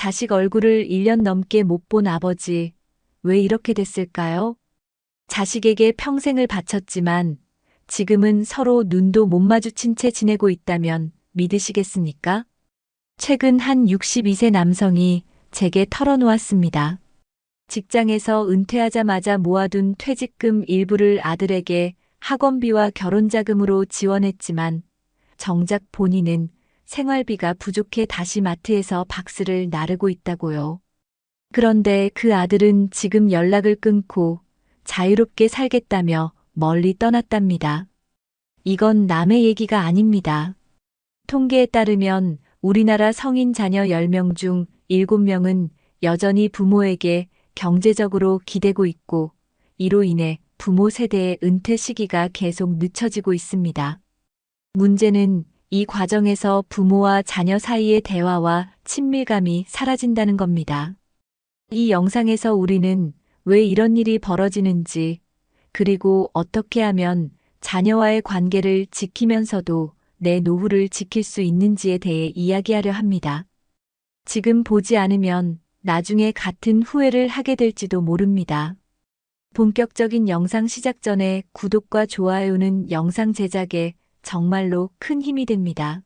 자식 얼굴을 1년 넘게 못 본 아버지, 왜 이렇게 됐을까요? 자식에게 평생을 바쳤지만 지금은 서로 눈도 못 마주친 채 지내고 있다면 믿으시겠습니까? 최근 한 62세 남성이 제게 털어놓았습니다. 직장에서 은퇴하자마자 모아둔 퇴직금 일부를 아들에게 학원비와 결혼자금으로 지원했지만 정작 본인은 생활비가 부족해 다시 마트에서 박스를 나르고 있다고요. 그런데 그 아들은 지금 연락을 끊고 자유롭게 살겠다며 멀리 떠났답니다. 이건 남의 얘기가 아닙니다. 통계에 따르면 우리나라 성인 자녀 10명 중 7명은 여전히 부모에게 경제적으로 기대고 있고 이로 인해 부모 세대의 은퇴 시기가 계속 늦춰지고 있습니다. 문제는 이 과정에서 부모와 자녀 사이의 대화와 친밀감이 사라진다는 겁니다. 이 영상에서 우리는 왜 이런 일이 벌어지는지, 그리고 어떻게 하면 자녀와의 관계를 지키면서도 내 노후를 지킬 수 있는지에 대해 이야기하려 합니다. 지금 보지 않으면 나중에 같은 후회를 하게 될지도 모릅니다. 본격적인 영상 시작 전에 구독과 좋아요는 영상 제작에 정말로 큰 힘이 됩니다.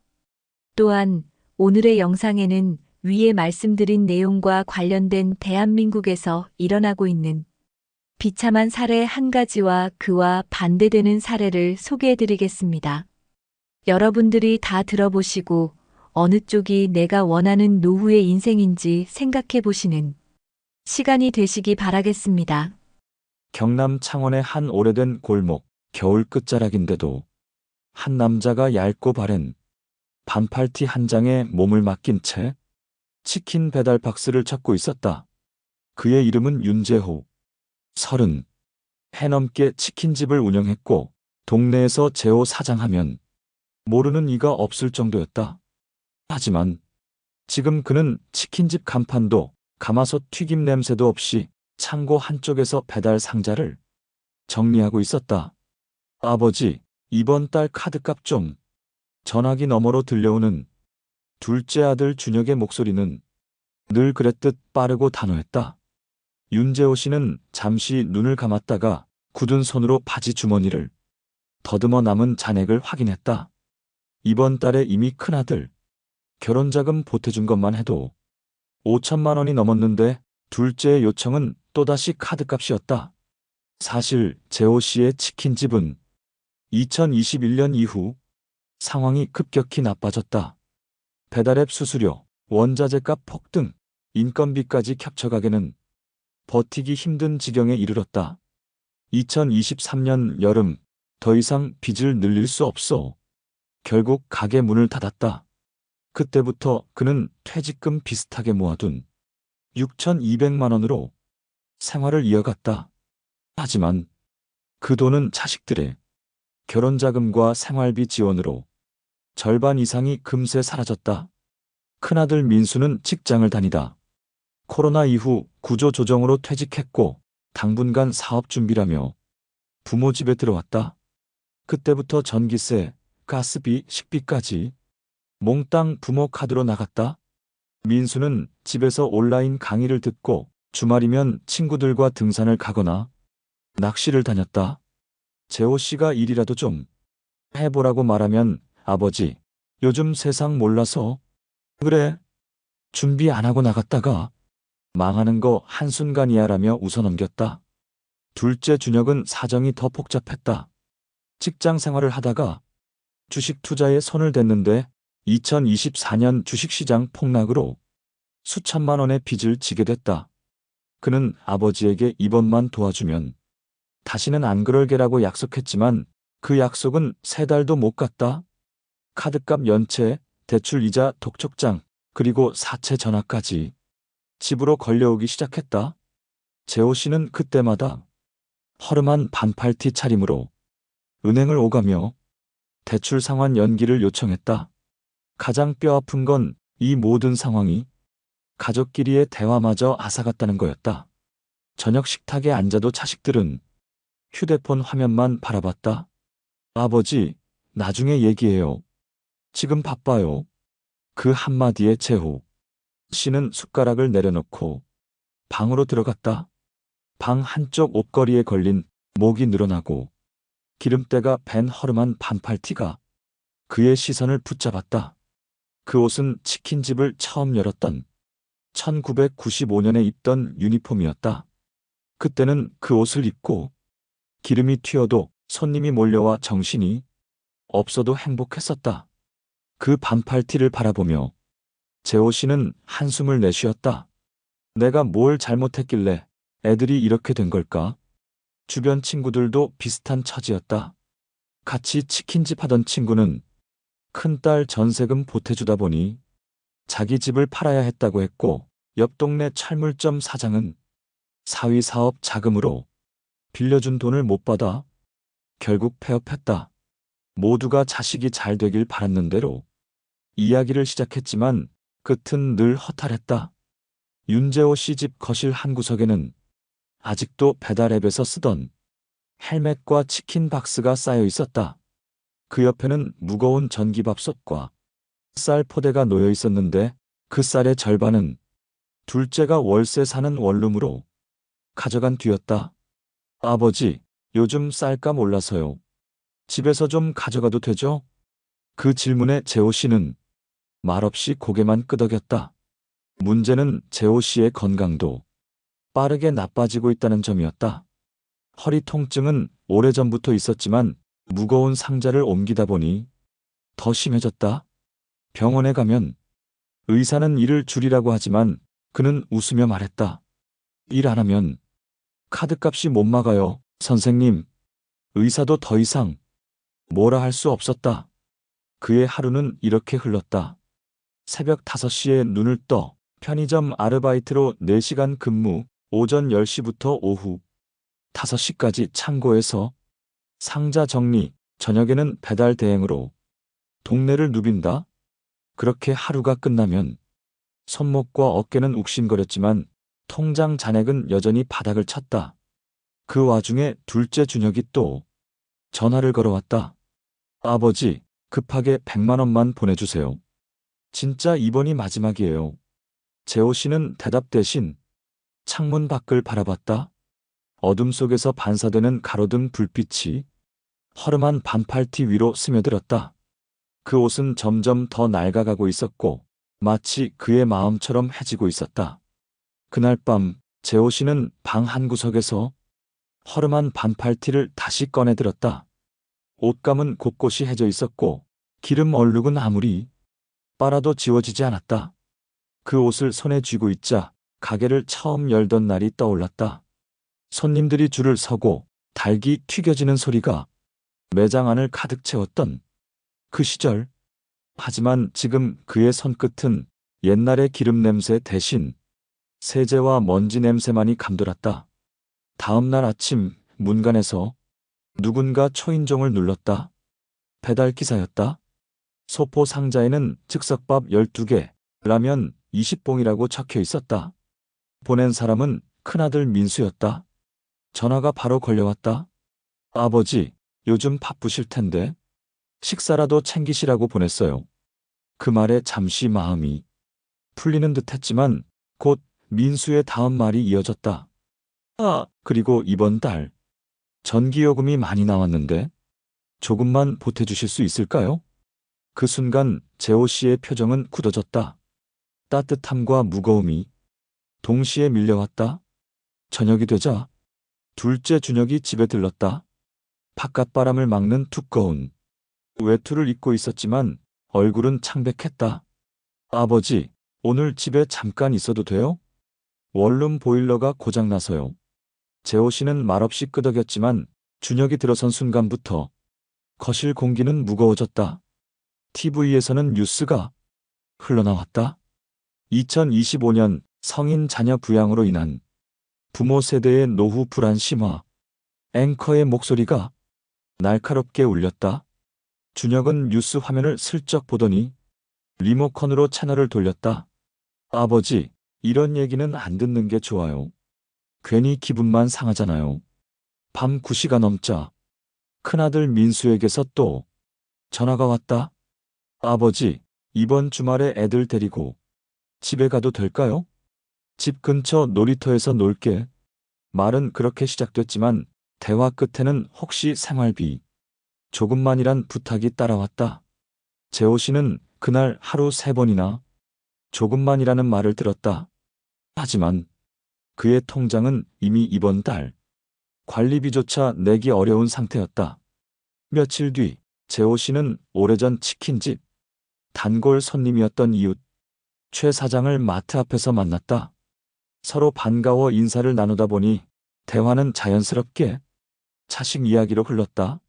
또한 오늘의 영상에는 위에 말씀드린 내용과 관련된 대한민국에서 일어나고 있는 비참한 사례 한 가지와 그와 반대되는 사례를 소개해드리겠습니다. 여러분들이 다 들어보시고 어느 쪽이 내가 원하는 노후의 인생인지 생각해 보시는 시간이 되시기 바라겠습니다. 경남 창원의 한 오래된 골목, 겨울 끝자락인데도 한 남자가 얇고 바랜 반팔티 한 장에 몸을 맡긴 채 치킨 배달 박스를 찾고 있었다. 그의 이름은 윤재호. 30. 해넘게 치킨집을 운영했고 동네에서 재호 사장하면 모르는 이가 없을 정도였다. 하지만 지금 그는 치킨집 간판도 가마솥 튀김 냄새도 없이 창고 한쪽에서 배달 상자를 정리하고 있었다. 아버지, 이번 달 카드값 좀. 전화기 너머로 들려오는 둘째 아들 준혁의 목소리는 늘 그랬듯 빠르고 단호했다. 윤재호 씨는 잠시 눈을 감았다가 굳은 손으로 바지 주머니를 더듬어 남은 잔액을 확인했다. 이번 달에 이미 큰아들 결혼자금 보태준 것만 해도 5천만 원이 넘었는데 둘째의 요청은 또다시 카드값이었다. 사실 재호 씨의 치킨집은 2021년 이후 상황이 급격히 나빠졌다. 배달앱 수수료, 원자재값 폭등, 인건비까지 겹쳐가게는 버티기 힘든 지경에 이르렀다. 2023년 여름 더 이상 빚을 늘릴 수 없어. 결국 가게 문을 닫았다. 그때부터 그는 퇴직금 비슷하게 모아둔 6,200만 원으로 생활을 이어갔다. 하지만 그 돈은 자식들의 결혼자금과 생활비 지원으로 절반 이상이 금세 사라졌다. 큰아들 민수는 직장을 다니다 코로나 이후 구조조정으로 퇴직했고 당분간 사업 준비라며 부모 집에 들어왔다. 그때부터 전기세, 가스비, 식비까지 몽땅 부모 카드로 나갔다. 민수는 집에서 온라인 강의를 듣고 주말이면 친구들과 등산을 가거나 낚시를 다녔다. 재호 씨가 일이라도 좀 해보라고 말하면 아버지, 요즘 세상 몰라서 그래. 준비 안 하고 나갔다가 망하는 거 한순간이야라며 웃어넘겼다. 둘째 준혁은 사정이 더 복잡했다. 직장 생활을 하다가 주식 투자에 손을 댔는데 2024년 주식시장 폭락으로 수천만 원의 빚을 지게 됐다. 그는 아버지에게 이번만 도와주면 다시는 안 그럴 게라고 약속했지만 그 약속은 3달도 못 갔다. 카드값 연체, 대출 이자, 독촉장, 그리고 사채 전화까지 집으로 걸려오기 시작했다. 재호 씨는 그때마다 허름한 반팔티 차림으로 은행을 오가며 대출 상환 연기를 요청했다. 가장 뼈아픈 건 이 모든 상황이 가족끼리의 대화마저 앗아갔다는 거였다. 저녁 식탁에 앉아도 자식들은 휴대폰 화면만 바라봤다. 아버지, 나중에 얘기해요. 지금 바빠요. 그 한마디에 재호 씨는 숟가락을 내려놓고 방으로 들어갔다. 방 한쪽 옷걸이에 걸린 목이 늘어나고 기름때가 밴 허름한 반팔티가 그의 시선을 붙잡았다. 그 옷은 치킨집을 처음 열었던 1995년에 입던 유니폼이었다. 그때는 그 옷을 입고 기름이 튀어도 손님이 몰려와 정신이 없어도 행복했었다. 그 반팔티를 바라보며 재호 씨는 한숨을 내쉬었다. 내가 뭘 잘못했길래 애들이 이렇게 된 걸까? 주변 친구들도 비슷한 처지였다. 같이 치킨집 하던 친구는 큰딸 전세금 보태주다 보니 자기 집을 팔아야 했다고 했고, 옆 동네 철물점 사장은 사위 사업 자금으로 빌려준 돈을 못 받아 결국 폐업했다. 모두가 자식이 잘 되길 바랐는 대로 이야기를 시작했지만 끝은 늘 허탈했다. 윤재호 씨 집 거실 한 구석에는 아직도 배달앱에서 쓰던 헬멧과 치킨 박스가 쌓여 있었다. 그 옆에는 무거운 전기밥솥과 쌀 포대가 놓여 있었는데 그 쌀의 절반은 둘째가 월세 사는 원룸으로 가져간 뒤였다. 아버지, 요즘 쌀값 올라서요. 집에서 좀 가져가도 되죠? 그 질문에 재호 씨는 말없이 고개만 끄덕였다. 문제는 재호 씨의 건강도 빠르게 나빠지고 있다는 점이었다. 허리 통증은 오래전부터 있었지만 무거운 상자를 옮기다 보니 더 심해졌다. 병원에 가면 의사는 일을 줄이라고 하지만 그는 웃으며 말했다. 일 안 하면 카드값이 못 막아요, 선생님. 의사도 더 이상 뭐라 할 수 없었다. 그의 하루는 이렇게 흘렀다. 새벽 5시에 눈을 떠 편의점 아르바이트로 4시간 근무, 오전 10시부터 오후 5시까지 창고에서 상자 정리, 저녁에는 배달 대행으로 동네를 누빈다. 그렇게 하루가 끝나면 손목과 어깨는 욱신거렸지만 통장 잔액은 여전히 바닥을 쳤다. 그 와중에 둘째 준혁이 또 전화를 걸어왔다. 아버지, 급하게 100만 원만 보내주세요. 진짜 이번이 마지막이에요. 재호 씨는 대답 대신 창문 밖을 바라봤다. 어둠 속에서 반사되는 가로등 불빛이 허름한 반팔티 위로 스며들었다. 그 옷은 점점 더 낡아가고 있었고 마치 그의 마음처럼 해지고 있었다. 그날 밤 재호 씨는 방 한구석에서 허름한 반팔티를 다시 꺼내들었다. 옷감은 곳곳이 해져 있었고 기름 얼룩은 아무리 빨아도 지워지지 않았다. 그 옷을 손에 쥐고 있자 가게를 처음 열던 날이 떠올랐다. 손님들이 줄을 서고 닭이 튀겨지는 소리가 매장 안을 가득 채웠던 그 시절. 하지만 지금 그의 손끝은 옛날의 기름 냄새 대신 세제와 먼지 냄새만이 감돌았다. 다음 날 아침 문간에서 누군가 초인종을 눌렀다. 배달기사였다. 소포 상자에는 즉석밥 12개, 라면 20봉이라고 적혀 있었다. 보낸 사람은 큰아들 민수였다. 전화가 바로 걸려왔다. 아버지, 요즘 바쁘실 텐데 식사라도 챙기시라고 보냈어요. 그 말에 잠시 마음이 풀리는 듯 했지만 곧 민수의 다음 말이 이어졌다. 그리고 이번 달 전기요금이 많이 나왔는데 조금만 보태주실 수 있을까요? 그 순간 재호 씨의 표정은 굳어졌다. 따뜻함과 무거움이 동시에 밀려왔다. 저녁이 되자 둘째 준혁이 집에 들렀다. 바깥바람을 막는 두꺼운 외투를 입고 있었지만 얼굴은 창백했다. 아버지, 오늘 집에 잠깐 있어도 돼요? 원룸 보일러가 고장나서요. 재호 씨는 말없이 끄덕였지만 준혁이 들어선 순간부터 거실 공기는 무거워졌다. TV에서는 뉴스가 흘러나왔다. 2025년 성인 자녀 부양으로 인한 부모 세대의 노후 불안 심화. 앵커의 목소리가 날카롭게 울렸다. 준혁은 뉴스 화면을 슬쩍 보더니 리모컨으로 채널을 돌렸다. 아버지, 이런 얘기는 안 듣는 게 좋아요. 괜히 기분만 상하잖아요. 밤 9시가 넘자 큰아들 민수에게서 또 전화가 왔다. 아버지, 이번 주말에 애들 데리고 집에 가도 될까요? 집 근처 놀이터에서 놀게. 말은 그렇게 시작됐지만 대화 끝에는 혹시 생활비, 조금만이란 부탁이 따라왔다. 재호 씨는 그날 하루 3번이나 조금만이라는 말을 들었다. 하지만 그의 통장은 이미 이번 달 관리비조차 내기 어려운 상태였다. 며칠 뒤 재호 씨는 오래전 치킨집 단골 손님이었던 이웃 최 사장을 마트 앞에서 만났다. 서로 반가워 인사를 나누다 보니 대화는 자연스럽게 자식 이야기로 흘렀다.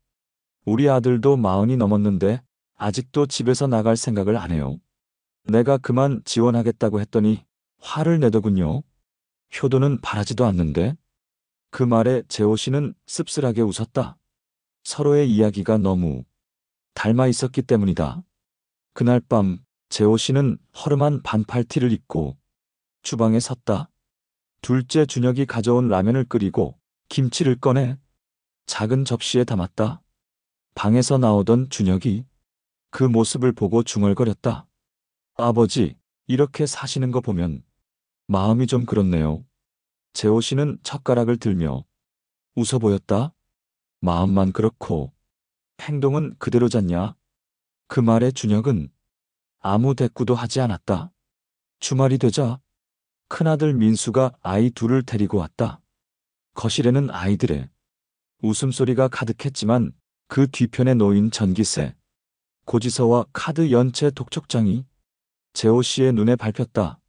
우리 아들도 40이 넘었는데 아직도 집에서 나갈 생각을 안 해요. 내가 그만 지원하겠다고 했더니 화를 내더군요. 효도는 바라지도 않는데. 그 말에 재호 씨는 씁쓸하게 웃었다. 서로의 이야기가 너무 닮아 있었기 때문이다. 그날 밤 재호 씨는 허름한 반팔티를 입고 주방에 섰다. 둘째 준혁이 가져온 라면을 끓이고 김치를 꺼내 작은 접시에 담았다. 방에서 나오던 준혁이 그 모습을 보고 중얼거렸다. 아버지, 이렇게 사시는 거 보면 마음이 좀 그렇네요. 재호 씨는 젓가락을 들며 웃어 보였다. 마음만 그렇고 행동은 그대로잖냐? 그 말에 준혁은 아무 대꾸도 하지 않았다. 주말이 되자 큰아들 민수가 아이 둘을 데리고 왔다. 거실에는 아이들의 웃음소리가 가득했지만 그 뒤편에 놓인 전기세, 고지서와 카드 연체 독촉장이 재호 씨의 눈에 밟혔다.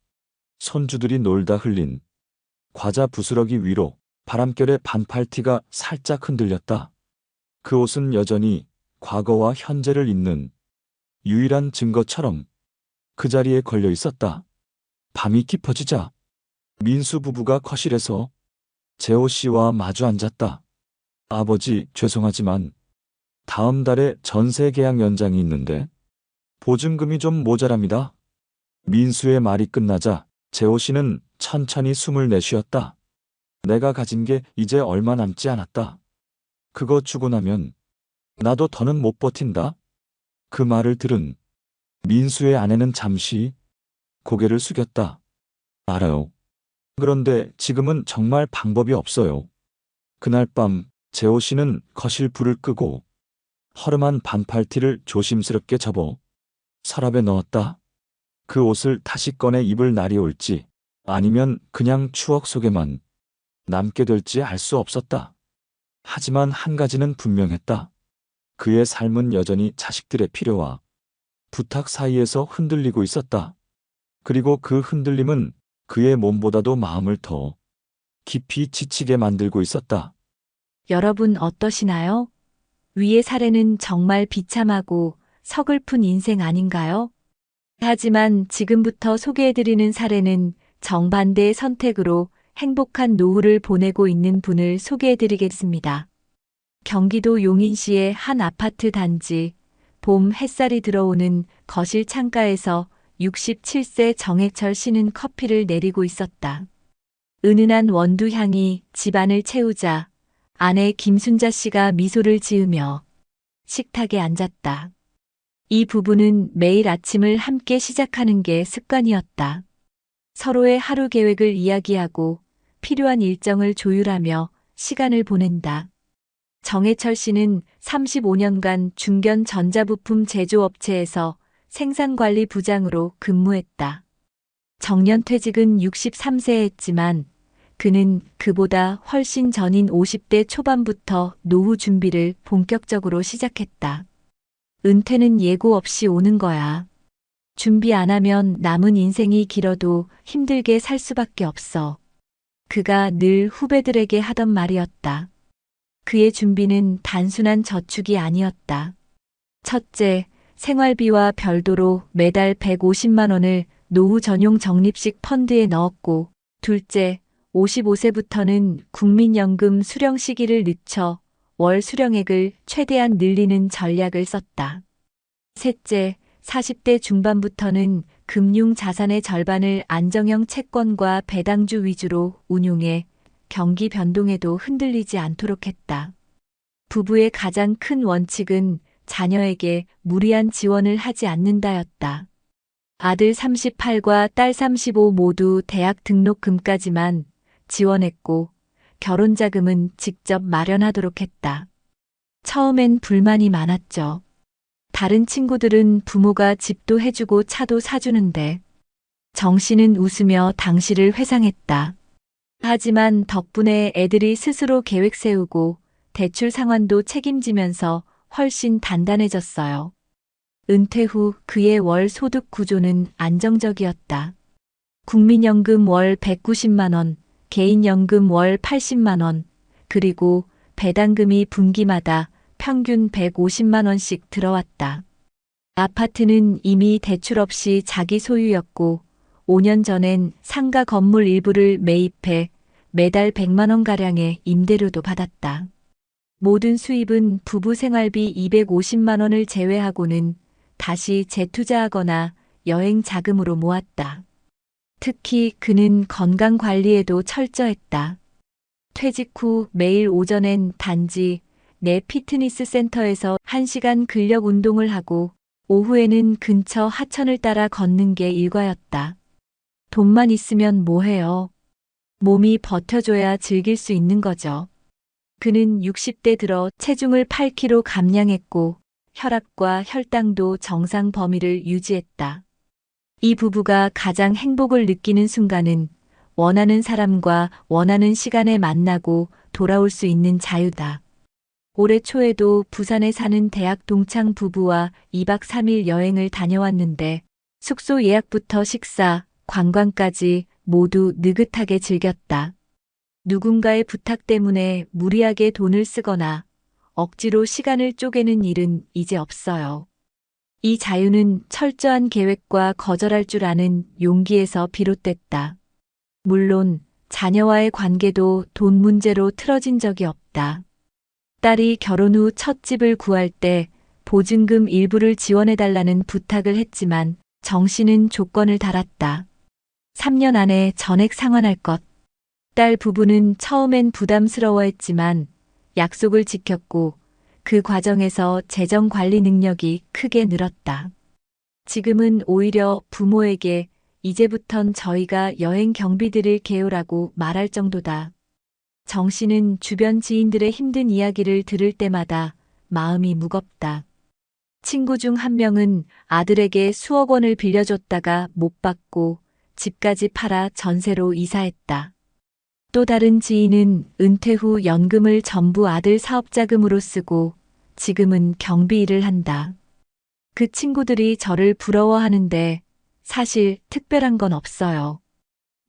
손주들이 놀다 흘린 과자 부스러기 위로 바람결에 반팔티가 살짝 흔들렸다. 그 옷은 여전히 과거와 현재를 잇는 유일한 증거처럼 그 자리에 걸려 있었다. 밤이 깊어지자 민수 부부가 거실에서 재호 씨와 마주 앉았다. 아버지, 죄송하지만 다음 달에 전세 계약 연장이 있는데 보증금이 좀 모자랍니다. 민수의 말이 끝나자 재호 씨는 천천히 숨을 내쉬었다. 내가 가진 게 이제 얼마 남지 않았다. 그거 주고 나면 나도 더는 못 버틴다. 그 말을 들은 민수의 아내는 잠시 고개를 숙였다. 알아요. 그런데 지금은 정말 방법이 없어요. 그날 밤 재호 씨는 거실 불을 끄고 허름한 반팔티를 조심스럽게 접어 서랍에 넣었다. 그 옷을 다시 꺼내 입을 날이 올지 아니면 그냥 추억 속에만 남게 될지 알 수 없었다. 하지만 한 가지는 분명했다. 그의 삶은 여전히 자식들의 필요와 부탁 사이에서 흔들리고 있었다. 그리고 그 흔들림은 그의 몸보다도 마음을 더 깊이 지치게 만들고 있었다. 여러분 어떠시나요? 위의 사례는 정말 비참하고 서글픈 인생 아닌가요? 하지만 지금부터 소개해드리는 사례는 정반대의 선택으로 행복한 노후를 보내고 있는 분을 소개해드리겠습니다. 경기도 용인시의 한 아파트 단지, 봄 햇살이 들어오는 거실 창가에서 67세 정해철 씨는 커피를 내리고 있었다. 은은한 원두 향이 집안을 채우자 아내 김순자 씨가 미소를 지으며 식탁에 앉았다. 이 부부는 매일 아침을 함께 시작하는 게 습관이었다. 서로의 하루 계획을 이야기하고 필요한 일정을 조율하며 시간을 보낸다. 정해철 씨는 35년간 중견 전자부품 제조업체에서 생산관리 부장으로 근무했다. 정년퇴직은 63세에 했지만 그는 그보다 훨씬 전인 50대 초반부터 노후 준비를 본격적으로 시작했다. 은퇴는 예고 없이 오는 거야. 준비 안 하면 남은 인생이 길어도 힘들게 살 수밖에 없어. 그가 늘 후배들에게 하던 말이었다. 그의 준비는 단순한 저축이 아니었다. 첫째, 생활비와 별도로 매달 150만 원을 노후 전용 적립식 펀드에 넣었고, 둘째, 55세부터는 국민연금 수령 시기를 늦춰 월 수령액을 최대한 늘리는 전략을 썼다. 셋째, 40대 중반부터는 금융 자산의 절반을 안정형 채권과 배당주 위주로 운용해 경기 변동에도 흔들리지 않도록 했다. 부부의 가장 큰 원칙은 자녀에게 무리한 지원을 하지 않는다였다. 아들 38과 딸 35 모두 대학 등록금까지만 지원했고 결혼 자금은 직접 마련하도록 했다. 처음엔 불만이 많았죠. 다른 친구들은 부모가 집도 해주고 차도 사주는데 정 씨는 웃으며 당시를 회상했다. 하지만 덕분에 애들이 스스로 계획 세우고 대출 상환도 책임지면서 훨씬 단단해졌어요. 은퇴 후 그의 월 소득 구조는 안정적이었다. 국민연금 월 190만 원, 개인연금 월 80만 원, 그리고 배당금이 분기마다 평균 150만 원씩 들어왔다. 아파트는 이미 대출 없이 자기 소유였고 5년 전엔 상가 건물 일부를 매입해 매달 100만 원가량의 임대료도 받았다. 모든 수입은 부부 생활비 250만 원을 제외하고는 다시 재투자하거나 여행 자금으로 모았다. 특히 그는 건강 관리에도 철저했다. 퇴직 후 매일 오전엔 단지 내 피트니스 센터에서 1시간 근력 운동을 하고 오후에는 근처 하천을 따라 걷는 게 일과였다. 돈만 있으면 뭐해요? 몸이 버텨줘야 즐길 수 있는 거죠. 그는 60대 들어 체중을 8kg 감량했고 혈압과 혈당도 정상 범위를 유지했다. 이 부부가 가장 행복을 느끼는 순간은 원하는 사람과 원하는 시간에 만나고 돌아올 수 있는 자유다. 올해 초에도 부산에 사는 대학 동창 부부와 2박 3일 여행을 다녀왔는데 숙소 예약부터 식사, 관광까지 모두 느긋하게 즐겼다. 누군가의 부탁 때문에 무리하게 돈을 쓰거나 억지로 시간을 쪼개는 일은 이제 없어요. 이 자유는 철저한 계획과 거절할 줄 아는 용기에서 비롯됐다. 물론 자녀와의 관계도 돈 문제로 틀어진 적이 없다. 딸이 결혼 후 첫 집을 구할 때 보증금 일부를 지원해달라는 부탁을 했지만 정 씨는 조건을 달았다. 3년 안에 전액 상환할 것. 딸 부부는 처음엔 부담스러워했지만 약속을 지켰고 그 과정에서 재정 관리 능력이 크게 늘었다. 지금은 오히려 부모에게 이제부턴 저희가 여행 경비 드릴게요라고 말할 정도다. 정 씨는 주변 지인들의 힘든 이야기를 들을 때마다 마음이 무겁다. 친구 중 한 명은 아들에게 수억 원을 빌려줬다가 못 받고 집까지 팔아 전세로 이사했다. 또 다른 지인은 은퇴 후 연금을 전부 아들 사업자금으로 쓰고 지금은 경비 일을 한다. 그 친구들이 저를 부러워하는데 사실 특별한 건 없어요.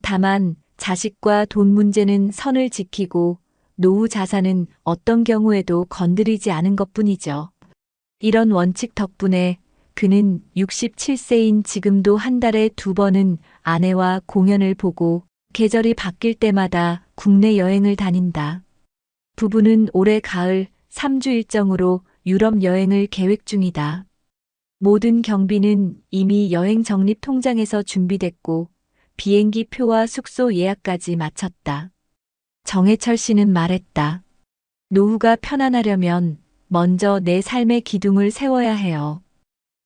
다만 자식과 돈 문제는 선을 지키고 노후 자산은 어떤 경우에도 건드리지 않은 것뿐이죠. 이런 원칙 덕분에 그는 67세인 지금도 한 달에 2번은 아내와 공연을 보고 계절이 바뀔 때마다 국내 여행을 다닌다. 부부는 올해 가을 3주 일정으로 유럽 여행을 계획 중이다. 모든 경비는 이미 여행 적립 통장에서 준비됐고 비행기 표와 숙소 예약까지 마쳤다. 정해철 씨는 말했다. 노후가 편안하려면 먼저 내 삶의 기둥을 세워야 해요.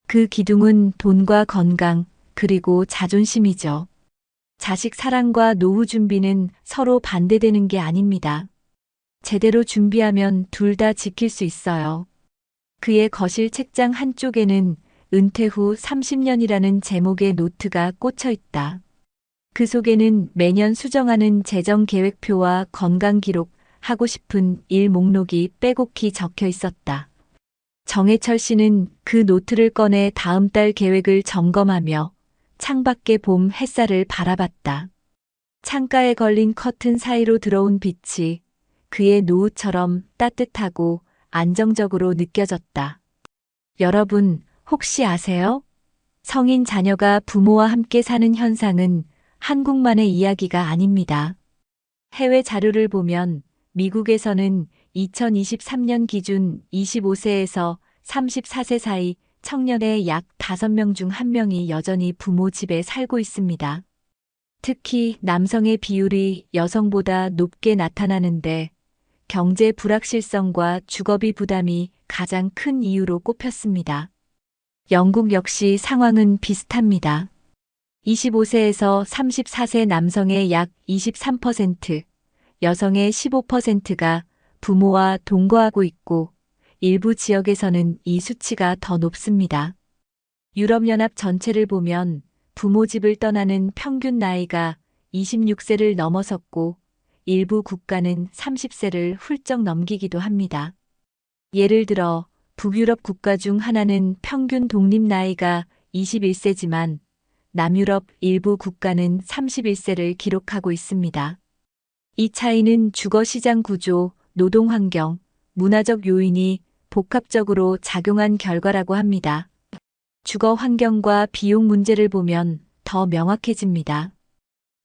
그 기둥은 돈과 건강, 그리고 자존심이죠. 자식 사랑과 노후 준비는 서로 반대되는 게 아닙니다. 제대로 준비하면 둘 다 지킬 수 있어요. 그의 거실 책장 한쪽에는 은퇴 후 30년이라는 제목의 노트가 꽂혀 있다. 그 속에는 매년 수정하는 재정 계획표와 건강 기록, 하고 싶은 일 목록이 빼곡히 적혀 있었다. 정해철 씨는 그 노트를 꺼내 다음 달 계획을 점검하며 창밖의 봄 햇살을 바라봤다. 창가에 걸린 커튼 사이로 들어온 빛이 그의 노후처럼 따뜻하고 안정적으로 느껴졌다. 여러분, 혹시 아세요? 성인 자녀가 부모와 함께 사는 현상은 한국만의 이야기가 아닙니다. 해외 자료를 보면 미국에서는 2023년 기준 25세에서 34세 사이 청년의 약 5명 중 1명이 여전히 부모 집에 살고 있습니다. 특히 남성의 비율이 여성보다 높게 나타나는데 경제 불확실성과 주거비 부담이 가장 큰 이유로 꼽혔습니다. 영국 역시 상황은 비슷합니다. 25세에서 34세 남성의 약 23%, 여성의 15%가 부모와 동거하고 있고 일부 지역에서는 이 수치가 더 높습니다. 유럽연합 전체를 보면 부모 집을 떠나는 평균 나이가 26세를 넘어섰고 일부 국가는 30세를 훌쩍 넘기기도 합니다. 예를 들어 북유럽 국가 중 하나는 평균 독립 나이가 21세지만 남유럽 일부 국가는 31세를 기록하고 있습니다. 이 차이는 주거 시장 구조, 노동 환경, 문화적 요인이 복합적으로 작용한 결과라고 합니다. 주거 환경과 비용 문제를 보면 더 명확해집니다.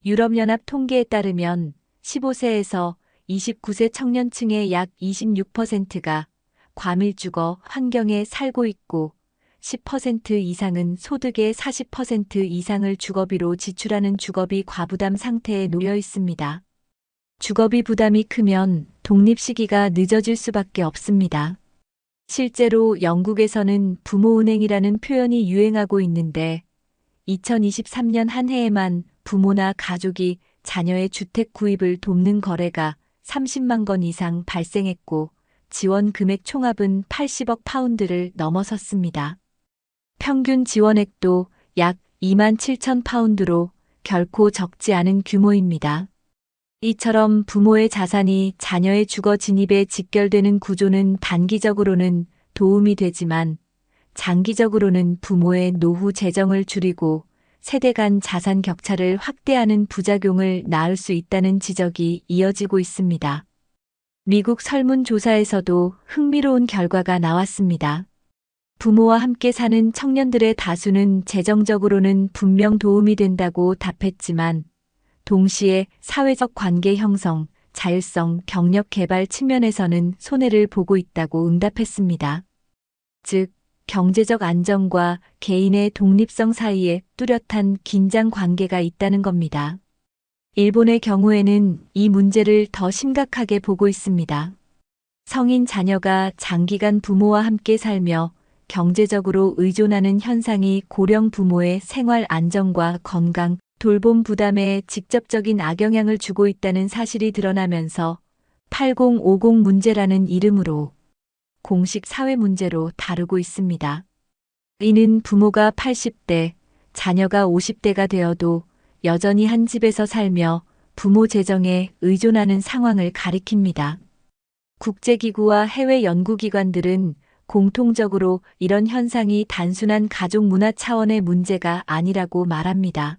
유럽연합 통계에 따르면 15세에서 29세 청년층의 약 26%가 과밀주거 환경에 살고 있고 10% 이상은 소득의 40% 이상을 주거비로 지출하는 주거비 과부담 상태에 놓여 있습니다. 주거비 부담이 크면 독립 시기가 늦어질 수밖에 없습니다. 실제로 영국에서는 부모은행이라는 표현이 유행하고 있는데 2023년 한 해에만 부모나 가족이 자녀의 주택 구입을 돕는 거래가 30만 건 이상 발생했고 지원 금액 총합은 80억 파운드를 넘어섰습니다. 평균 지원액도 약 2만 7천 파운드로 결코 적지 않은 규모입니다. 이처럼 부모의 자산이 자녀의 주거 진입에 직결되는 구조는 단기적으로는 도움이 되지만 장기적으로는 부모의 노후 재정을 줄이고 세대 간 자산 격차를 확대하는 부작용을 낳을 수 있다는 지적이 이어지고 있습니다. 미국 설문조사에서도 흥미로운 결과가 나왔습니다. 부모와 함께 사는 청년들의 다수는 재정적으로는 분명 도움이 된다고 답했지만 동시에 사회적 관계 형성, 자율성, 경력 개발 측면에서는 손해를 보고 있다고 응답했습니다. 즉, 경제적 안정과 개인의 독립성 사이에 뚜렷한 긴장 관계가 있다는 겁니다. 일본의 경우에는 이 문제를 더 심각하게 보고 있습니다. 성인 자녀가 장기간 부모와 함께 살며 경제적으로 의존하는 현상이 고령 부모의 생활 안정과 건강, 돌봄 부담에 직접적인 악영향을 주고 있다는 사실이 드러나면서 8050 문제라는 이름으로 공식 사회 문제로 다루고 있습니다. 이는 부모가 80대, 자녀가 50대가 되어도 여전히 한 집에서 살며 부모 재정에 의존하는 상황을 가리킵니다. 국제기구와 해외 연구기관들은 공통적으로 이런 현상이 단순한 가족 문화 차원의 문제가 아니라고 말합니다.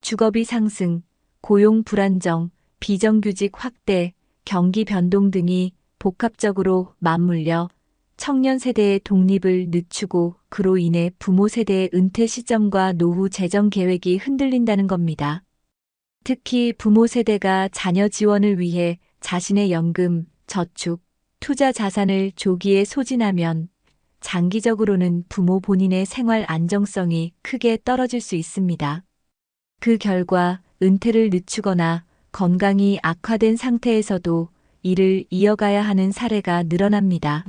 주거비 상승, 고용 불안정, 비정규직 확대, 경기 변동 등이 복합적으로 맞물려 청년 세대의 독립을 늦추고 그로 인해 부모 세대의 은퇴 시점과 노후 재정 계획이 흔들린다는 겁니다. 특히 부모 세대가 자녀 지원을 위해 자신의 연금, 저축, 투자 자산을 조기에 소진하면 장기적으로는 부모 본인의 생활 안정성이 크게 떨어질 수 있습니다. 그 결과 은퇴를 늦추거나 건강이 악화된 상태에서도 이를 이어가야 하는 사례가 늘어납니다.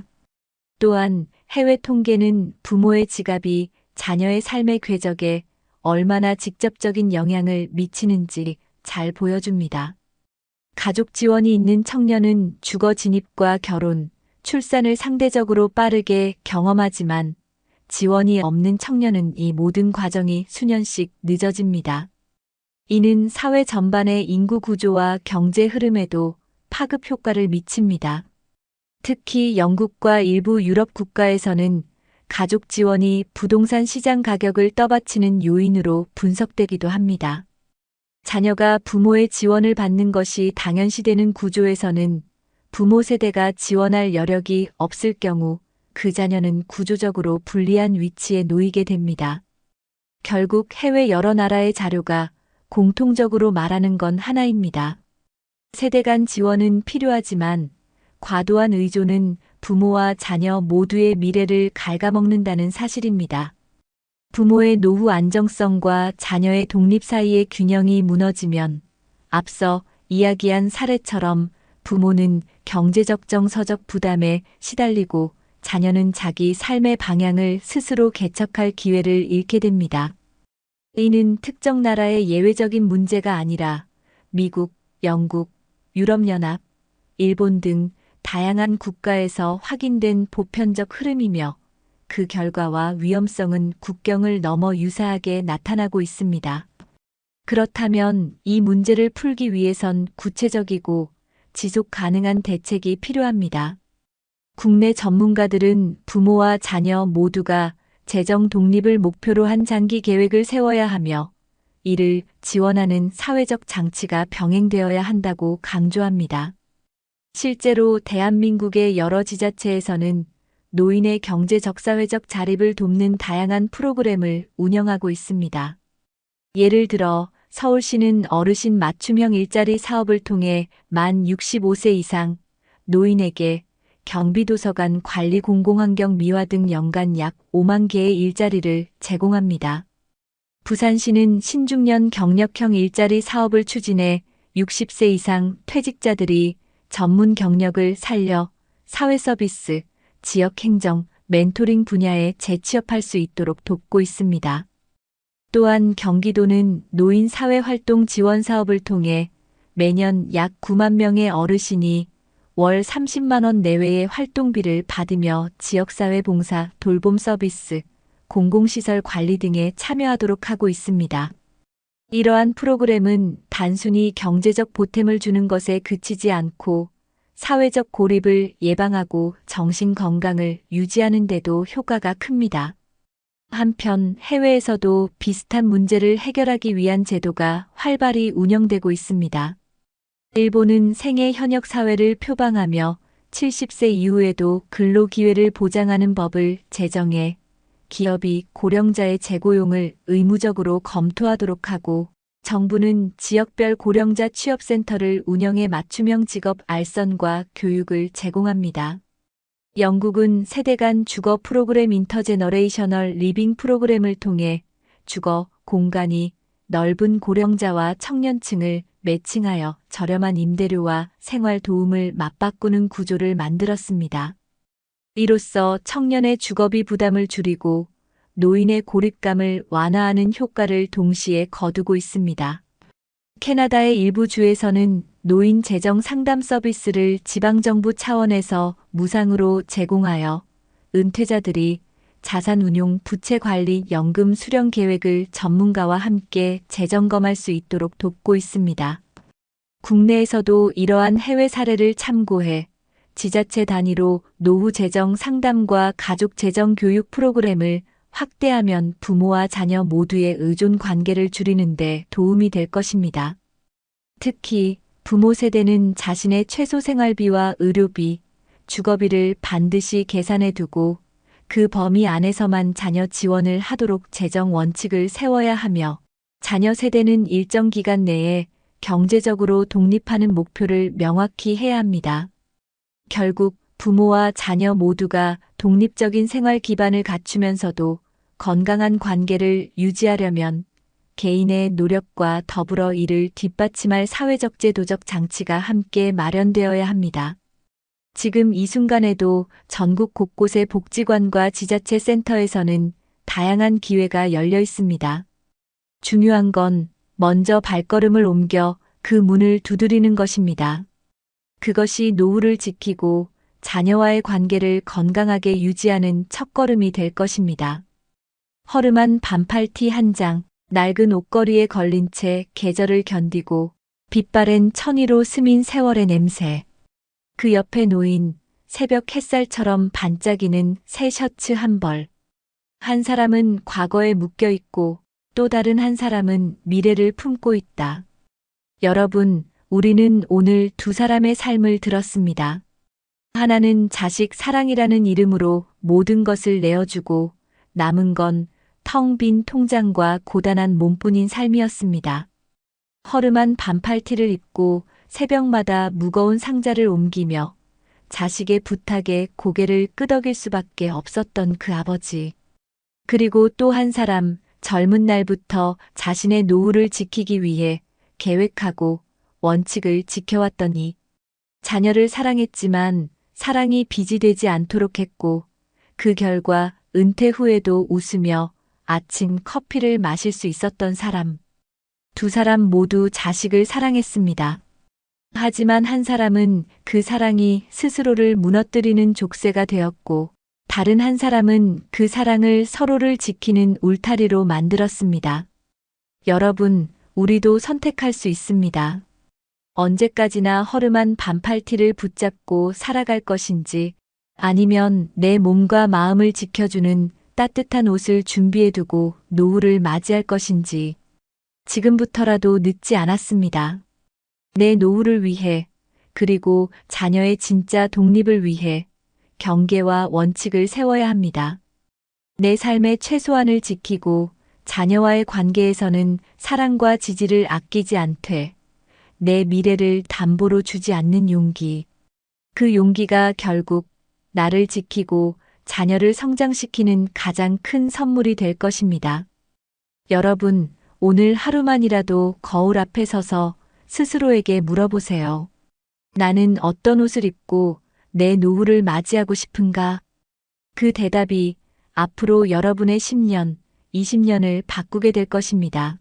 또한 해외 통계는 부모의 지갑이 자녀의 삶의 궤적에 얼마나 직접적인 영향을 미치는지 잘 보여줍니다. 가족 지원이 있는 청년은 주거 진입과 결혼, 출산을 상대적으로 빠르게 경험하지만 지원이 없는 청년은 이 모든 과정이 수년씩 늦어집니다. 이는 사회 전반의 인구 구조와 경제 흐름에도 파급 효과를 미칩니다. 특히 영국과 일부 유럽 국가에서는 가족 지원이 부동산 시장 가격을 떠받치는 요인으로 분석되기도 합니다. 자녀가 부모의 지원을 받는 것이 당연시되는 구조에서는 부모 세대가 지원할 여력이 없을 경우 그 자녀는 구조적으로 불리한 위치에 놓이게 됩니다. 결국 해외 여러 나라의 자료가 공통적으로 말하는 건 하나입니다. 세대 간 지원은 필요하지만 과도한 의존은 부모와 자녀 모두의 미래를 갉아먹는다는 사실입니다. 부모의 노후 안정성과 자녀의 독립 사이의 균형이 무너지면 앞서 이야기한 사례처럼 부모는 경제적 정서적 부담에 시달리고 자녀는 자기 삶의 방향을 스스로 개척할 기회를 잃게 됩니다. 이는 특정 나라의 예외적인 문제가 아니라 미국, 영국, 유럽연합, 일본 등 다양한 국가에서 확인된 보편적 흐름이며 그 결과와 위험성은 국경을 넘어 유사하게 나타나고 있습니다. 그렇다면 이 문제를 풀기 위해선 구체적이고 지속 가능한 대책이 필요합니다. 국내 전문가들은 부모와 자녀 모두가 재정 독립을 목표로 한 장기 계획을 세워야 하며 이를 지원하는 사회적 장치가 병행되어야 한다고 강조합니다. 실제로 대한민국의 여러 지자체에서는 노인의 경제 적사회적 자립을 돕는 다양한 프로그램을 운영하고 있습니다. 예를 들어 서울시는 어르신 맞춤형 일자리 사업을 통해 만 65세 이상 노인에게 경비도서관 관리 공공환경 미화 등 연간 약 5만 개의 일자리를 제공합니다. 부산시는 신중년 경력형 일자리 사업을 추진해 60세 이상 퇴직자들이 전문 경력을 살려 사회서비스, 지역행정, 멘토링 분야에 재취업할 수 있도록 돕고 있습니다. 또한 경기도는 노인 사회활동 지원 사업을 통해 매년 약 9만 명의 어르신이 월 30만 원 내외의 활동비를 받으며 지역사회 봉사, 돌봄 서비스, 공공시설 관리 등에 참여하도록 하고 있습니다. 이러한 프로그램은 단순히 경제적 보탬을 주는 것에 그치지 않고 사회적 고립을 예방하고 정신 건강을 유지하는 데도 효과가 큽니다. 한편 해외에서도 비슷한 문제를 해결하기 위한 제도가 활발히 운영되고 있습니다. 일본은 생애 현역 사회를 표방하며 70세 이후에도 근로 기회를 보장하는 법을 제정해 기업이 고령자의 재고용을 의무적으로 검토하도록 하고 정부는 지역별 고령자 취업센터를 운영해 맞춤형 직업 알선과 교육을 제공합니다. 영국은 세대 간 주거 프로그램 인터제너레이셔널 리빙 프로그램을 통해 주거 공간이 넓은 고령자와 청년층을 매칭하여 저렴한 임대료와 생활 도움을 맞바꾸는 구조를 만들었습니다. 이로써 청년의 주거비 부담을 줄이고 노인의 고립감을 완화하는 효과를 동시에 거두고 있습니다. 캐나다의 일부 주에서는 노인 재정 상담 서비스를 지방정부 차원에서 무상으로 제공하여 은퇴자들이 자산운용 부채관리 연금 수령 계획을 전문가와 함께 재점검할 수 있도록 돕고 있습니다. 국내에서도 이러한 해외 사례를 참고해 지자체 단위로 노후 재정 상담과 가족 재정 교육 프로그램을 확대하면 부모와 자녀 모두의 의존 관계를 줄이는 데 도움이 될 것입니다. 특히 부모 세대는 자신의 최소 생활비와 의료비, 주거비를 반드시 계산해 두고 그 범위 안에서만 자녀 지원을 하도록 재정 원칙을 세워야 하며 자녀 세대는 일정 기간 내에 경제적으로 독립하는 목표를 명확히 해야 합니다. 결국 부모와 자녀 모두가 독립적인 생활 기반을 갖추면서도 건강한 관계를 유지하려면 개인의 노력과 더불어 이를 뒷받침할 사회적 제도적 장치가 함께 마련되어야 합니다. 지금 이 순간에도 전국 곳곳의 복지관과 지자체 센터에서는 다양한 기회가 열려 있습니다. 중요한 건 먼저 발걸음을 옮겨 그 문을 두드리는 것입니다. 그것이 노후를 지키고 자녀와의 관계를 건강하게 유지하는 첫걸음이 될 것입니다. 허름한 반팔티 한 장, 낡은 옷걸이에 걸린 채 계절을 견디고 빛바랜 천의로 스민 세월의 냄새. 그 옆에 놓인 새벽 햇살처럼 반짝이는 새 셔츠 한 벌. 한 사람은 과거에 묶여 있고 또 다른 한 사람은 미래를 품고 있다. 여러분, 우리는 오늘 두 사람의 삶을 들었습니다. 하나는 자식 사랑이라는 이름으로 모든 것을 내어주고 남은 건 텅 빈 통장과 고단한 몸뿐인 삶이었습니다. 허름한 반팔티를 입고 새벽마다 무거운 상자를 옮기며 자식의 부탁에 고개를 끄덕일 수밖에 없었던 그 아버지. 그리고 또 한 사람, 젊은 날부터 자신의 노후를 지키기 위해 계획하고 원칙을 지켜왔더니 자녀를 사랑했지만 사랑이 빚이 되지 않도록 했고 그 결과 은퇴 후에도 웃으며 아침 커피를 마실 수 있었던 사람. 두 사람 모두 자식을 사랑했습니다. 하지만 한 사람은 그 사랑이 스스로를 무너뜨리는 족쇄가 되었고, 다른 한 사람은 그 사랑을 서로를 지키는 울타리로 만들었습니다. 여러분, 우리도 선택할 수 있습니다. 언제까지나 허름한 반팔티를 붙잡고 살아갈 것인지, 아니면 내 몸과 마음을 지켜주는 따뜻한 옷을 준비해두고 노후를 맞이할 것인지, 지금부터라도 늦지 않았습니다. 내 노후를 위해, 그리고 자녀의 진짜 독립을 위해 경계와 원칙을 세워야 합니다. 내 삶의 최소한을 지키고 자녀와의 관계에서는 사랑과 지지를 아끼지 않되 내 미래를 담보로 주지 않는 용기. 그 용기가 결국 나를 지키고 자녀를 성장시키는 가장 큰 선물이 될 것입니다. 여러분, 오늘 하루만이라도 거울 앞에 서서 스스로에게 물어보세요. 나는 어떤 옷을 입고 내 노후를 맞이하고 싶은가? 그 대답이 앞으로 여러분의 10년, 20년을 바꾸게 될 것입니다.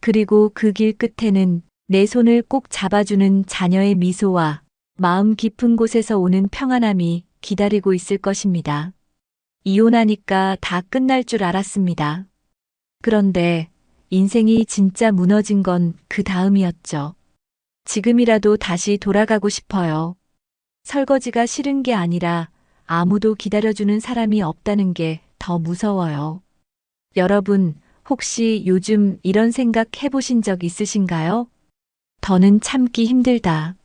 그리고 그 길 끝에는 내 손을 꼭 잡아주는 자녀의 미소와 마음 깊은 곳에서 오는 평안함이 기다리고 있을 것입니다. 이혼하니까 다 끝날 줄 알았습니다. 그런데 인생이 진짜 무너진 건 그 다음이었죠. 지금이라도 다시 돌아가고 싶어요. 설거지가 싫은 게 아니라 아무도 기다려주는 사람이 없다는 게 더 무서워요. 여러분, 혹시 요즘 이런 생각 해보신 적 있으신가요? 더는 참기 힘들다.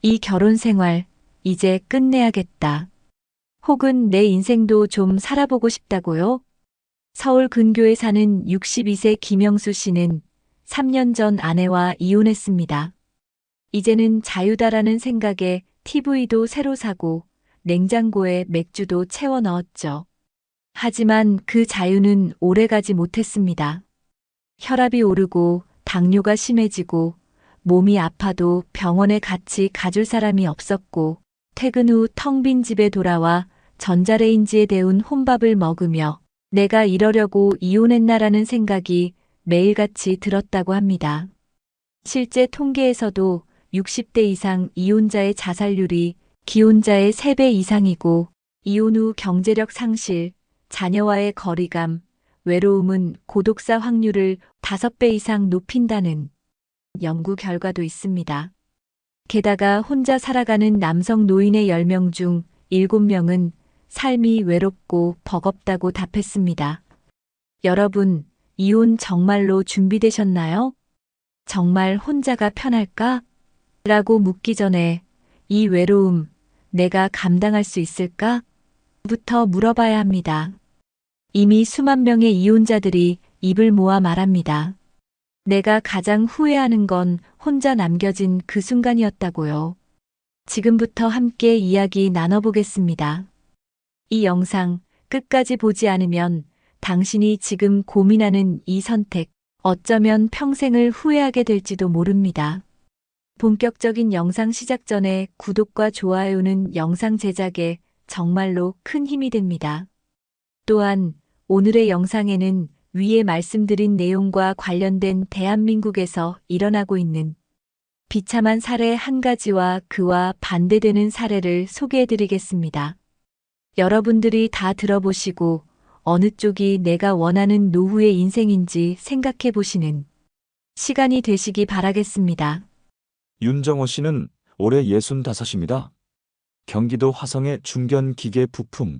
이 결혼 생활, 이제 끝내야겠다. 혹은 내 인생도 좀 살아보고 싶다고요? 서울 근교에 사는 62세 김영수 씨는 3년 전 아내와 이혼했습니다. 이제는 자유다라는 생각에 TV도 새로 사고 냉장고에 맥주도 채워 넣었죠. 하지만 그 자유는 오래가지 못했습니다. 혈압이 오르고 당뇨가 심해지고 몸이 아파도 병원에 같이 가줄 사람이 없었고 퇴근 후 텅 빈 집에 돌아와 전자레인지에 데운 혼밥을 먹으며 내가 이러려고 이혼했나라는 생각이 매일같이 들었다고 합니다. 실제 통계에서도 60대 이상 이혼자의 자살률이 기혼자의 3배 이상이고 이혼 후 경제력 상실, 자녀와의 거리감, 외로움은 고독사 확률을 5배 이상 높인다는 연구 결과도 있습니다. 게다가 혼자 살아가는 남성 노인의 10명 중 7명은 삶이 외롭고 버겁다고 답했습니다. 여러분, 이혼 정말로 준비되셨나요? 정말 혼자가 편할까? 라고 묻기 전에 이 외로움 내가 감당할 수 있을까? 부터 물어봐야 합니다. 이미 수만 명의 이혼자들이 입을 모아 말합니다. 내가 가장 후회하는 건 혼자 남겨진 그 순간이었다고요. 지금부터 함께 이야기 나눠보겠습니다. 이 영상 끝까지 보지 않으면 당신이 지금 고민하는 이 선택, 어쩌면 평생을 후회하게 될지도 모릅니다. 본격적인 영상 시작 전에 구독과 좋아요는 영상 제작에 정말로 큰 힘이 됩니다. 또한 오늘의 영상에는 위에 말씀드린 내용과 관련된 대한민국에서 일어나고 있는 비참한 사례 한 가지와 그와 반대되는 사례를 소개해드리겠습니다. 여러분들이 다 들어보시고 어느 쪽이 내가 원하는 노후의 인생인지 생각해 보시는 시간이 되시기 바라겠습니다. 윤정호 씨는 올해 65입니다. 경기도 화성의 중견기계 부품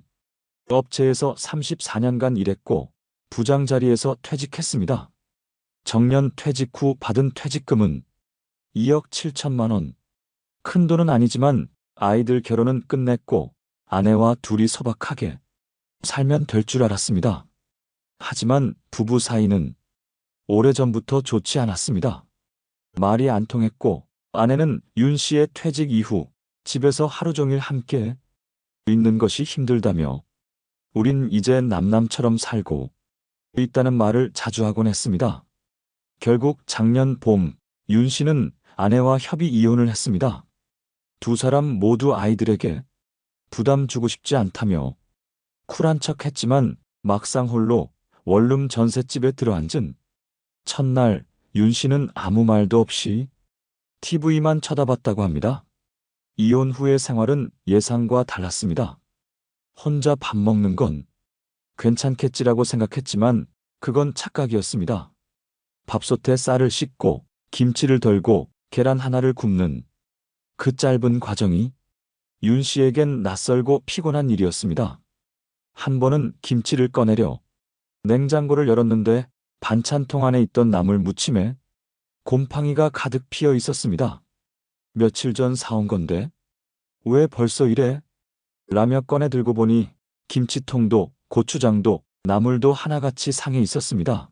업체에서 34년간 일했고 부장 자리에서 퇴직했습니다. 정년 퇴직 후 받은 퇴직금은 2억 7천만 원. 큰 돈은 아니지만 아이들 결혼은 끝냈고 아내와 둘이 소박하게 살면 될 줄 알았습니다. 하지만 부부 사이는 오래전부터 좋지 않았습니다. 말이 안 통했고 아내는 윤 씨의 퇴직 이후 집에서 하루 종일 함께 있는 것이 힘들다며 우린 이제 남남처럼 살고 있다는 말을 자주 하곤 했습니다. 결국 작년 봄 윤 씨는 아내와 협의 이혼을 했습니다. 두 사람 모두 아이들에게 부담 주고 싶지 않다며 쿨한 척 했지만 막상 홀로 원룸 전셋집에 들어앉은 첫날 윤 씨는 아무 말도 없이 TV만 쳐다봤다고 합니다. 이혼 후의 생활은 예상과 달랐습니다. 혼자 밥 먹는 건 괜찮겠지라고 생각했지만 그건 착각이었습니다. 밥솥에 쌀을 씻고 김치를 덜고 계란 하나를 굽는 그 짧은 과정이 윤 씨에겐 낯설고 피곤한 일이었습니다. 한 번은 김치를 꺼내려 냉장고를 열었는데 반찬통 안에 있던 나물 무침에 곰팡이가 가득 피어 있었습니다. 며칠 전 사온 건데 왜 벌써 이래? 라며 꺼내 들고 보니 김치통도 고추장도 나물도 하나같이 상해 있었습니다.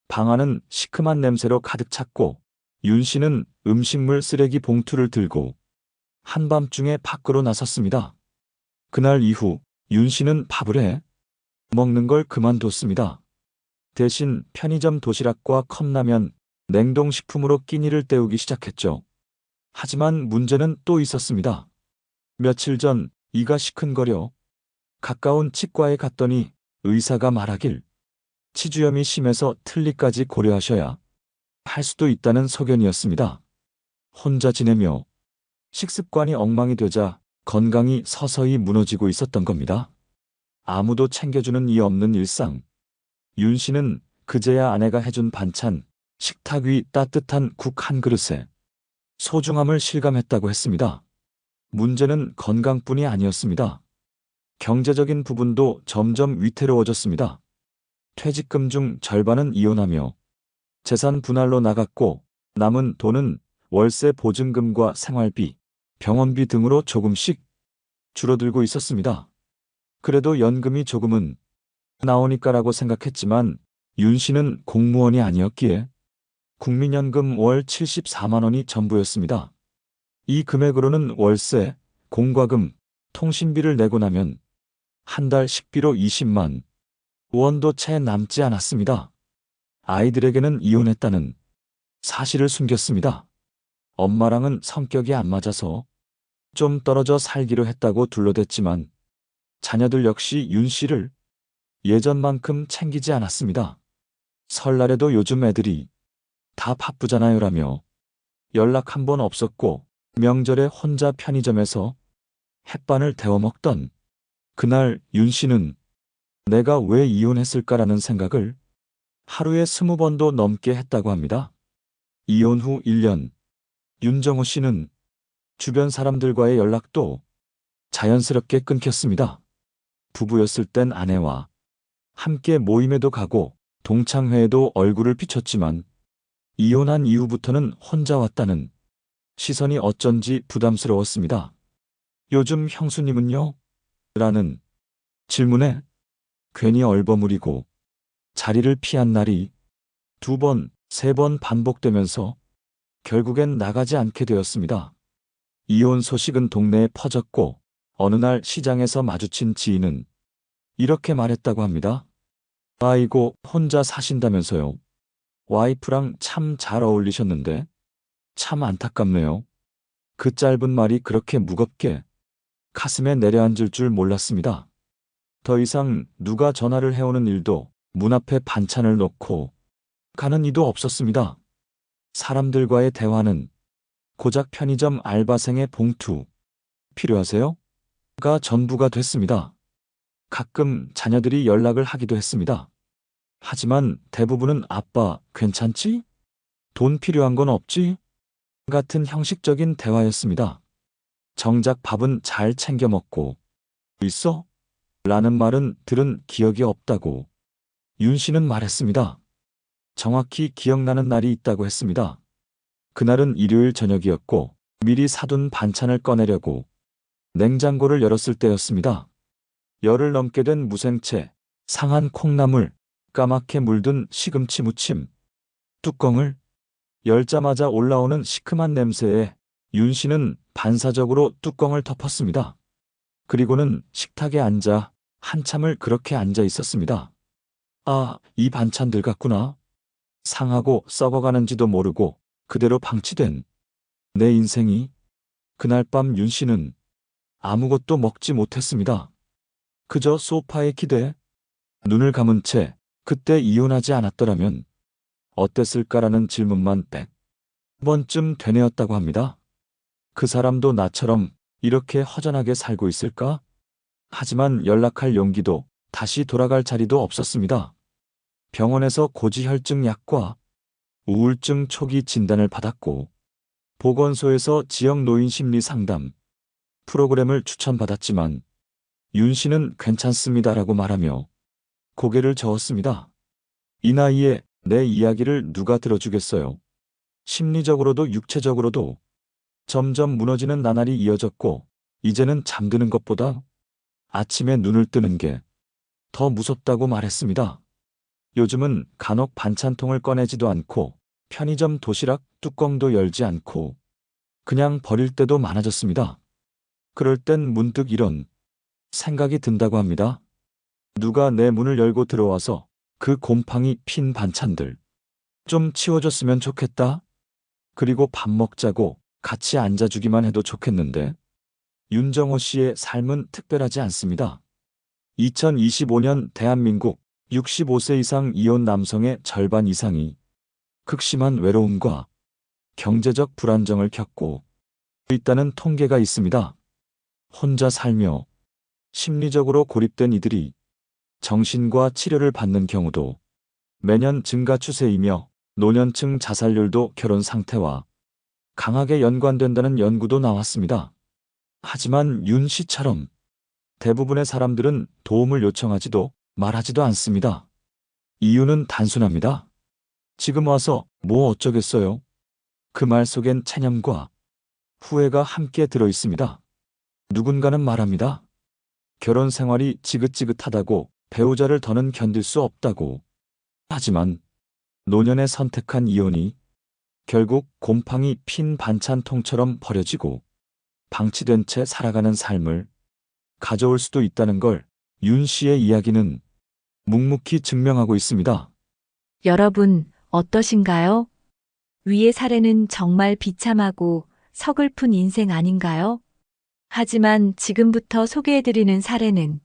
방 안은 시큼한 냄새로 가득 찼고 윤 씨는 음식물 쓰레기 봉투를 들고 한밤중에 밖으로 나섰습니다. 그날 이후 윤 씨는 밥을 해 먹는 걸 그만뒀습니다. 대신 편의점 도시락과 컵라면, 냉동식품으로 끼니를 때우기 시작했죠. 하지만 문제는 또 있었습니다. 며칠 전 이가 시큰거려 가까운 치과에 갔더니 의사가 말하길 치주염이 심해서 틀니까지 고려하셔야 할 수도 있다는 소견이었습니다. 혼자 지내며 식습관이 엉망이 되자 건강이 서서히 무너지고 있었던 겁니다. 아무도 챙겨주는 이 없는 일상. 윤 씨는 그제야 아내가 해준 반찬, 식탁 위 따뜻한 국 한 그릇에 소중함을 실감했다고 했습니다. 문제는 건강뿐이 아니었습니다. 경제적인 부분도 점점 위태로워졌습니다. 퇴직금 중 절반은 이혼하며 재산 분할로 나갔고 남은 돈은 월세 보증금과 생활비, 병원비 등으로 조금씩 줄어들고 있었습니다. 그래도 연금이 조금은 나오니까라고 생각했지만 윤 씨는 공무원이 아니었기에 국민연금 월 74만 원이 전부였습니다. 이 금액으로는 월세, 공과금, 통신비를 내고 나면 한 달 식비로 20만 원도 채 남지 않았습니다. 아이들에게는 이혼했다는 사실을 숨겼습니다. 엄마랑은 성격이 안 맞아서 좀 떨어져 살기로 했다고 둘러댔지만 자녀들 역시 윤 씨를 예전만큼 챙기지 않았습니다. 설날에도 요즘 애들이 다 바쁘잖아요라며 연락 한 번 없었고 명절에 혼자 편의점에서 햇반을 데워 먹던 그날 윤 씨는 내가 왜 이혼했을까라는 생각을 하루에 20번도 넘게 했다고 합니다. 이혼 후 1년, 윤정호 씨는 주변 사람들과의 연락도 자연스럽게 끊겼습니다. 부부였을 땐 아내와 함께 모임에도 가고 동창회에도 얼굴을 비췄지만 이혼한 이후부터는 혼자 왔다는 시선이 어쩐지 부담스러웠습니다. 요즘 형수님은요? 라는 질문에 괜히 얼버무리고 자리를 피한 날이 2번, 3번 반복되면서 결국엔 나가지 않게 되었습니다. 이혼 소식은 동네에 퍼졌고 어느 날 시장에서 마주친 지인은 이렇게 말했다고 합니다. 아이고, 혼자 사신다면서요. 와이프랑 참 잘 어울리셨는데 참 안타깝네요. 그 짧은 말이 그렇게 무겁게 가슴에 내려앉을 줄 몰랐습니다. 더 이상 누가 전화를 해오는 일도 문 앞에 반찬을 놓고 가는 이도 없었습니다. 사람들과의 대화는 고작 편의점 알바생의 봉투 필요하세요? 가 전부가 됐습니다. 가끔 자녀들이 연락을 하기도 했습니다. 하지만 대부분은 아빠 괜찮지? 돈 필요한 건 없지? 같은 형식적인 대화였습니다. 정작 밥은 잘 챙겨 먹고 있어? 라는 말은 들은 기억이 없다고 윤 씨는 말했습니다. 정확히 기억나는 날이 있다고 했습니다. 그날은 일요일 저녁이었고 미리 사둔 반찬을 꺼내려고 냉장고를 열었을 때였습니다. 열흘 넘게 된 무생채, 상한 콩나물, 까맣게 물든 시금치 무침, 뚜껑을 열자마자 올라오는 시큼한 냄새에 윤 씨는 반사적으로 뚜껑을 덮었습니다. 그리고는 식탁에 앉아 한참을 그렇게 앉아 있었습니다. 아, 이 반찬들 같구나. 상하고 썩어가는지도 모르고 그대로 방치된 내 인생이. 그날 밤 윤 씨는 아무것도 먹지 못했습니다. 그저 소파에 기대 눈을 감은 채 그때 이혼하지 않았더라면 어땠을까라는 질문만 100번쯤 되뇌었다고 합니다. 그 사람도 나처럼 이렇게 허전하게 살고 있을까? 하지만 연락할 용기도 다시 돌아갈 자리도 없었습니다. 병원에서 고지혈증 약과 우울증 초기 진단을 받았고 보건소에서 지역 노인 심리 상담 프로그램을 추천받았지만 윤 씨는 괜찮습니다라고 말하며 고개를 저었습니다. 이 나이에 내 이야기를 누가 들어주겠어요. 심리적으로도 육체적으로도 점점 무너지는 나날이 이어졌고 이제는 잠드는 것보다 아침에 눈을 뜨는 게 더 무섭다고 말했습니다. 요즘은 간혹 반찬통을 꺼내지도 않고 편의점 도시락 뚜껑도 열지 않고 그냥 버릴 때도 많아졌습니다. 그럴 땐 문득 이런 생각이 든다고 합니다. 누가 내 문을 열고 들어와서 그 곰팡이 핀 반찬들 좀 치워줬으면 좋겠다. 그리고 밥 먹자고 같이 앉아주기만 해도 좋겠는데 윤정호 씨의 삶은 특별하지 않습니다. 2025년 대한민국 65세 이상 이혼 남성의 절반 이상이 극심한 외로움과 경제적 불안정을 겪고 있다는 통계가 있습니다. 혼자 살며 심리적으로 고립된 이들이 정신과 치료를 받는 경우도 매년 증가 추세이며 노년층 자살률도 결혼 상태와 강하게 연관된다는 연구도 나왔습니다. 하지만 윤 씨처럼 대부분의 사람들은 도움을 요청하지도 말하지도 않습니다. 이유는 단순합니다. 지금 와서 뭐 어쩌겠어요? 그 말 속엔 체념과 후회가 함께 들어 있습니다. 누군가는 말합니다. 결혼 생활이 지긋지긋하다고 배우자를 더는 견딜 수 없다고. 하지만 노년에 선택한 이혼이 결국 곰팡이 핀 반찬통처럼 버려지고 방치된 채 살아가는 삶을 가져올 수도 있다는 걸 윤 씨의 이야기는 묵묵히 증명하고 있습니다. 여러분, 어떠신가요? 위의 사례는 정말 비참하고 서글픈 인생 아닌가요? 하지만 지금부터 소개해드리는 사례는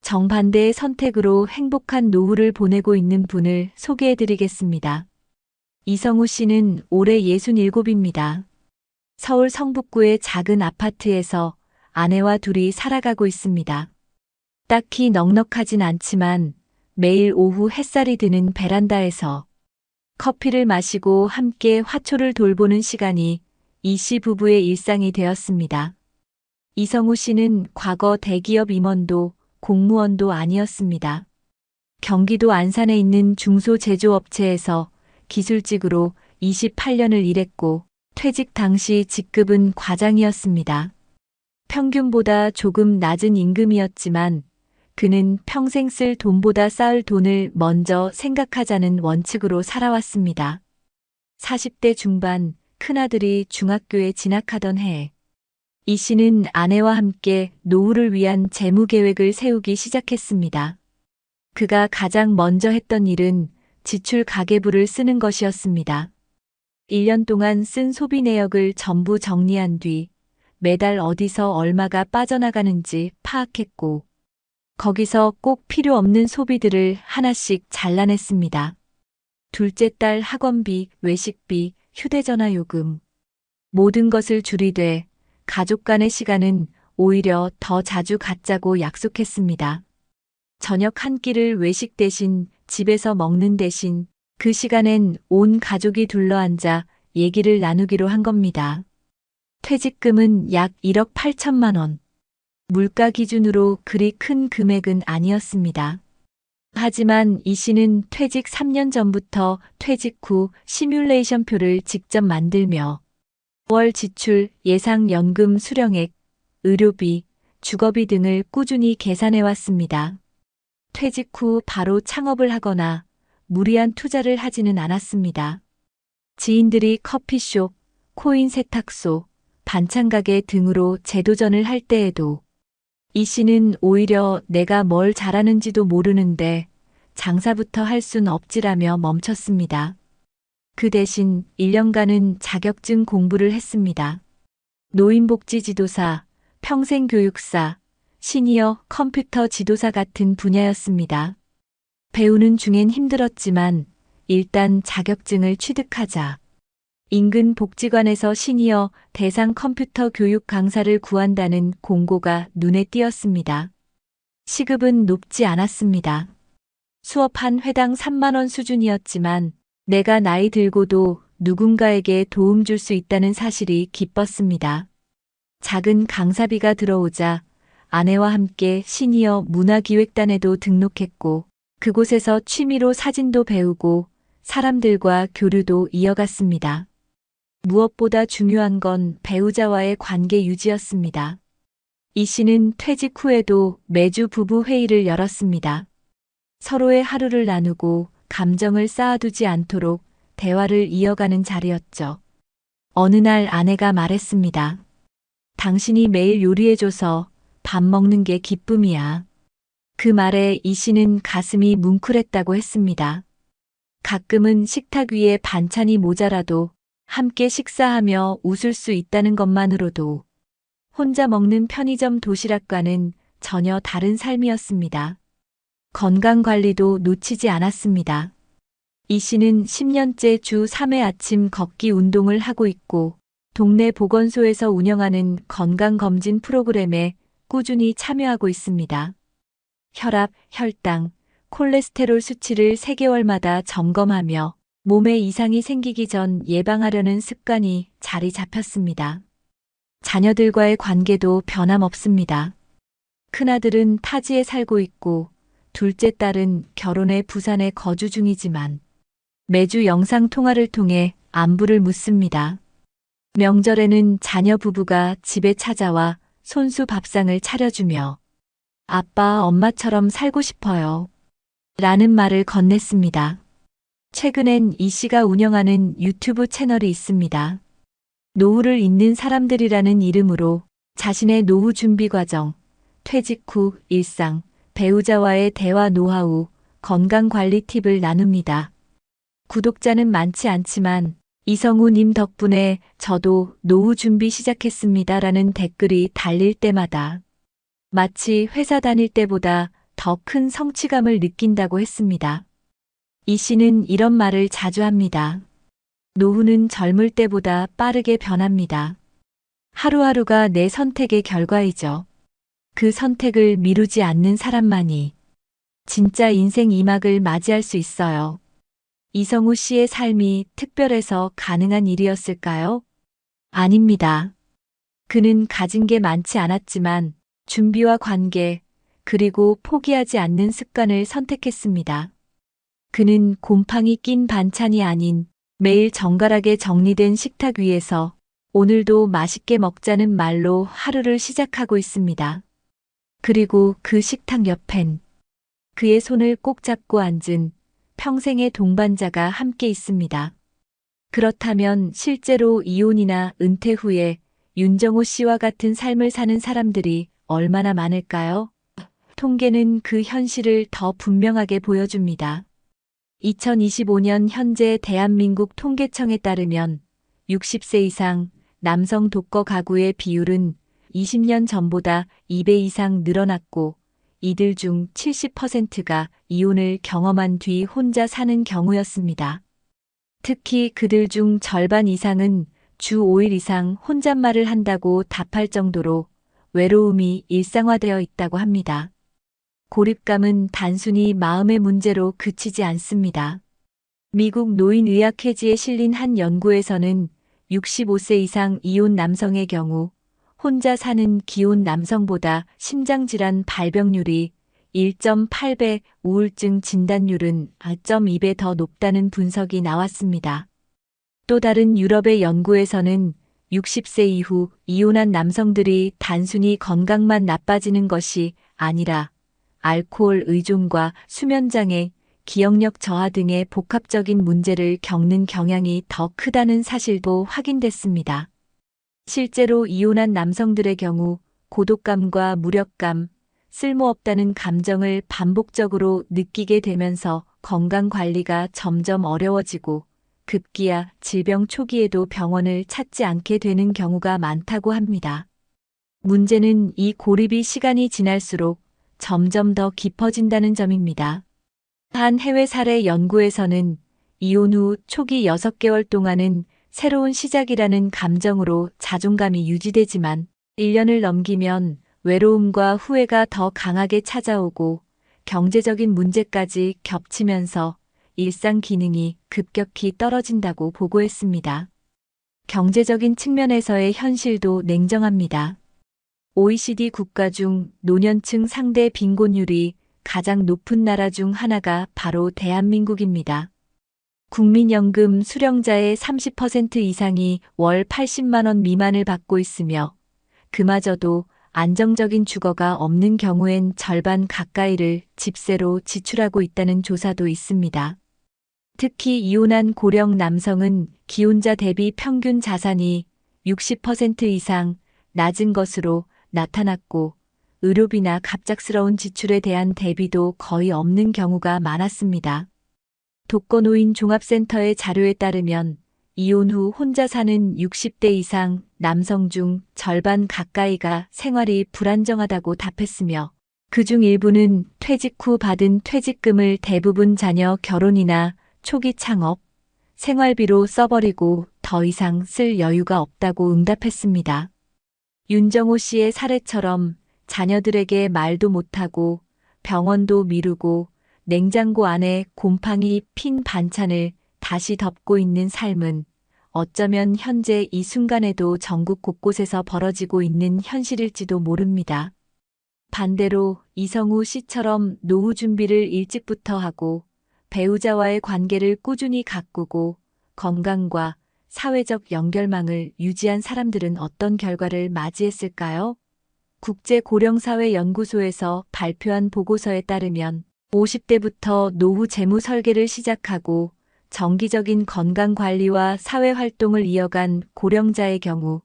정반대의 선택으로 행복한 노후를 보내고 있는 분을 소개해드리겠습니다. 이성우 씨는 올해 67입니다. 서울 성북구의 작은 아파트에서 아내와 둘이 살아가고 있습니다. 딱히 넉넉하진 않지만 매일 오후 햇살이 드는 베란다에서 커피를 마시고 함께 화초를 돌보는 시간이 이 씨 부부의 일상이 되었습니다. 이성우 씨는 과거 대기업 임원도 공무원도 아니었습니다. 경기도 안산에 있는 중소제조업체에서 기술직으로 28년을 일했고 퇴직 당시 직급은 과장이었습니다. 평균보다 조금 낮은 임금이었지만 그는 평생 쓸 돈보다 쌓을 돈을 먼저 생각하자는 원칙으로 살아왔습니다. 40대 중반 큰아들이 중학교에 진학하던 해 이 씨는 아내와 함께 노후를 위한 재무 계획을 세우기 시작했습니다. 그가 가장 먼저 했던 일은 지출 가계부를 쓰는 것이었습니다. 1년 동안 쓴 소비 내역을 전부 정리한 뒤 매달 어디서 얼마가 빠져나가는지 파악했고 거기서 꼭 필요 없는 소비들을 하나씩 잘라냈습니다. 둘째 딸 학원비, 외식비, 휴대전화 요금 모든 것을 줄이되 가족 간의 시간은 오히려 더 자주 갖자고 약속했습니다. 저녁 한 끼를 외식 대신 집에서 먹는 대신 그 시간엔 온 가족이 둘러앉아 얘기를 나누기로 한 겁니다. 퇴직금은 약 1억 8천만 원. 물가 기준으로 그리 큰 금액은 아니었습니다. 하지만 이 씨는 퇴직 3년 전부터 퇴직 후 시뮬레이션 표를 직접 만들며 월 지출, 예상 연금 수령액, 의료비, 주거비 등을 꾸준히 계산해왔습니다. 퇴직 후 바로 창업을 하거나 무리한 투자를 하지는 않았습니다. 지인들이 커피숍, 코인 세탁소, 반찬 가게 등으로 재도전을 할 때에도 이 씨는 오히려 내가 뭘 잘하는지도 모르는데 장사부터 할 순 없지라며 멈췄습니다. 그 대신 1년간은 자격증 공부를 했습니다. 노인복지 지도사, 평생교육사, 시니어 컴퓨터 지도사 같은 분야였습니다. 배우는 중엔 힘들었지만 일단 자격증을 취득하자. 인근 복지관에서 시니어 대상 컴퓨터 교육 강사를 구한다는 공고가 눈에 띄었습니다. 시급은 높지 않았습니다. 수업 한 회당 3만 원 수준이었지만 내가 나이 들고도 누군가에게 도움 줄 수 있다는 사실이 기뻤습니다. 작은 강사비가 들어오자 아내와 함께 시니어 문화기획단에도 등록했고 그곳에서 취미로 사진도 배우고 사람들과 교류도 이어갔습니다. 무엇보다 중요한 건 배우자와의 관계 유지였습니다. 이 씨는 퇴직 후에도 매주 부부 회의를 열었습니다. 서로의 하루를 나누고 감정을 쌓아두지 않도록 대화를 이어가는 자리였죠. 어느 날 아내가 말했습니다. 당신이 매일 요리해줘서 밥 먹는 게 기쁨이야. 그 말에 이 씨는 가슴이 뭉클했다고 했습니다. 가끔은 식탁 위에 반찬이 모자라도 함께 식사하며 웃을 수 있다는 것만으로도 혼자 먹는 편의점 도시락과는 전혀 다른 삶이었습니다. 건강관리도 놓치지 않았습니다. 이 씨는 10년째 주 3회 아침 걷기 운동을 하고 있고 동네 보건소에서 운영하는 건강검진 프로그램에 꾸준히 참여하고 있습니다. 혈압, 혈당, 콜레스테롤 수치를 3개월마다 점검하며 몸에 이상이 생기기 전 예방하려는 습관이 자리 잡혔습니다. 자녀들과의 관계도 변함없습니다. 큰아들은 타지에 살고 있고 둘째 딸은 결혼해 부산에 거주 중이지만 매주 영상 통화를 통해 안부를 묻습니다. 명절에는 자녀 부부가 집에 찾아와 손수 밥상을 차려주며 아빠, 엄마처럼 살고 싶어요. 라는 말을 건넸습니다. 최근엔 이 씨가 운영하는 유튜브 채널이 있습니다. 노후를 잇는 사람들이라는 이름으로 자신의 노후 준비 과정, 퇴직 후 일상, 배우자와의 대화 노하우, 건강관리 팁을 나눕니다. 구독자는 많지 않지만 이성우님 덕분에 저도 노후 준비 시작했습니다라는 댓글이 달릴 때마다 마치 회사 다닐 때보다 더 큰 성취감을 느낀다고 했습니다. 이 씨는 이런 말을 자주 합니다. 노후는 젊을 때보다 빠르게 변합니다. 하루하루가 내 선택의 결과이죠. 그 선택을 미루지 않는 사람만이 진짜 인생 2막을 맞이할 수 있어요. 이성우 씨의 삶이 특별해서 가능한 일이었을까요? 아닙니다. 그는 가진 게 많지 않았지만 준비와 관계, 그리고 포기하지 않는 습관을 선택했습니다. 그는 곰팡이 낀 반찬이 아닌 매일 정갈하게 정리된 식탁 위에서 오늘도 맛있게 먹자는 말로 하루를 시작하고 있습니다. 그리고 그 식탁 옆엔 그의 손을 꼭 잡고 앉은 평생의 동반자가 함께 있습니다. 그렇다면 실제로 이혼이나 은퇴 후에 윤정호 씨와 같은 삶을 사는 사람들이 얼마나 많을까요? 통계는 그 현실을 더 분명하게 보여줍니다. 2025년 현재 대한민국 통계청에 따르면 60세 이상 남성 독거 가구의 비율은 20년 전보다 2배 이상 늘어났고 이들 중 70%가 이혼을 경험한 뒤 혼자 사는 경우였습니다. 특히 그들 중 절반 이상은 주 5일 이상 혼잣말을 한다고 답할 정도로 외로움이 일상화되어 있다고 합니다. 고립감은 단순히 마음의 문제로 그치지 않습니다. 미국 노인의학회지에 실린 한 연구에서는 65세 이상 이혼 남성의 경우 혼자 사는 기혼 남성보다 심장질환 발병률이 1.8배, 우울증 진단율은 4.2배 더 높다는 분석이 나왔습니다. 또 다른 유럽의 연구에서는 60세 이후 이혼한 남성들이 단순히 건강만 나빠지는 것이 아니라 알코올 의존과 수면장애, 기억력 저하 등의 복합적인 문제를 겪는 경향이 더 크다는 사실도 확인됐습니다. 실제로 이혼한 남성들의 경우 고독감과 무력감, 쓸모없다는 감정을 반복적으로 느끼게 되면서 건강 관리가 점점 어려워지고 급기야 질병 초기에도 병원을 찾지 않게 되는 경우가 많다고 합니다. 문제는 이 고립이 시간이 지날수록 점점 더 깊어진다는 점입니다. 한 해외 사례 연구에서는 이혼 후 초기 6개월 동안은 새로운 시작이라는 감정으로 자존감이 유지되지만 1년을 넘기면 외로움과 후회가 더 강하게 찾아오고 경제적인 문제까지 겹치면서 일상 기능이 급격히 떨어진다고 보고했습니다. 경제적인 측면에서의 현실도 냉정합니다. OECD 국가 중 노년층 상대 빈곤율이 가장 높은 나라 중 하나가 바로 대한민국입니다. 국민연금 수령자의 30% 이상이 월 80만 원 미만을 받고 있으며 그마저도 안정적인 주거가 없는 경우엔 절반 가까이를 집세로 지출하고 있다는 조사도 있습니다. 특히 이혼한 고령 남성은 기혼자 대비 평균 자산이 60% 이상 낮은 것으로 나타났고 의료비나 갑작스러운 지출에 대한 대비도 거의 없는 경우가 많았습니다. 독거노인 종합센터의 자료에 따르면 이혼 후 혼자 사는 60대 이상 남성 중 절반 가까이가 생활이 불안정하다고 답했으며 그중 일부는 퇴직 후 받은 퇴직금을 대부분 자녀 결혼이나 초기 창업, 생활비로 써버리고 더 이상 쓸 여유가 없다고 응답했습니다. 윤정호 씨의 사례처럼 자녀들에게 말도 못하고 병원도 미루고 냉장고 안에 곰팡이 핀 반찬을 다시 덮고 있는 삶은 어쩌면 현재 이 순간에도 전국 곳곳에서 벌어지고 있는 현실일지도 모릅니다. 반대로 이성우 씨처럼 노후 준비를 일찍부터 하고 배우자와의 관계를 꾸준히 가꾸고 건강과 사회적 연결망을 유지한 사람들은 어떤 결과를 맞이했을까요? 국제고령사회연구소에서 발표한 보고서에 따르면 50대부터 노후 재무 설계를 시작하고 정기적인 건강관리와 사회활동을 이어간 고령자의 경우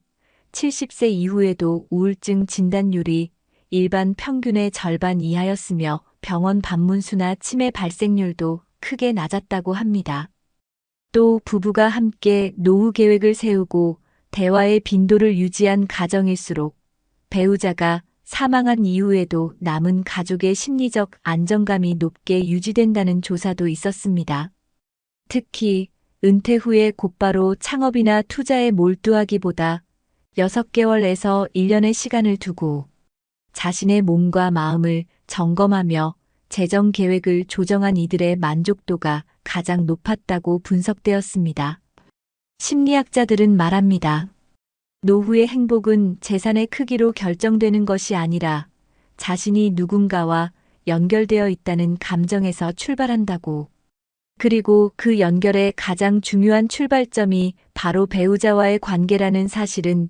70세 이후에도 우울증 진단율이 일반 평균의 절반 이하였으며 병원 방문 수나 치매 발생률도 크게 낮았다고 합니다. 또 부부가 함께 노후 계획을 세우고 대화의 빈도를 유지한 가정일수록 배우자가 사망한 이후에도 남은 가족의 심리적 안정감이 높게 유지된다는 조사도 있었습니다. 특히 은퇴 후에 곧바로 창업이나 투자에 몰두하기보다 6개월에서 1년의 시간을 두고 자신의 몸과 마음을 점검하며 재정 계획을 조정한 이들의 만족도가 가장 높았다고 분석되었습니다. 심리학자들은 말합니다. 노후의 행복은 재산의 크기로 결정되는 것이 아니라 자신이 누군가와 연결되어 있다는 감정에서 출발한다고. 그리고 그 연결의 가장 중요한 출발점이 바로 배우자와의 관계라는 사실은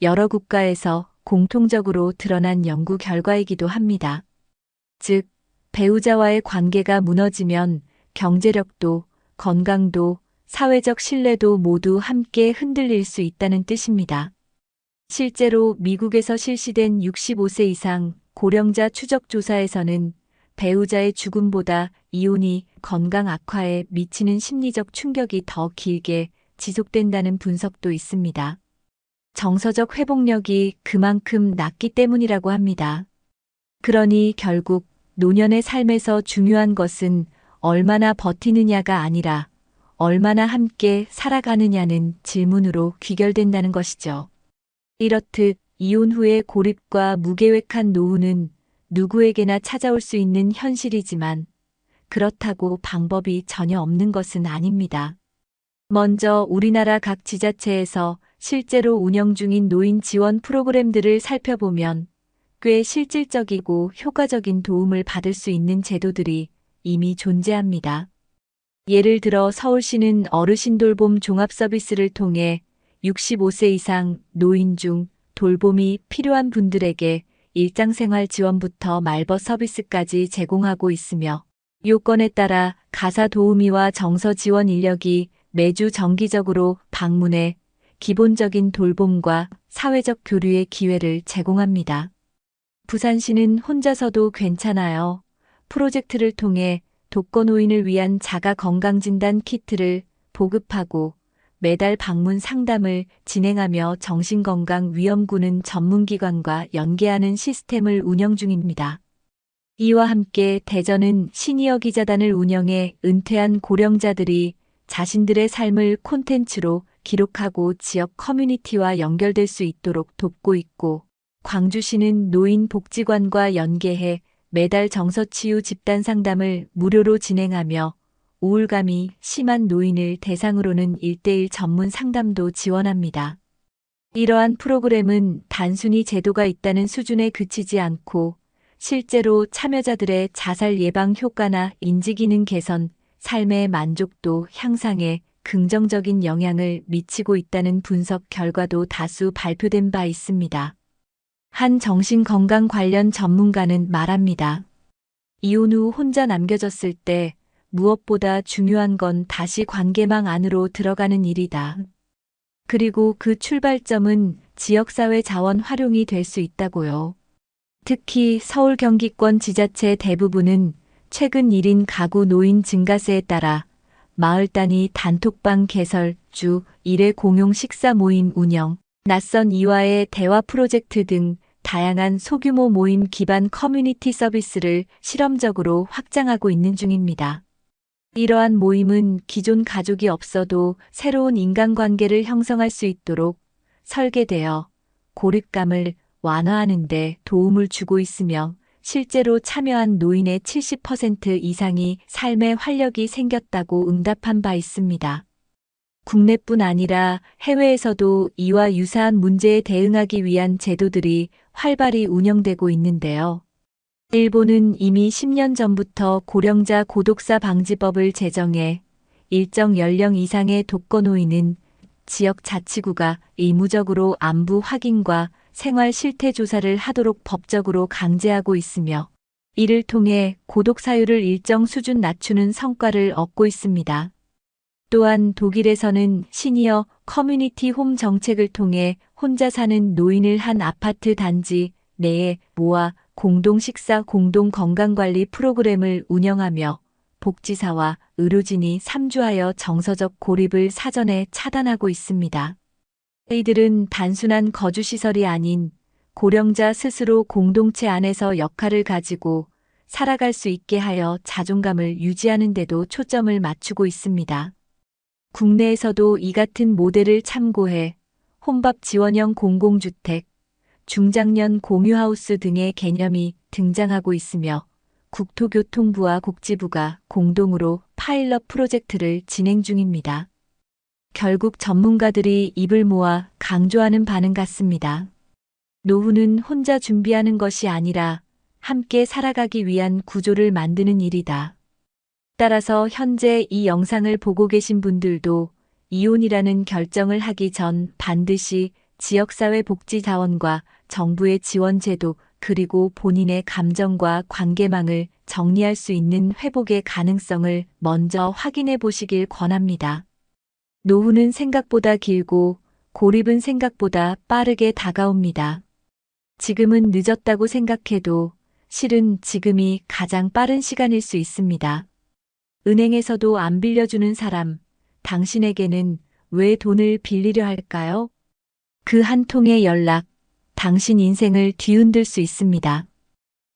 여러 국가에서 공통적으로 드러난 연구 결과이기도 합니다. 즉, 배우자와의 관계가 무너지면 경제력도, 건강도, 사회적 신뢰도 모두 함께 흔들릴 수 있다는 뜻입니다. 실제로 미국에서 실시된 65세 이상 고령자 추적 조사에서는 배우자의 죽음보다 이혼이 건강 악화에 미치는 심리적 충격이 더 길게 지속된다는 분석도 있습니다. 정서적 회복력이 그만큼 낮기 때문이라고 합니다. 그러니 결국 노년의 삶에서 중요한 것은 얼마나 버티느냐가 아니라 얼마나 함께 살아가느냐는 질문으로 귀결된다는 것이죠. 이렇듯 이혼 후의 고립과 무계획한 노후는 누구에게나 찾아올 수 있는 현실이지만 그렇다고 방법이 전혀 없는 것은 아닙니다. 먼저 우리나라 각 지자체에서 실제로 운영 중인 노인 지원 프로그램들을 살펴보면 꽤 실질적이고 효과적인 도움을 받을 수 있는 제도들이 이미 존재합니다. 예를 들어 서울시는 어르신 돌봄 종합 서비스를 통해 65세 이상 노인 중 돌봄이 필요한 분들에게 일상생활 지원부터 말벗 서비스까지 제공하고 있으며 요건에 따라 가사 도우미와 정서 지원 인력이 매주 정기적으로 방문해 기본적인 돌봄과 사회적 교류의 기회를 제공합니다. 부산시는 혼자서도 괜찮아요. 프로젝트를 통해 독거노인을 위한 자가 건강진단 키트를 보급하고 매달 방문 상담을 진행하며 정신건강 위험군은 전문기관과 연계하는 시스템을 운영 중입니다. 이와 함께 대전은 시니어 기자단을 운영해 은퇴한 고령자들이 자신들의 삶을 콘텐츠로 기록하고 지역 커뮤니티와 연결될 수 있도록 돕고 있고, 광주시는 노인복지관과 연계해 매달 정서치유 집단 상담을 무료로 진행하며 우울감이 심한 노인을 대상으로는 1:1 전문 상담도 지원합니다. 이러한 프로그램은 단순히 제도가 있다는 수준에 그치지 않고 실제로 참여자들의 자살 예방 효과나 인지기능 개선, 삶의 만족도 향상에 긍정적인 영향을 미치고 있다는 분석 결과도 다수 발표된 바 있습니다. 한 정신건강 관련 전문가는 말합니다. 이혼 후 혼자 남겨졌을 때 무엇보다 중요한 건 다시 관계망 안으로 들어가는 일이다. 그리고 그 출발점은 지역사회 자원 활용이 될 수 있다고요. 특히 서울 경기권 지자체 대부분은 최근 1인 가구 노인 증가세에 따라 마을 단위 단톡방 개설, 주 1회 공용 식사 모임 운영, 낯선 이와의 대화 프로젝트 등 다양한 소규모 모임 기반 커뮤니티 서비스를 실험적으로 확장하고 있는 중입니다. 이러한 모임은 기존 가족이 없어도 새로운 인간관계를 형성할 수 있도록 설계되어 고립감을 완화하는 데 도움을 주고 있으며 실제로 참여한 노인의 70% 이상이 삶에 활력이 생겼다고 응답한 바 있습니다. 국내뿐 아니라 해외에서도 이와 유사한 문제에 대응하기 위한 제도들이 활발히 운영되고 있는데요. 일본은 이미 10년 전부터 고령자 고독사 방지법을 제정해 일정 연령 이상의 독거노인은 지역 자치구가 의무적으로 안부 확인과 생활 실태 조사를 하도록 법적으로 강제하고 있으며 이를 통해 고독 사유를 일정 수준 낮추는 성과를 얻고 있습니다. 또한 독일에서는 시니어 커뮤니티 홈 정책을 통해 혼자 사는 노인을 한 아파트 단지 내에 모아 공동 식사, 공동 건강관리 프로그램을 운영하며 복지사와 의료진이 삼주하여 정서적 고립을 사전에 차단하고 있습니다. 이들은 단순한 거주시설이 아닌 고령자 스스로 공동체 안에서 역할을 가지고 살아갈 수 있게 하여 자존감을 유지하는 데도 초점을 맞추고 있습니다. 국내에서도 이 같은 모델을 참고해 혼밥 지원형 공공주택, 중장년 공유하우스 등의 개념이 등장하고 있으며 국토교통부와 복지부가 공동으로 파일럿 프로젝트를 진행 중입니다. 결국 전문가들이 입을 모아 강조하는 바는 같습니다. 노후는 혼자 준비하는 것이 아니라 함께 살아가기 위한 구조를 만드는 일이다. 따라서 현재 이 영상을 보고 계신 분들도 이혼이라는 결정을 하기 전 반드시 지역사회 복지자원과 정부의 지원제도 그리고 본인의 감정과 관계망을 정리할 수 있는 회복의 가능성을 먼저 확인해 보시길 권합니다. 노후는 생각보다 길고 고립은 생각보다 빠르게 다가옵니다. 지금은 늦었다고 생각해도 실은 지금이 가장 빠른 시간일 수 있습니다. 은행에서도 안 빌려주는 사람, 당신에게는 왜 돈을 빌리려 할까요? 그 한 통의 연락, 당신 인생을 뒤흔들 수 있습니다.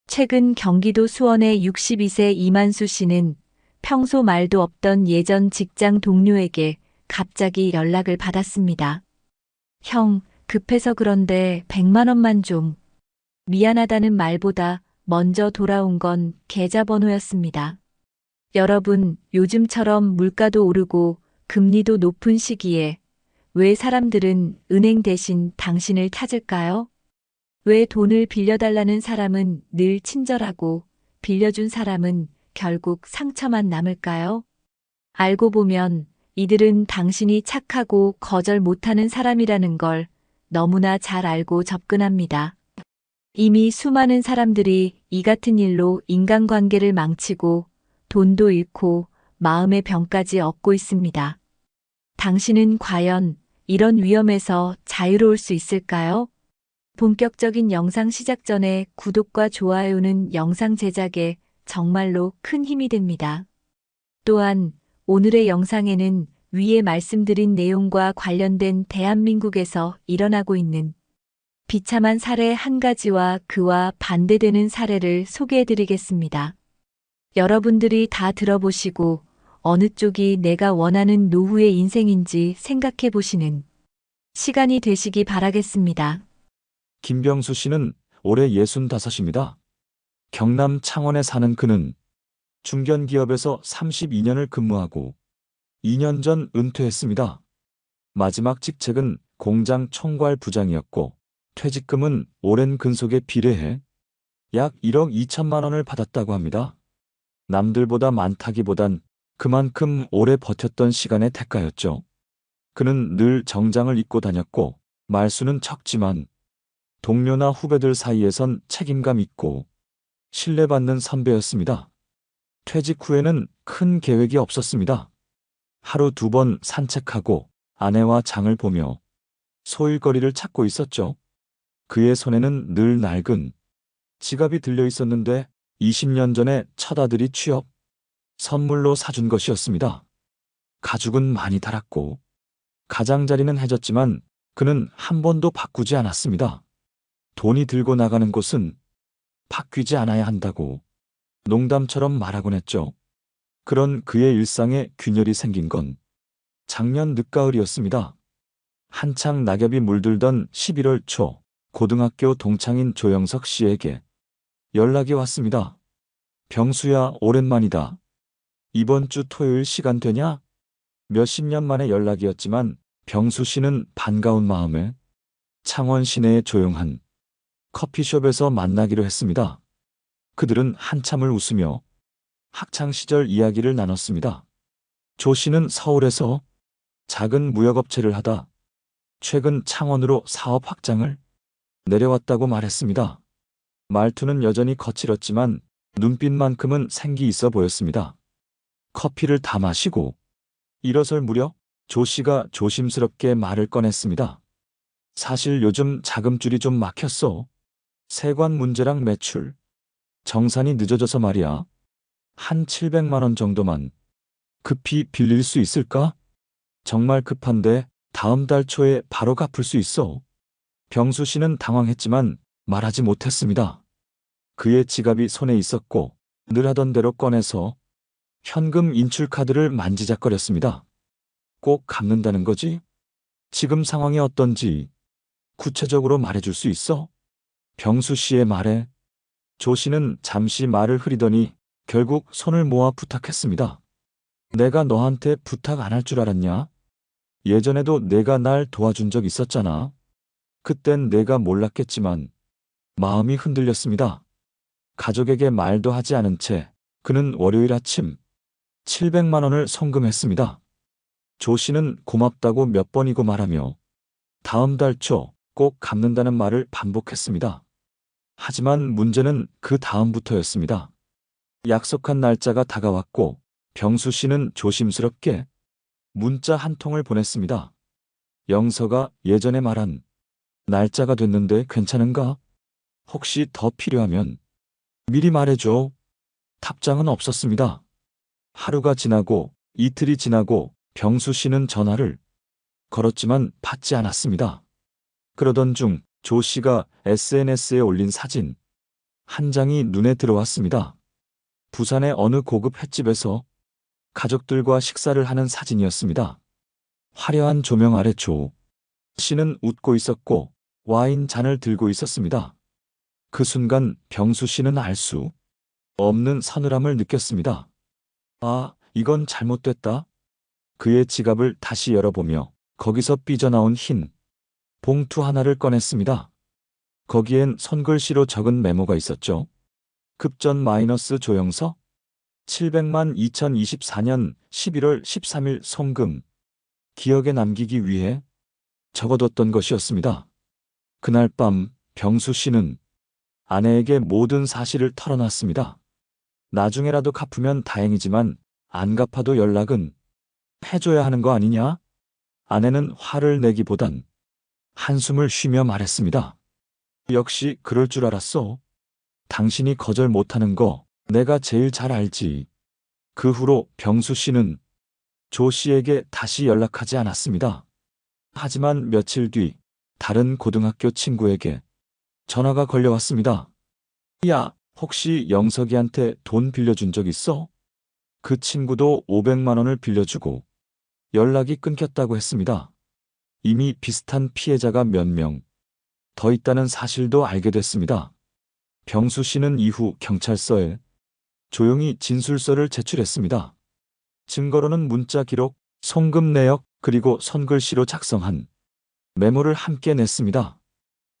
최근 경기도 수원의 62세 이만수 씨는 평소 말도 없던 예전 직장 동료에게 갑자기 연락을 받았습니다. 형, 급해서 그런데 100만 원만 좀. 미안하다는 말보다 먼저 돌아온 건 계좌번호였습니다. 여러분, 요즘처럼 물가도 오르고 금리도 높은 시기에 왜 사람들은 은행 대신 당신을 찾을까요? 왜 돈을 빌려달라는 사람은 늘 친절하고 빌려준 사람은 결국 상처만 남을까요? 알고 보면 이들은 당신이 착하고 거절 못하는 사람이라는 걸 너무나 잘 알고 접근합니다. 이미 수많은 사람들이 이 같은 일로 인간관계를 망치고 돈도 잃고 마음의 병까지 얻고 있습니다. 당신은 과연 이런 위험에서 자유로울 수 있을까요? 본격적인 영상 시작 전에 구독과 좋아요는 영상 제작에 정말로 큰 힘이 됩니다. 또한 오늘의 영상에는 위에 말씀드린 내용과 관련된 대한민국에서 일어나고 있는 비참한 사례 한 가지와 그와 반대되는 사례를 소개해 드리겠습니다. 여러분들이 다 들어보시고 어느 쪽이 내가 원하는 노후의 인생인지 생각해 보시는 시간이 되시기 바라겠습니다. 김병수 씨는 올해 65입니다. 경남 창원에 사는 그는 중견기업에서 32년을 근무하고 2년 전 은퇴했습니다. 마지막 직책은 공장 총괄 부장이었고 퇴직금은 오랜 근속에 비례해 약 1억 2천만 원을 받았다고 합니다. 남들보다 많다기보단 그만큼 오래 버텼던 시간의 대가였죠. 그는 늘 정장을 입고 다녔고 말수는 적지만 동료나 후배들 사이에선 책임감 있고 신뢰받는 선배였습니다. 퇴직 후에는 큰 계획이 없었습니다. 하루 2번 산책하고 아내와 장을 보며 소일거리를 찾고 있었죠. 그의 손에는 늘 낡은 지갑이 들려 있었는데 20년 전에 첫 아들이 취업, 선물로 사준 것이었습니다. 가죽은 많이 닳았고 가장자리는 해졌지만 그는 한 번도 바꾸지 않았습니다. 돈이 들고 나가는 곳은 바뀌지 않아야 한다고 농담처럼 말하곤 했죠. 그런 그의 일상에 균열이 생긴 건 작년 늦가을이었습니다. 한창 낙엽이 물들던 11월 초 고등학교 동창인 조영석 씨에게 연락이 왔습니다. 병수야, 오랜만이다. 이번 주 토요일 시간 되냐? 몇십 년 만의 연락이었지만 병수 씨는 반가운 마음에 창원 시내의 조용한 커피숍에서 만나기로 했습니다. 그들은 한참을 웃으며 학창시절 이야기를 나눴습니다. 조 씨는 서울에서 작은 무역업체를 하다 최근 창원으로 사업 확장을 내려왔다고 말했습니다. 말투는 여전히 거칠었지만 눈빛만큼은 생기 있어 보였습니다. 커피를 다 마시고 일어설 무렵 조 씨가 조심스럽게 말을 꺼냈습니다. 사실 요즘 자금줄이 좀 막혔어. 세관 문제랑 매출, 정산이 늦어져서 말이야. 한 700만 원 정도만 급히 빌릴 수 있을까? 정말 급한데 다음 달 초에 바로 갚을 수 있어. 병수 씨는 당황했지만 말하지 못했습니다. 그의 지갑이 손에 있었고 늘 하던 대로 꺼내서 현금 인출카드를 만지작거렸습니다. 꼭 갚는다는 거지? 지금 상황이 어떤지 구체적으로 말해줄 수 있어? 병수 씨의 말에 조 씨는 잠시 말을 흐리더니 결국 손을 모아 부탁했습니다. 내가 너한테 부탁 안 할 줄 알았냐? 예전에도 내가 날 도와준 적 있었잖아. 그땐 내가 몰랐겠지만 마음이 흔들렸습니다. 가족에게 말도 하지 않은 채 그는 월요일 아침 700만 원을 송금했습니다. 조 씨는 고맙다고 몇 번이고 말하며 다음 달 초 꼭 갚는다는 말을 반복했습니다. 하지만 문제는 그 다음부터였습니다. 약속한 날짜가 다가왔고 병수 씨는 조심스럽게 문자 한 통을 보냈습니다. 영서가 예전에 말한 날짜가 됐는데 괜찮은가? 혹시 더 필요하면 미리 말해줘. 답장은 없었습니다. 하루가 지나고 이틀이 지나고 병수 씨는 전화를 걸었지만 받지 않았습니다. 그러던 중 조 씨가 SNS에 올린 사진 한 장이 눈에 들어왔습니다. 부산의 어느 고급 횟집에서 가족들과 식사를 하는 사진이었습니다. 화려한 조명 아래 조 씨는 웃고 있었고 와인 잔을 들고 있었습니다. 그 순간 병수 씨는 알 수 없는 서늘함을 느꼈습니다. 아, 이건 잘못됐다. 그의 지갑을 다시 열어보며 거기서 삐져나온 흰 봉투 하나를 꺼냈습니다. 거기엔 손글씨로 적은 메모가 있었죠. 급전 마이너스 조영서 700만 2024년 11월 13일 송금 기억에 남기기 위해 적어뒀던 것이었습니다. 그날 밤 병수 씨는 아내에게 모든 사실을 털어놨습니다. 나중에라도 갚으면 다행이지만 안 갚아도 연락은 해줘야 하는 거 아니냐? 아내는 화를 내기보단 한숨을 쉬며 말했습니다. 역시 그럴 줄 알았어. 당신이 거절 못하는 거 내가 제일 잘 알지. 그 후로 병수 씨는 조 씨에게 다시 연락하지 않았습니다. 하지만 며칠 뒤 다른 고등학교 친구에게 전화가 걸려왔습니다. 야, 혹시 영석이한테 돈 빌려준 적 있어? 그 친구도 500만 원을 빌려주고 연락이 끊겼다고 했습니다. 이미 비슷한 피해자가 몇 명 더 있다는 사실도 알게 됐습니다. 병수 씨는 이후 경찰서에 조용히 진술서를 제출했습니다. 증거로는 문자 기록, 송금 내역, 그리고 손글씨로 작성한 메모를 함께 냈습니다.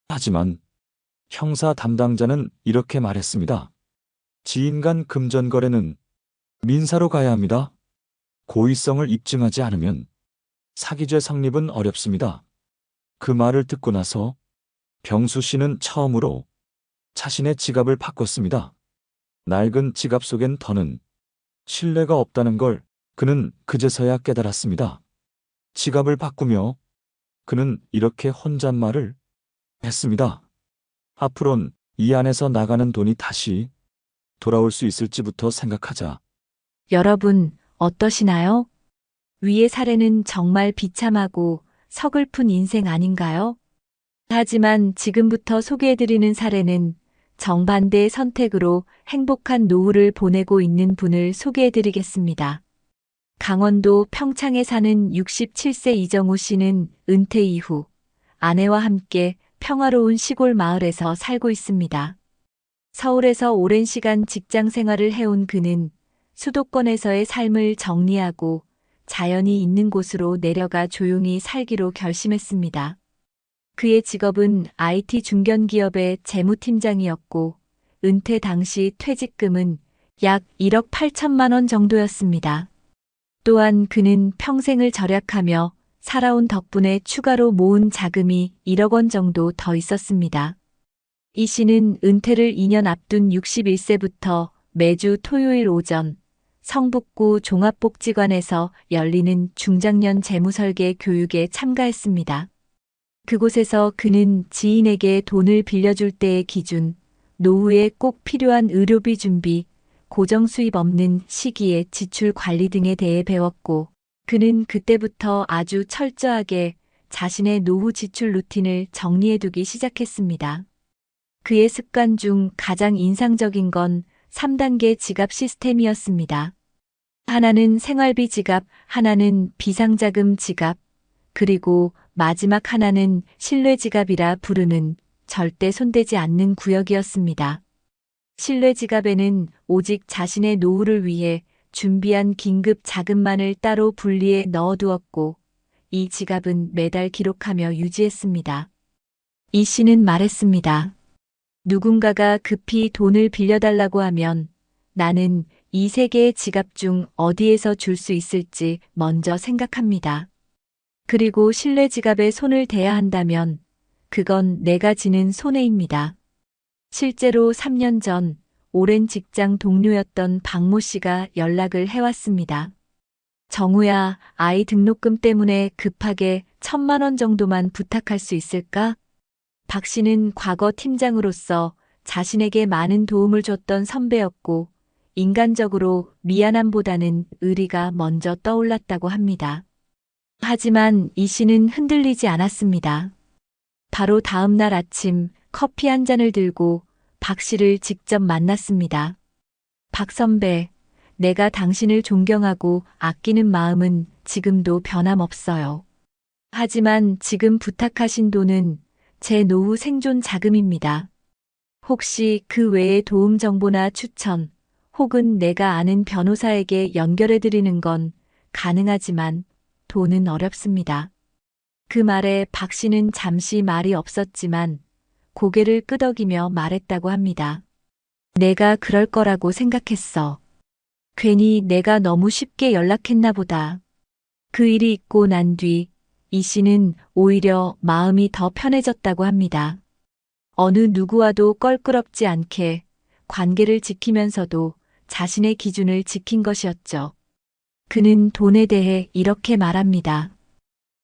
하지만 형사 담당자는 이렇게 말했습니다. 지인 간 금전 거래는 민사로 가야 합니다. 고의성을 입증하지 않으면 사기죄 성립은 어렵습니다. 그 말을 듣고 나서 병수 씨는 처음으로 자신의 지갑을 바꿨습니다. 낡은 지갑 속엔 더는 신뢰가 없다는 걸 그는 그제서야 깨달았습니다. 지갑을 바꾸며 그는 이렇게 혼잣말을 했습니다. 앞으론 이 안에서 나가는 돈이 다시 돌아올 수 있을지부터 생각하자. 여러분, 어떠시나요? 위의 사례는 정말 비참하고 서글픈 인생 아닌가요? 하지만 지금부터 소개해드리는 사례는 정반대의 선택으로 행복한 노후를 보내고 있는 분을 소개해드리겠습니다. 강원도 평창에 사는 67세 이정우 씨는 은퇴 이후 아내와 함께 평화로운 시골 마을에서 살고 있습니다. 서울에서 오랜 시간 직장 생활을 해온 그는 수도권에서의 삶을 정리하고 자연이 있는 곳으로 내려가 조용히 살기로 결심했습니다. 그의 직업은 IT 중견기업의 재무팀장이었고 은퇴 당시 퇴직금은 약 1억 8천만 원 정도였습니다. 또한 그는 평생을 절약하며 살아온 덕분에 추가로 모은 자금이 1억 원 정도 더 있었습니다. 이 씨는 은퇴를 2년 앞둔 61세부터 매주 토요일 오전 성북구 종합복지관에서 열리는 중장년 재무설계 교육에 참가했습니다. 그곳에서 그는 지인에게 돈을 빌려줄 때의 기준, 노후에 꼭 필요한 의료비 준비, 고정 수입 없는 시기의 지출 관리 등에 대해 배웠고, 그는 그때부터 아주 철저하게 자신의 노후 지출 루틴을 정리해두기 시작했습니다. 그의 습관 중 가장 인상적인 건 3단계 지갑 시스템이었습니다. 하나는 생활비 지갑, 하나는 비상자금 지갑, 그리고 마지막 하나는 신뢰 지갑이라 부르는 절대 손대지 않는 구역이었습니다. 신뢰 지갑에는 오직 자신의 노후를 위해 준비한 긴급 자금만을 따로 분리해 넣어두었고, 이 지갑은 매달 기록하며 유지했습니다. 이 씨는 말했습니다. 누군가가 급히 돈을 빌려달라고 하면 나는 이 세 개의 지갑 중 어디에서 줄 수 있을지 먼저 생각합니다. 그리고 신뢰 지갑에 손을 대야 한다면 그건 내가 지는 손해입니다. 실제로 3년 전 오랜 직장 동료였던 박모 씨가 연락을 해왔습니다. 정우야, 아이 등록금 때문에 급하게 1,000만 원 정도만 부탁할 수 있을까? 박 씨는 과거 팀장으로서 자신에게 많은 도움을 줬던 선배였고 인간적으로 미안함보다는 의리가 먼저 떠올랐다고 합니다. 하지만 이 씨는 흔들리지 않았습니다. 바로 다음 날 아침 커피 한 잔을 들고 박 씨를 직접 만났습니다. 박 선배, 내가 당신을 존경하고 아끼는 마음은 지금도 변함없어요. 하지만 지금 부탁하신 돈은 제 노후 생존 자금입니다. 혹시 그 외에 도움 정보나 추천, 혹은 내가 아는 변호사에게 연결해드리는 건 가능하지만 돈은 어렵습니다. 그 말에 박 씨는 잠시 말이 없었지만 고개를 끄덕이며 말했다고 합니다. 내가 그럴 거라고 생각했어. 괜히 내가 너무 쉽게 연락했나 보다. 그 일이 있고 난 뒤 이 씨는 오히려 마음이 더 편해졌다고 합니다. 어느 누구와도 껄끄럽지 않게 관계를 지키면서도 자신의 기준을 지킨 것이었죠. 그는 돈에 대해 이렇게 말합니다.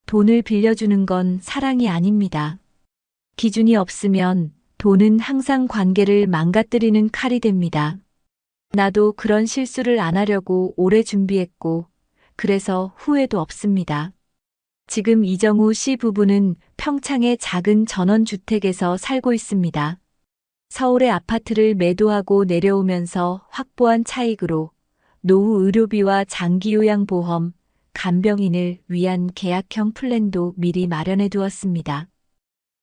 돈을 빌려주는 건 사랑이 아닙니다. 기준이 없으면 돈은 항상 관계를 망가뜨리는 칼이 됩니다. 나도 그런 실수를 안 하려고 오래 준비했고, 그래서 후회도 없습니다. 지금 이정우 씨 부부는 평창의 작은 전원주택에서 살고 있습니다. 서울의 아파트를 매도하고 내려오면서 확보한 차익으로 노후 의료비와 장기요양보험, 간병인을 위한 계약형 플랜도 미리 마련해 두었습니다.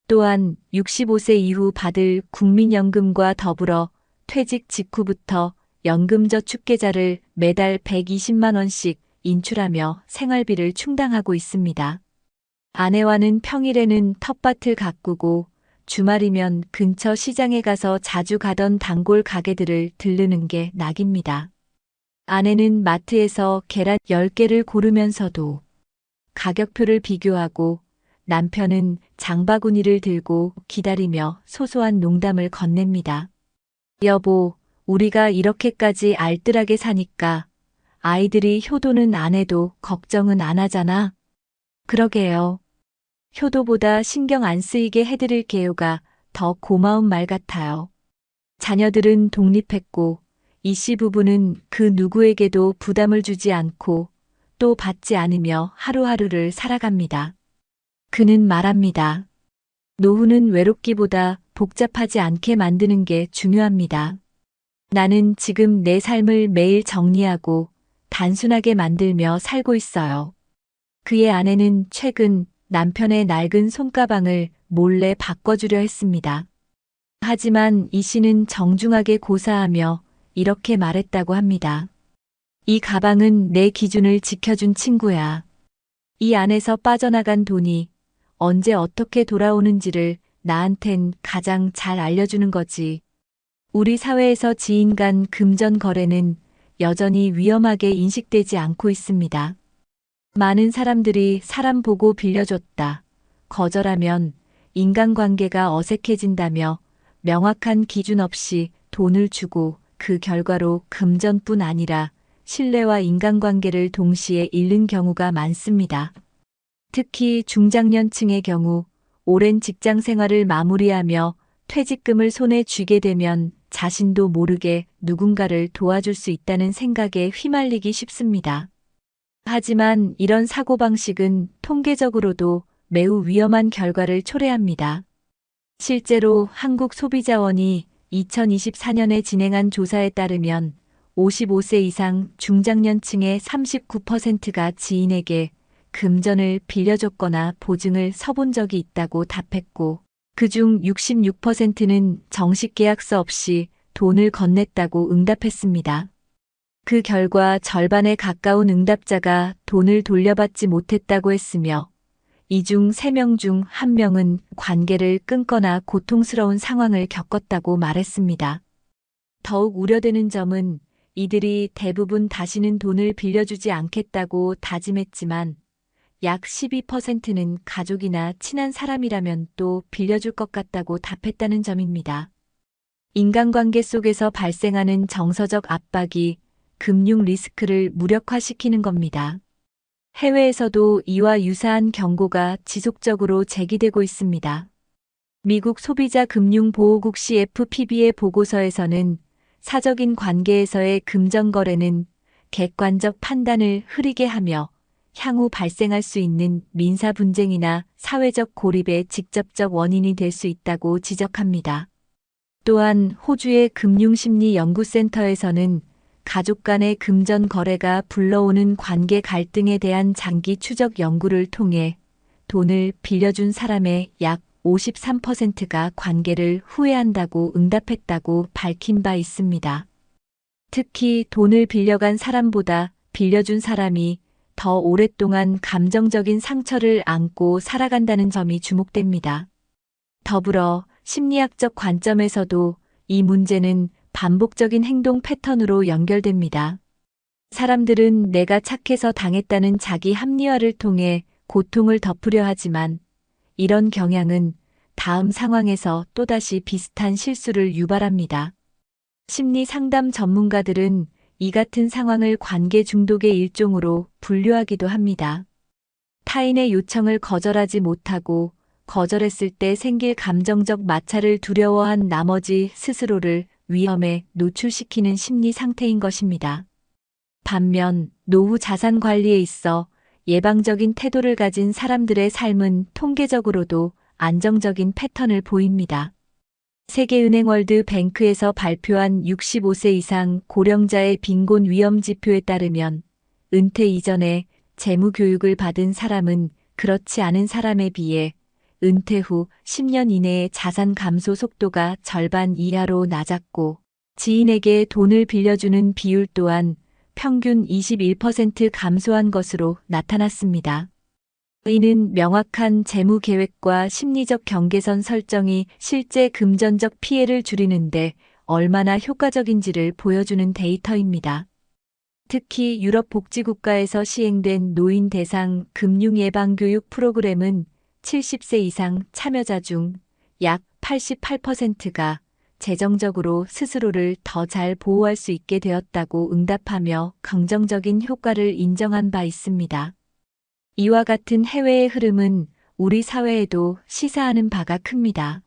또한 65세 이후 받을 국민연금과 더불어 퇴직 직후부터 연금저축계좌를 매달 120만 원씩 인출하며 생활비를 충당하고 있습니다. 아내와는 평일에는 텃밭을 가꾸고 주말이면 근처 시장에 가서 자주 가던 단골 가게들을 들르는 게 낙입니다. 아내는 마트에서 계란 10개를 고르면서도 가격표를 비교하고 남편은 장바구니를 들고 기다리며 소소한 농담을 건넵니다. 여보, 우리가 이렇게까지 알뜰하게 사니까 아이들이 효도는 안 해도 걱정은 안 하잖아. 그러게요. 효도보다 신경 안 쓰이게 해드릴게요가 더 고마운 말 같아요. 자녀들은 독립했고 이 씨 부부는 그 누구에게도 부담을 주지 않고 또 받지 않으며 하루하루를 살아갑니다. 그는 말합니다. 노후는 외롭기보다 복잡하지 않게 만드는 게 중요합니다. 나는 지금 내 삶을 매일 정리하고 단순하게 만들며 살고 있어요. 그의 아내는 최근 남편의 낡은 손가방을 몰래 바꿔주려 했습니다. 하지만 이 씨는 정중하게 고사하며 이렇게 말했다고 합니다. 이 가방은 내 기준을 지켜준 친구야. 이 안에서 빠져나간 돈이 언제 어떻게 돌아오는지를 나한텐 가장 잘 알려주는 거지. 우리 사회에서 지인 간 금전 거래는 여전히 위험하게 인식되지 않고 있습니다. 많은 사람들이 사람 보고 빌려줬다. 거절하면 인간관계가 어색해진다며 명확한 기준 없이 돈을 주고 그 결과로 금전뿐 아니라 신뢰와 인간관계를 동시에 잃는 경우가 많습니다. 특히 중장년층의 경우 오랜 직장 생활을 마무리하며 퇴직금을 손에 쥐게 되면 자신도 모르게 누군가를 도와줄 수 있다는 생각에 휘말리기 쉽습니다. 하지만 이런 사고방식은 통계적으로도 매우 위험한 결과를 초래합니다. 실제로 한국소비자원이 2024년에 진행한 조사에 따르면 55세 이상 중장년층의 39%가 지인에게 금전을 빌려줬거나 보증을 서본 적이 있다고 답했고, 그중 66%는 정식 계약서 없이 돈을 건넸다고 응답했습니다. 그 결과 절반에 가까운 응답자가 돈을 돌려받지 못했다고 했으며, 이 중 3명 중 1명은 관계를 끊거나 고통스러운 상황을 겪었다고 말했습니다. 더욱 우려되는 점은 이들이 대부분 다시는 돈을 빌려주지 않겠다고 다짐했지만 약 12%는 가족이나 친한 사람이라면 또 빌려줄 것 같다고 답했다는 점입니다. 인간관계 속에서 발생하는 정서적 압박이 금융 리스크를 무력화시키는 겁니다. 해외에서도 이와 유사한 경고가 지속적으로 제기되고 있습니다. 미국 소비자금융보호국 CFPB의 보고서에서는 사적인 관계에서의 금전거래는 객관적 판단을 흐리게 하며 향후 발생할 수 있는 민사 분쟁이나 사회적 고립의 직접적 원인이 될 수 있다고 지적합니다. 또한 호주의 금융심리연구센터에서는 가족 간의 금전 거래가 불러오는 관계 갈등에 대한 장기 추적 연구를 통해 돈을 빌려준 사람의 약 53%가 관계를 후회한다고 응답했다고 밝힌 바 있습니다. 특히 돈을 빌려간 사람보다 빌려준 사람이 더 오랫동안 감정적인 상처를 안고 살아간다는 점이 주목됩니다. 더불어 심리학적 관점에서도 이 문제는 반복적인 행동 패턴으로 연결됩니다. 사람들은 내가 착해서 당했다는 자기 합리화를 통해 고통을 덮으려 하지만 이런 경향은 다음 상황에서 또다시 비슷한 실수를 유발합니다. 심리 상담 전문가들은 이 같은 상황을 관계 중독의 일종으로 분류하기도 합니다. 타인의 요청을 거절하지 못하고 거절했을 때 생길 감정적 마찰을 두려워한 나머지 스스로를 위험에 노출시키는 심리 상태인 것입니다. 반면 노후 자산 관리에 있어 예방적인 태도를 가진 사람들의 삶은 통계적으로도 안정적인 패턴을 보입니다. 세계은행 월드뱅크에서 발표한 65세 이상 고령자의 빈곤 위험 지표에 따르면 은퇴 이전에 재무 교육을 받은 사람은 그렇지 않은 사람에 비해 은퇴 후 10년 이내에 자산 감소 속도가 절반 이하로 낮았고 지인에게 돈을 빌려주는 비율 또한 평균 21% 감소한 것으로 나타났습니다. 이는 명확한 재무 계획과 심리적 경계선 설정이 실제 금전적 피해를 줄이는데 얼마나 효과적인지를 보여주는 데이터입니다. 특히 유럽 복지국가에서 시행된 노인 대상 금융 예방 교육 프로그램은 70세 이상 참여자 중 약 88%가 재정적으로 스스로를 더 잘 보호할 수 있게 되었다고 응답하며 긍정적인 효과를 인정한 바 있습니다. 이와 같은 해외의 흐름은 우리 사회에도 시사하는 바가 큽니다.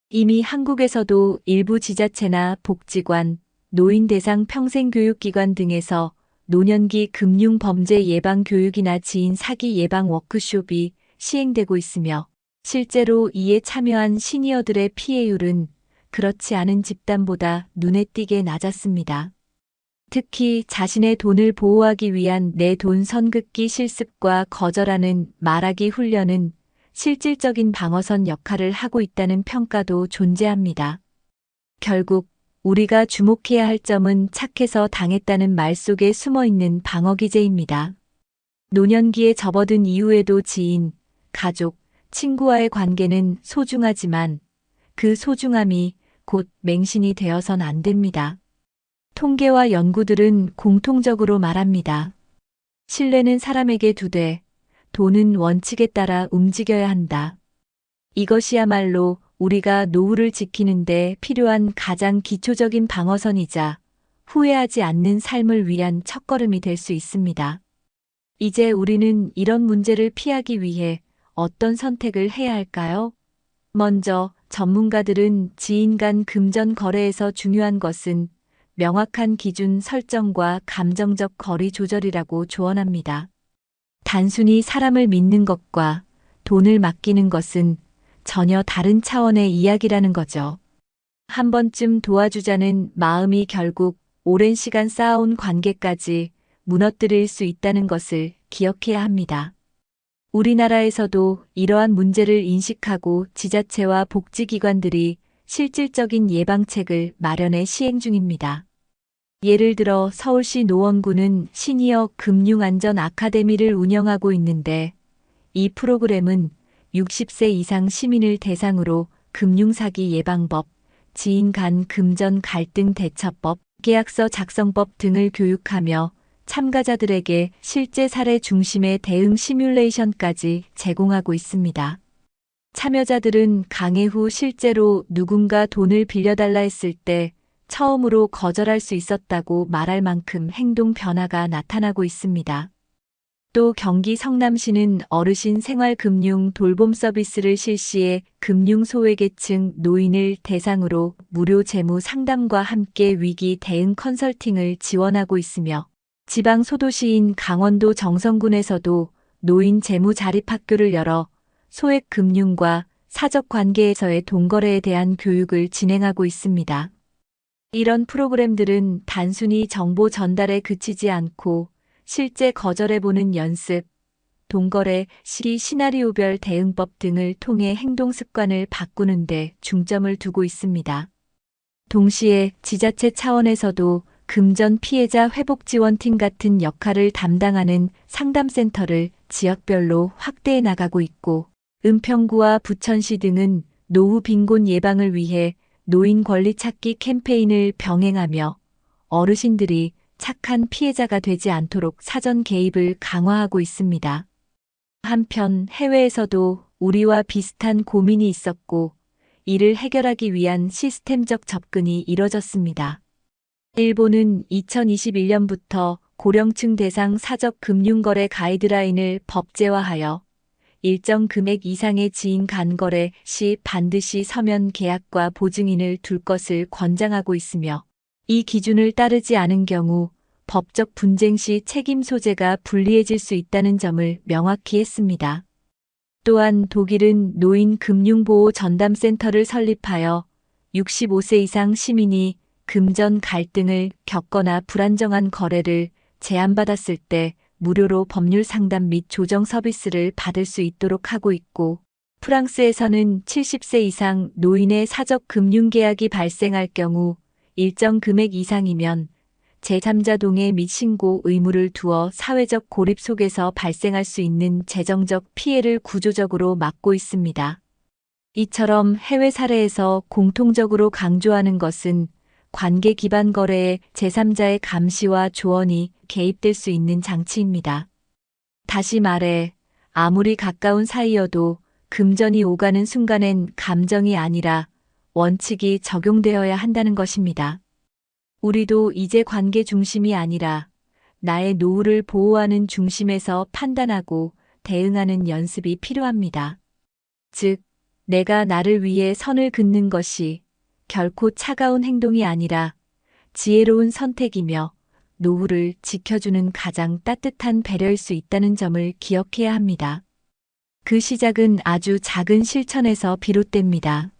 이미 한국에서도 일부 지자체나 복지관, 노인 대상 평생교육기관 등에서 노년기 금융 범죄 예방 교육이나 지인 사기 예방 워크숍이 시행되고 있으며 실제로 이에 참여한 시니어들의 피해율은 그렇지 않은 집단보다 눈에 띄게 낮았습니다. 특히 자신의 돈을 보호하기 위한 내 돈 선긋기 실습과 거절하는 말하기 훈련은 실질적인 방어선 역할을 하고 있다는 평가도 존재합니다. 결국 우리가 주목해야 할 점은 착해서 당했다는 말 속에 숨어있는 방어 기제입니다. 노년기에 접어든 이후에도 지인, 가족, 친구와의 관계는 소중하지만 그 소중함이 곧 맹신이 되어선 안 됩니다. 통계와 연구들은 공통적으로 말합니다. 신뢰는 사람에게 두되 돈은 원칙에 따라 움직여야 한다. 이것이야말로 우리가 노후를 지키는데 필요한 가장 기초적인 방어선이자 후회하지 않는 삶을 위한 첫걸음이 될 수 있습니다. 이제 우리는 이런 문제를 피하기 위해 어떤 선택을 해야 할까요? 먼저 전문가들은 지인 간 금전 거래에서 중요한 것은 명확한 기준 설정과 감정적 거리 조절이라고 조언합니다. 단순히 사람을 믿는 것과 돈을 맡기는 것은 전혀 다른 차원의 이야기라는 거죠. 한 번쯤 도와주자는 마음이 결국 오랜 시간 쌓아온 관계까지 무너뜨릴 수 있다는 것을 기억해야 합니다. 우리나라에서도 이러한 문제를 인식하고 지자체와 복지기관들이 실질적인 예방책을 마련해 시행 중입니다. 예를 들어 서울시 노원구는 시니어 금융안전 아카데미를 운영하고 있는데 이 프로그램은 60세 이상 시민을 대상으로 금융사기 예방법, 지인 간 금전 갈등 대처법, 계약서 작성법 등을 교육하며 참가자들에게 실제 사례 중심의 대응 시뮬레이션까지 제공하고 있습니다. 참여자들은 강의 후 실제로 누군가 돈을 빌려달라 했을 때 처음으로 거절할 수 있었다고 말할 만큼 행동 변화가 나타나고 있습니다. 또 경기 성남시는 어르신 생활금융 돌봄 서비스를 실시해 금융소외계층 노인을 대상으로 무료 재무 상담과 함께 위기 대응 컨설팅을 지원하고 있으며 지방 소도시인 강원도 정선군에서도 노인 재무 자립학교를 열어 소액 금융과 사적 관계에서의 돈거래에 대한 교육을 진행하고 있습니다. 이런 프로그램들은 단순히 정보 전달에 그치지 않고 실제 거절해보는 연습, 돈거래 시 시나리오별 대응법 등을 통해 행동 습관을 바꾸는 데 중점을 두고 있습니다. 동시에 지자체 차원에서도 금전 피해자 회복지원팀 같은 역할을 담당하는 상담센터를 지역별로 확대해 나가고 있고 은평구와 부천시 등은 노후 빈곤 예방을 위해 노인 권리 찾기 캠페인을 병행하며 어르신들이 착한 피해자가 되지 않도록 사전 개입을 강화하고 있습니다. 한편 해외에서도 우리와 비슷한 고민이 있었고 이를 해결하기 위한 시스템적 접근이 이뤄졌습니다. 일본은 2021년부터 고령층 대상 사적 금융거래 가이드라인을 법제화하여 일정 금액 이상의 지인 간 거래 시 반드시 서면 계약과 보증인을 둘 것을 권장하고 있으며 이 기준을 따르지 않은 경우 법적 분쟁 시 책임 소재가 불리해질 수 있다는 점을 명확히 했습니다. 또한 독일은 노인 금융보호 전담센터를 설립하여 65세 이상 시민이 금전 갈등을 겪거나 불안정한 거래를 제안받았을 때 무료로 법률 상담 및 조정 서비스를 받을 수 있도록 하고 있고, 프랑스에서는 70세 이상 노인의 사적 금융계약이 발생할 경우 일정 금액 이상이면 제3자 동의 및 신고 의무를 두어 사회적 고립 속에서 발생할 수 있는 재정적 피해를 구조적으로 막고 있습니다. 이처럼 해외 사례에서 공통적으로 강조하는 것은 관계 기반 거래에 제3자의 감시와 조언이 개입될 수 있는 장치입니다. 다시 말해, 아무리 가까운 사이여도 금전이 오가는 순간엔 감정이 아니라 원칙이 적용되어야 한다는 것입니다. 우리도 이제 관계 중심이 아니라 나의 노후를 보호하는 중심에서 판단하고 대응하는 연습이 필요합니다. 즉, 내가 나를 위해 선을 긋는 것이 결코 차가운 행동이 아니라 지혜로운 선택이며 노후를 지켜주는 가장 따뜻한 배려일 수 있다는 점을 기억해야 합니다. 그 시작은 아주 작은 실천에서 비롯됩니다.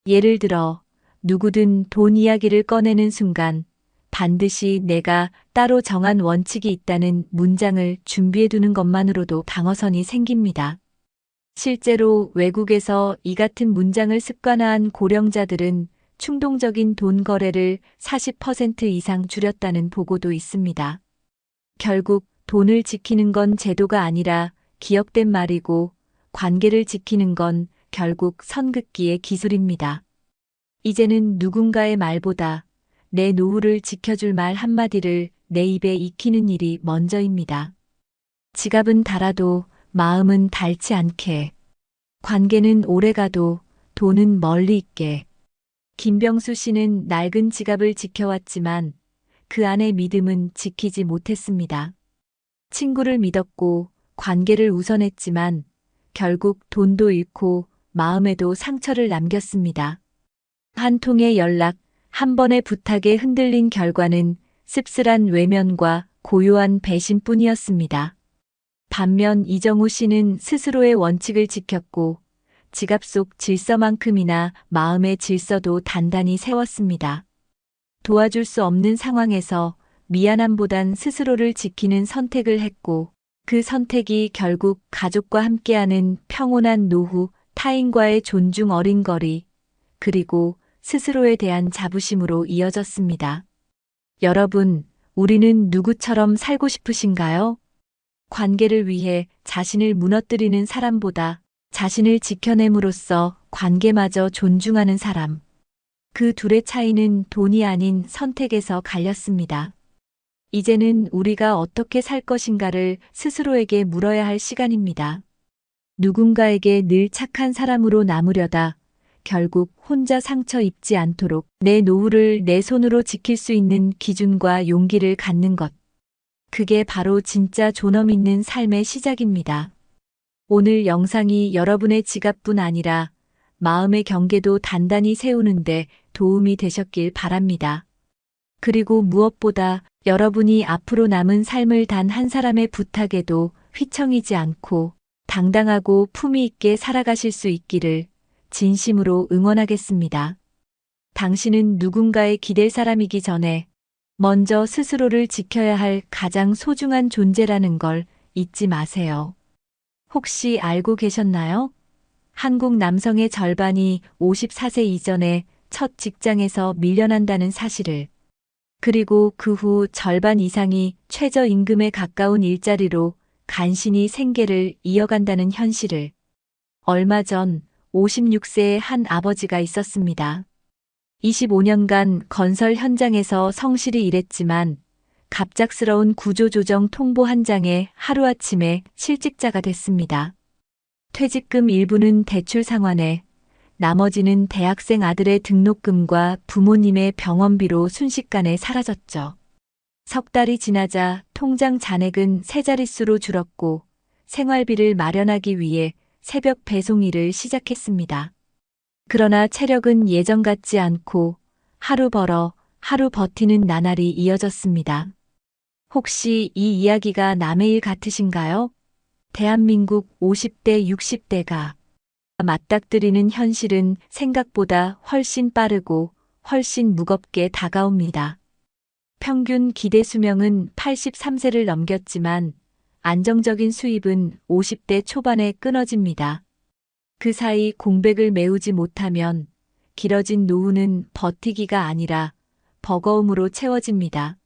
예를 들어, 누구든 돈 이야기를 꺼내는 순간 반드시 내가 따로 정한 원칙이 있다는 문장을 준비해 두는 것만으로도 방어선이 생깁니다. 실제로 외국에서 이 같은 문장을 습관화한 고령자들은 충동적인 돈 거래를 40% 이상 줄였다는 보고도 있습니다. 결국 돈을 지키는 건 제도가 아니라 기억된 말이고, 관계를 지키는 건 결국 선긋기의 기술입니다. 이제는 누군가의 말보다 내 노후를 지켜줄 말 한마디를 내 입에 익히는 일이 먼저입니다. 지갑은 달아도 마음은 닳지 않게. 관계는 오래가도 돈은 멀리 있게. 김병수 씨는 낡은 지갑을 지켜왔지만 그 안의 믿음은 지키지 못했습니다. 친구를 믿었고 관계를 우선했지만 결국 돈도 잃고 마음에도 상처를 남겼습니다. 한 통의 연락, 한 번의 부탁에 흔들린 결과는 씁쓸한 외면과 고요한 배신뿐이었습니다. 반면 이정우 씨는 스스로의 원칙을 지켰고 지갑 속 질서만큼이나 마음의 질서도 단단히 세웠습니다. 도와줄 수 없는 상황에서 미안함보단 스스로를 지키는 선택을 했고, 그 선택이 결국 가족과 함께하는 평온한 노후, 타인과의 존중 어린 거리, 그리고 스스로에 대한 자부심으로 이어졌습니다. 여러분, 우리는 누구처럼 살고 싶으신가요? 관계를 위해 자신을 무너뜨리는 사람보다 자신을 지켜냄으로써 관계마저 존중하는 사람. 그 둘의 차이는 돈이 아닌 선택에서 갈렸습니다. 이제는 우리가 어떻게 살 것인가를 스스로에게 물어야 할 시간입니다. 누군가에게 늘 착한 사람으로 남으려다 결국 혼자 상처 입지 않도록 내 노후를 내 손으로 지킬 수 있는 기준과 용기를 갖는 것. 그게 바로 진짜 존엄 있는 삶의 시작입니다. 오늘 영상이 여러분의 지갑뿐 아니라 마음의 경계도 단단히 세우는데 도움이 되셨길 바랍니다. 그리고 무엇보다 여러분이 앞으로 남은 삶을 단 한 사람의 부탁에도 휘청이지 않고 당당하고 품위 있게 살아가실 수 있기를 진심으로 응원하겠습니다. 당신은 누군가의 기댈 사람이기 전에 먼저 스스로를 지켜야 할 가장 소중한 존재라는 걸 잊지 마세요. 혹시 알고 계셨나요? 한국 남성의 절반이 54세 이전에 첫 직장에서 밀려난다는 사실을. 그리고 그 후 절반 이상이 최저임금에 가까운 일자리로 간신히 생계를 이어간다는 현실을. 얼마 전 56세의 한 아버지가 있었습니다. 25년간 건설 현장에서 성실히 일했지만 갑작스러운 구조조정 통보 한 장에 하루아침에 실직자가 됐습니다. 퇴직금 일부는 대출 상환에, 나머지는 대학생 아들의 등록금과 부모님의 병원비로 순식간에 사라졌죠. 석 달이 지나자 통장 잔액은 세 자릿수로 줄었고 생활비를 마련하기 위해 새벽 배송 일을 시작했습니다. 그러나 체력은 예전 같지 않고 하루 벌어 하루 버티는 나날이 이어졌습니다. 혹시 이 이야기가 남의 일 같으신가요? 대한민국 50대, 60대가 맞닥뜨리는 현실은 생각보다 훨씬 빠르고 훨씬 무겁게 다가옵니다. 평균 기대 수명은 83세를 넘겼지만 안정적인 수입은 50대 초반에 끊어집니다. 그 사이 공백을 메우지 못하면 길어진 노후는 버티기가 아니라 버거움으로 채워집니다.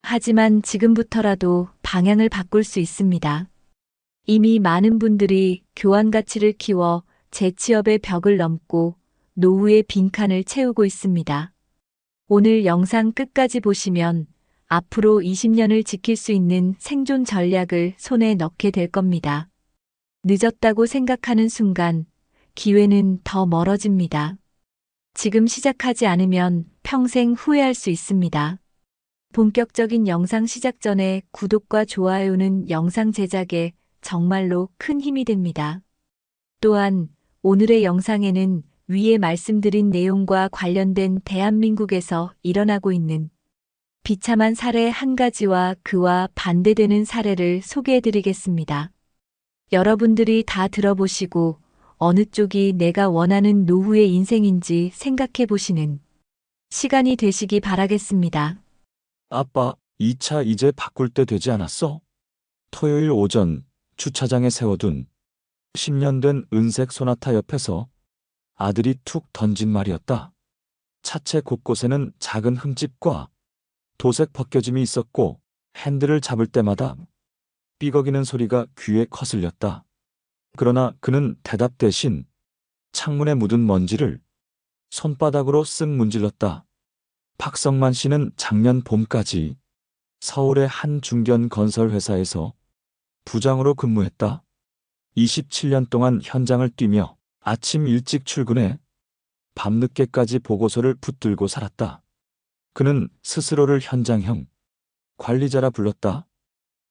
하지만 지금부터라도 방향을 바꿀 수 있습니다. 이미 많은 분들이 교환 가치를 키워 재취업의 벽을 넘고 노후의 빈칸을 채우고 있습니다. 오늘 영상 끝까지 보시면 앞으로 20년을 지킬 수 있는 생존 전략을 손에 넣게 될 겁니다. 늦었다고 생각하는 순간 기회는 더 멀어집니다. 지금 시작하지 않으면 평생 후회할 수 있습니다. 본격적인 영상 시작 전에 구독과 좋아요는 영상 제작에 정말로 큰 힘이 됩니다. 또한 오늘의 영상에는 위에 말씀드린 내용과 관련된 대한민국에서 일어나고 있는 비참한 사례 한 가지와 그와 반대되는 사례를 소개해드리겠습니다. 여러분들이 다 들어보시고 어느 쪽이 내가 원하는 노후의 인생인지 생각해 보시는 시간이 되시기 바라겠습니다. 아빠, 이 차 이제 바꿀 때 되지 않았어? 토요일 오전 주차장에 세워둔 10년 된 은색 소나타 옆에서 아들이 툭 던진 말이었다. 차체 곳곳에는 작은 흠집과 도색 벗겨짐이 있었고 핸들을 잡을 때마다 삐걱이는 소리가 귀에 거슬렸다. 그러나 그는 대답 대신 창문에 묻은 먼지를 손바닥으로 쓱 문질렀다. 박성만 씨는 작년 봄까지 서울의 한 중견 건설 회사에서 부장으로 근무했다. 27년 동안 현장을 뛰며 아침 일찍 출근해 밤늦게까지 보고서를 붙들고 살았다. 그는 스스로를 현장형 관리자라 불렀다.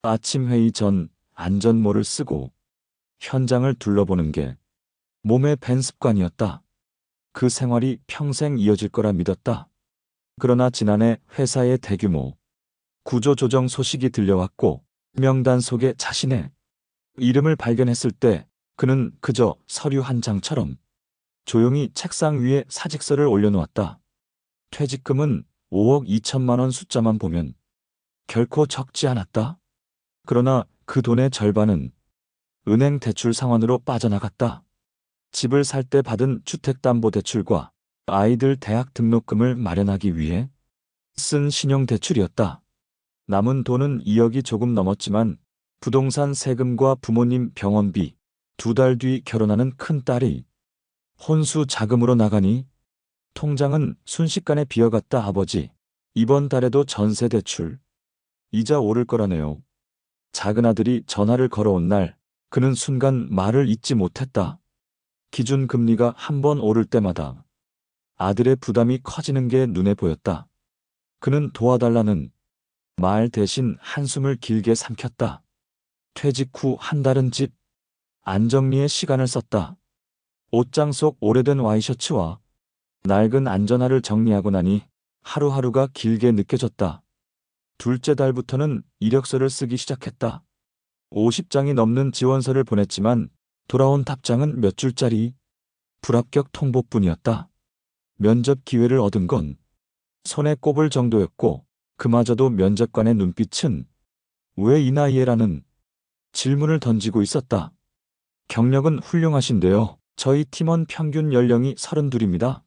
아침 회의 전 안전모를 쓰고 현장을 둘러보는 게 몸에 밴 습관이었다. 그 생활이 평생 이어질 거라 믿었다. 그러나 지난해 회사의 대규모 구조조정 소식이 들려왔고 명단 속에 자신의 이름을 발견했을 때 그는 그저 서류 한 장처럼 조용히 책상 위에 사직서를 올려놓았다. 퇴직금은 5억 2천만 원 숫자만 보면 결코 적지 않았다. 그러나 그 돈의 절반은 은행 대출 상환으로 빠져나갔다. 집을 살 때 받은 주택담보대출과 아이들 대학 등록금을 마련하기 위해 쓴 신용대출이었다. 남은 돈은 2억이 조금 넘었지만 부동산 세금과 부모님 병원비, 2달 뒤 결혼하는 큰딸이 혼수 자금으로 나가니 통장은 순식간에 비어갔다. 아버지, 이번 달에도 전세 대출, 이자 오를 거라네요. 작은 아들이 전화를 걸어온 날 그는 순간 말을 잇지 못했다. 기준금리가 한 번 오를 때마다 아들의 부담이 커지는 게 눈에 보였다. 그는 도와달라는 말 대신 한숨을 길게 삼켰다. 퇴직 후 한 달은 집 안정리에 시간을 썼다. 옷장 속 오래된 와이셔츠와 낡은 안전화를 정리하고 나니 하루하루가 길게 느껴졌다. 둘째 달부터는 이력서를 쓰기 시작했다. 50장이 넘는 지원서를 보냈지만 돌아온 답장은 몇 줄짜리 불합격 통보뿐이었다. 면접 기회를 얻은 건 손에 꼽을 정도였고 그마저도 면접관의 눈빛은 왜 이 나이에라는 질문을 던지고 있었다. 경력은 훌륭하신데요. 저희 팀원 평균 연령이 32입니다.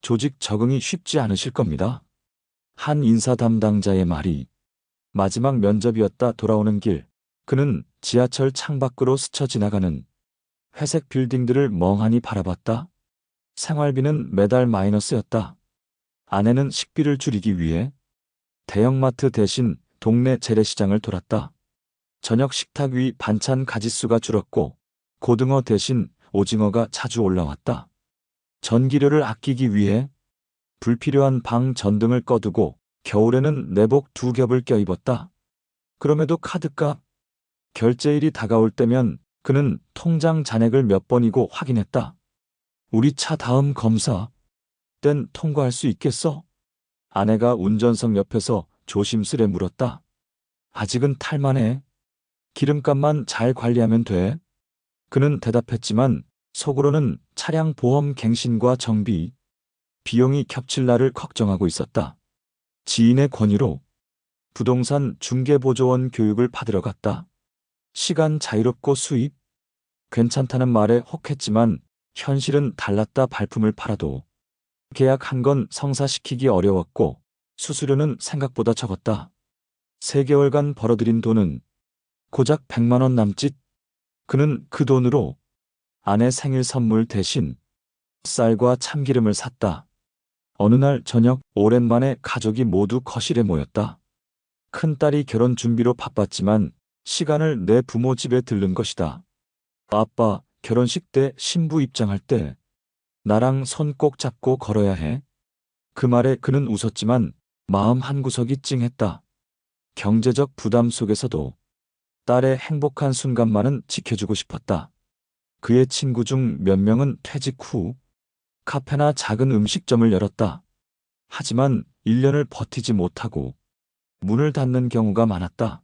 조직 적응이 쉽지 않으실 겁니다. 한 인사 담당자의 말이 마지막 면접이었다. 돌아오는 길 그는 지하철 창밖으로 스쳐 지나가는 회색 빌딩들을 멍하니 바라봤다. 생활비는 매달 마이너스였다. 아내는 식비를 줄이기 위해 대형마트 대신 동네 재래시장을 돌았다. 저녁 식탁 위 반찬 가짓수가 줄었고 고등어 대신 오징어가 자주 올라왔다. 전기료를 아끼기 위해 불필요한 방 전등을 꺼두고 겨울에는 내복 2겹을 껴입었다. 그럼에도 카드값, 결제일이 다가올 때면 그는 통장 잔액을 몇 번이고 확인했다. 우리 차 다음 검사 땐 통과할 수 있겠어? 아내가 운전석 옆에서 조심스레 물었다. 아직은 탈만해. 기름값만 잘 관리하면 돼. 그는 대답했지만 속으로는 차량 보험 갱신과 정비, 비용이 겹칠 날을 걱정하고 있었다. 지인의 권유로 부동산 중개보조원 교육을 받으러 갔다. 시간 자유롭고 수입, 괜찮다는 말에 혹했지만 현실은 달랐다. 발품을 팔아도 계약한 건 성사시키기 어려웠고 수수료는 생각보다 적었다. 3개월간 벌어들인 돈은 고작 100만 원 남짓. 그는 그 돈으로 아내 생일 선물 대신 쌀과 참기름을 샀다. 어느 날 저녁 오랜만에 가족이 모두 거실에 모였다. 큰딸이 결혼 준비로 바빴지만 시간을 내 부모 집에 들른 것이다. 아빠, 결혼식 때 신부 입장할 때 나랑 손 꼭 잡고 걸어야 해. 그 말에 그는 웃었지만 마음 한구석이 찡했다. 경제적 부담 속에서도 딸의 행복한 순간만은 지켜주고 싶었다. 그의 친구 중 몇 명은 퇴직 후 카페나 작은 음식점을 열었다. 하지만 1년을 버티지 못하고 문을 닫는 경우가 많았다.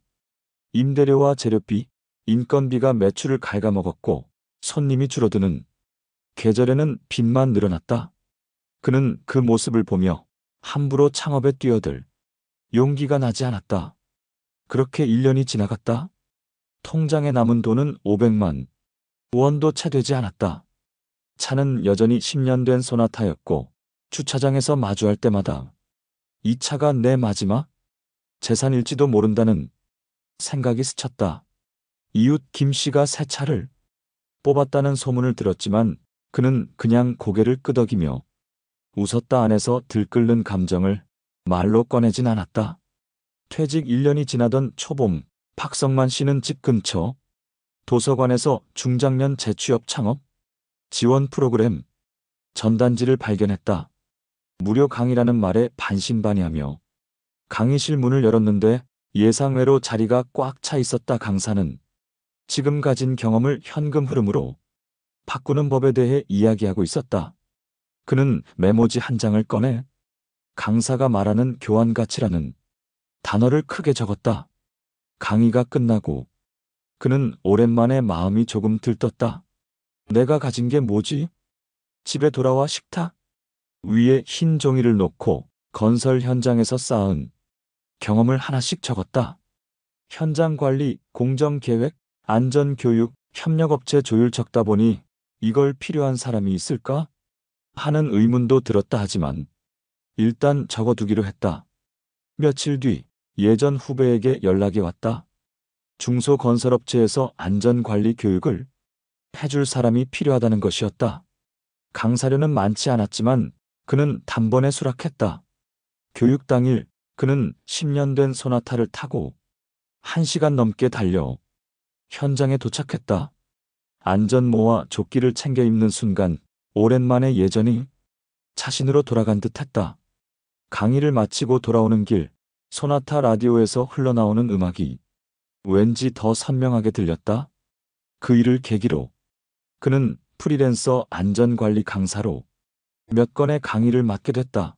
임대료와 재료비, 인건비가 매출을 갉아먹었고 손님이 줄어드는 계절에는 빚만 늘어났다. 그는 그 모습을 보며 함부로 창업에 뛰어들 용기가 나지 않았다. 그렇게 1년이 지나갔다. 통장에 남은 돈은 500만 원도 채 되지 않았다. 차는 여전히 10년 된 소나타였고 주차장에서 마주할 때마다 이 차가 내 마지막 재산일지도 모른다는 생각이 스쳤다. 이웃 김 씨가 새 차를 뽑았다는 소문을 들었지만 그는 그냥 고개를 끄덕이며 웃었다. 안에서 들끓는 감정을 말로 꺼내진 않았다. 퇴직 1년이 지나던 초봄, 박성만 씨는 집 근처 도서관에서 중장년 재취업 창업 지원 프로그램 전단지를 발견했다. 무료 강의라는 말에 반신반의하며 강의실 문을 열었는데 예상외로 자리가 꽉 차 있었다. 강사는 지금 가진 경험을 현금 흐름으로 바꾸는 법에 대해 이야기하고 있었다. 그는 메모지 한 장을 꺼내 강사가 말하는 교환 가치라는 단어를 크게 적었다. 강의가 끝나고 그는 오랜만에 마음이 조금 들떴다. 내가 가진 게 뭐지? 집에 돌아와 식탁 위에 흰 종이를 놓고 건설 현장에서 쌓은 경험을 하나씩 적었다. 현장 관리, 공정 계획, 안전 교육, 협력업체 조율. 적다 보니 이걸 필요한 사람이 있을까? 하는 의문도 들었다. 하지만 일단 적어두기로 했다. 며칠 뒤 예전 후배에게 연락이 왔다. 중소건설업체에서 안전관리 교육을 해줄 사람이 필요하다는 것이었다. 강사료는 많지 않았지만 그는 단번에 수락했다. 교육 당일 그는 10년 된 소나타를 타고 1시간 넘게 달려 현장에 도착했다. 안전모와 조끼를 챙겨 입는 순간 오랜만에 예전이 자신으로 돌아간 듯했다. 강의를 마치고 돌아오는 길 소나타 라디오에서 흘러나오는 음악이 왠지 더 선명하게 들렸다. 그 일을 계기로 그는 프리랜서 안전관리 강사로 몇 건의 강의를 맡게 됐다.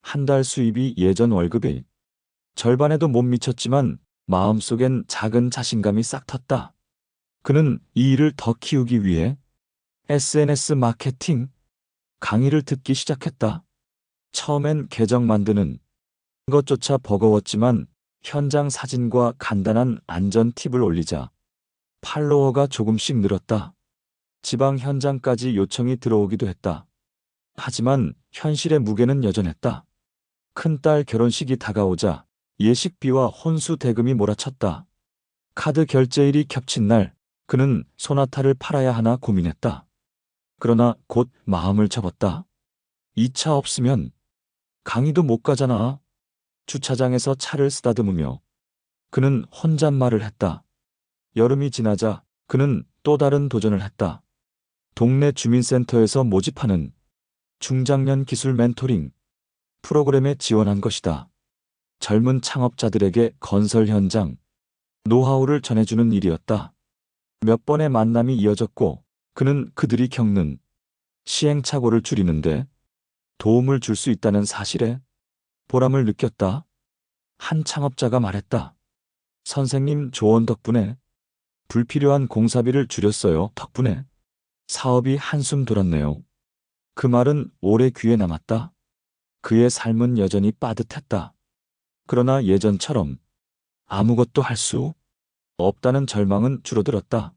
한 달 수입이 예전 월급의 절반에도 못 미쳤지만 마음속엔 작은 자신감이 싹 텄다. 그는 이 일을 더 키우기 위해 SNS 마케팅 강의를 듣기 시작했다. 처음엔 계정 만드는 것조차 버거웠지만 현장 사진과 간단한 안전 팁을 올리자 팔로워가 조금씩 늘었다. 지방 현장까지 요청이 들어오기도 했다. 하지만 현실의 무게는 여전했다. 큰딸 결혼식이 다가오자 예식비와 혼수 대금이 몰아쳤다. 카드 결제일이 겹친 날 그는 소나타를 팔아야 하나 고민했다. 그러나 곧 마음을 접었다. 이 차 없으면 강의도 못 가잖아. 주차장에서 차를 쓰다듬으며 그는 혼잣말을 했다. 여름이 지나자 그는 또 다른 도전을 했다. 동네 주민센터에서 모집하는 중장년 기술 멘토링 프로그램에 지원한 것이다. 젊은 창업자들에게 건설 현장 노하우를 전해주는 일이었다. 몇 번의 만남이 이어졌고 그는 그들이 겪는 시행착오를 줄이는데 도움을 줄 수 있다는 사실에 보람을 느꼈다. 한 창업자가 말했다. 선생님 조언 덕분에 불필요한 공사비를 줄였어요. 덕분에 사업이 한숨 돌았네요. 그 말은 오래 귀에 남았다. 그의 삶은 여전히 빠듯했다. 그러나 예전처럼 아무것도 할 수 없다는 절망은 줄어들었다.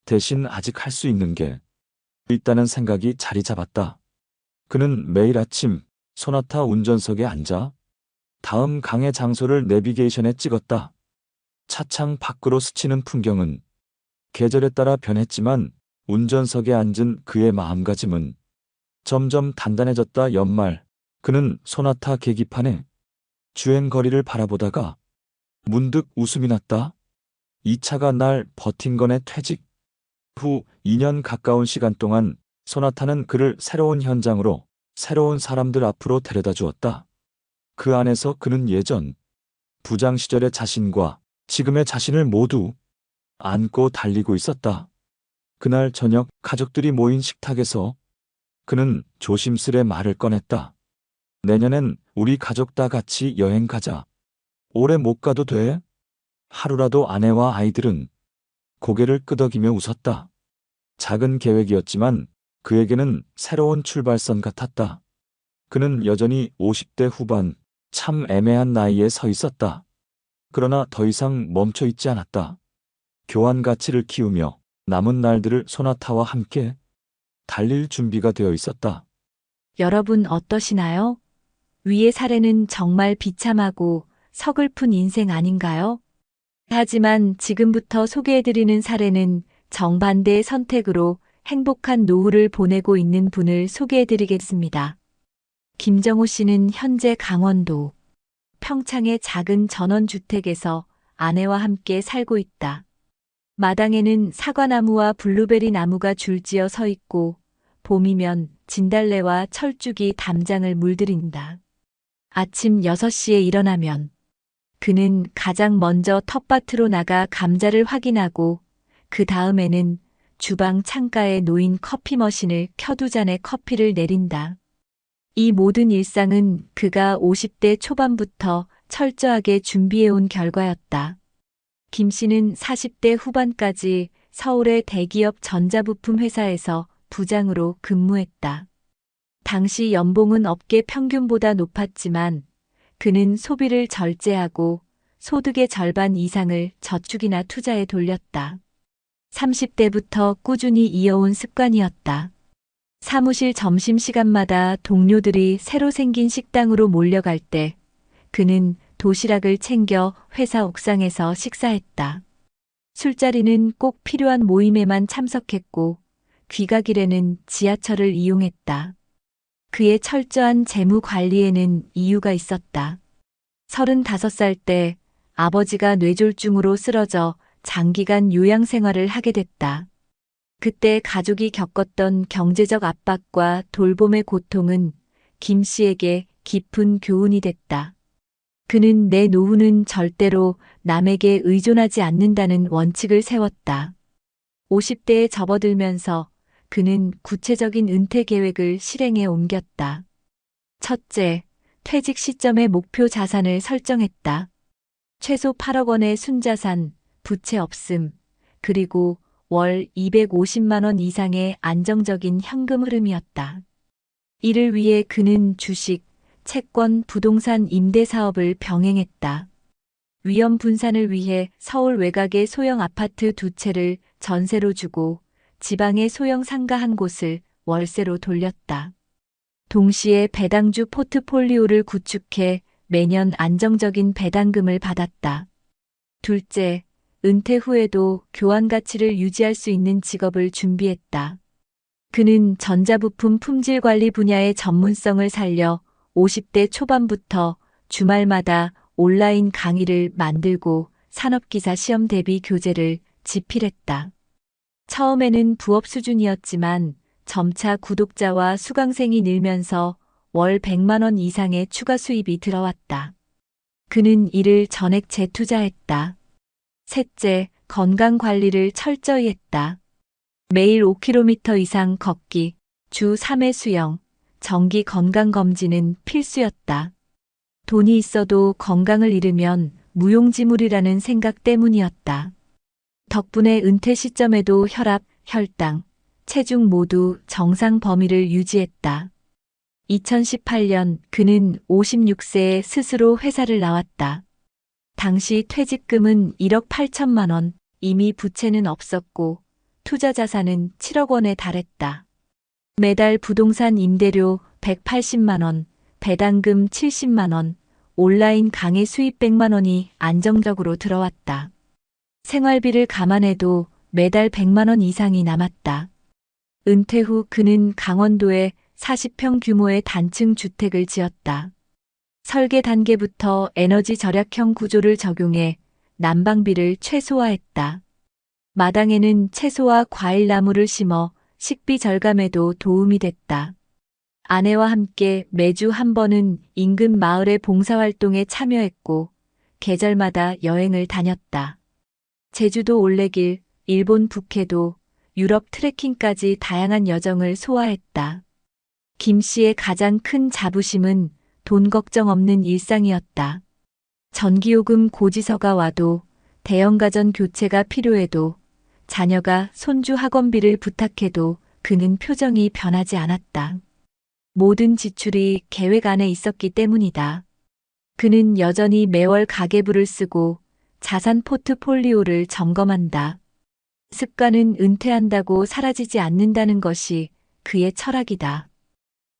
대신 아직 할 수 있는 게 있다는 생각이 자리 잡았다. 그는 매일 아침 소나타 운전석에 앉아 다음 강의 장소를 내비게이션에 찍었다. 차창 밖으로 스치는 풍경은 계절에 따라 변했지만 운전석에 앉은 그의 마음가짐은 점점 단단해졌다. 연말, 그는 소나타 계기판에 주행 거리를 바라보다가 문득 웃음이 났다. 이 차가 날 버틴 거네. 퇴직 후 2년 가까운 시간 동안 소나타는 그를 새로운 현장으로, 새로운 사람들 앞으로 데려다 주었다. 그 안에서 그는 예전 부장 시절의 자신과 지금의 자신을 모두 안고 달리고 있었다. 그날 저녁 가족들이 모인 식탁에서 그는 조심스레 말을 꺼냈다. 내년엔 우리 가족 다 같이 여행 가자. 올해 못 가도 돼? 하루라도. 아내와 아이들은 고개를 끄덕이며 웃었다. 작은 계획이었지만 그에게는 새로운 출발선 같았다. 그는 여전히 50대 후반, 참 애매한 나이에 서 있었다. 그러나 더 이상 멈춰 있지 않았다. 교환 가치를 키우며 남은 날들을 소나타와 함께 달릴 준비가 되어 있었다. 여러분 어떠시나요? 위의 사례는 정말 비참하고 서글픈 인생 아닌가요? 하지만 지금부터 소개해드리는 사례는 정반대의 선택으로 행복한 노후를 보내고 있는 분을 소개해드리겠습니다. 김정호 씨는 현재 강원도 평창의 작은 전원주택에서 아내와 함께 살고 있다. 마당에는 사과나무와 블루베리 나무가 줄지어 서 있고 봄이면 진달래와 철쭉이 담장을 물들인다. 아침 6시에 일어나면 그는 가장 먼저 텃밭으로 나가 감자를 확인하고 그 다음에는 주방 창가에 놓인 커피 머신을 켜 2잔의 커피를 내린다. 이 모든 일상은 그가 50대 초반부터 철저하게 준비해온 결과였다. 김 씨는 40대 후반까지 서울의 대기업 전자부품 회사에서 부장으로 근무했다. 당시 연봉은 업계 평균보다 높았지만 그는 소비를 절제하고 소득의 절반 이상을 저축이나 투자에 돌렸다. 30대부터 꾸준히 이어온 습관이었다. 사무실 점심시간마다 동료들이 새로 생긴 식당으로 몰려갈 때 그는 도시락을 챙겨 회사 옥상에서 식사했다. 술자리는 꼭 필요한 모임에만 참석했고 귀가길에는 지하철을 이용했다. 그의 철저한 재무 관리에는 이유가 있었다. 35살 때 아버지가 뇌졸중으로 쓰러져 장기간 요양 생활을 하게 됐다. 그때 가족이 겪었던 경제적 압박과 돌봄의 고통은 김 씨에게 깊은 교훈이 됐다. 그는 내 노후는 절대로 남에게 의존하지 않는다는 원칙을 세웠다. 50대에 접어들면서 그는 구체적인 은퇴 계획을 실행에 옮겼다. 첫째, 퇴직 시점에 목표 자산을 설정했다. 최소 8억 원의 순자산, 부채 없음, 그리고 월 250만 원 이상의 안정적인 현금 흐름이었다. 이를 위해 그는 주식, 채권, 부동산 임대 사업을 병행했다. 위험 분산을 위해 서울 외곽의 소형 아파트 2채를 전세로 주고 지방의 소형 상가 1곳을 월세로 돌렸다. 동시에 배당주 포트폴리오를 구축해 매년 안정적인 배당금을 받았다. 둘째, 은퇴 후에도 교환 가치를 유지할 수 있는 직업을 준비했다. 그는 전자부품 품질 관리 분야의 전문성을 살려 50대 초반부터 주말마다 온라인 강의를 만들고 산업기사 시험 대비 교재를 집필했다. 처음에는 부업 수준이었지만 점차 구독자와 수강생이 늘면서 월 100만 원 이상의 추가 수입이 들어왔다. 그는 이를 전액 재투자했다. 셋째, 건강 관리를 철저히 했다. 매일 5km 이상 걷기, 주 3회 수영, 정기 건강검진은 필수였다. 돈이 있어도 건강을 잃으면 무용지물이라는 생각 때문이었다. 덕분에 은퇴 시점에도 혈압, 혈당, 체중 모두 정상 범위를 유지했다. 2018년 그는 56세에 스스로 회사를 나왔다. 당시 퇴직금은 1억 8천만 원, 이미 부채는 없었고 투자 자산은 7억 원에 달했다. 매달 부동산 임대료 180만 원, 배당금 70만 원, 온라인 강의 수입 100만 원이 안정적으로 들어왔다. 생활비를 감안해도 매달 100만 원 이상이 남았다. 은퇴 후 그는 강원도에 40평 규모의 단층 주택을 지었다. 설계 단계부터 에너지 절약형 구조를 적용해 난방비를 최소화했다. 마당에는 채소와 과일나무를 심어 식비 절감에도 도움이 됐다. 아내와 함께 매주 한 번은 인근 마을의 봉사활동에 참여했고 계절마다 여행을 다녔다. 제주도 올레길, 일본 북해도, 유럽 트레킹까지 다양한 여정을 소화했다. 김 씨의 가장 큰 자부심은 돈 걱정 없는 일상이었다. 전기요금 고지서가 와도 대형가전 교체가 필요해도 자녀가 손주 학원비를 부탁해도 그는 표정이 변하지 않았다. 모든 지출이 계획 안에 있었기 때문이다. 그는 여전히 매월 가계부를 쓰고 자산 포트폴리오를 점검한다. 습관은 은퇴한다고 사라지지 않는다는 것이 그의 철학이다.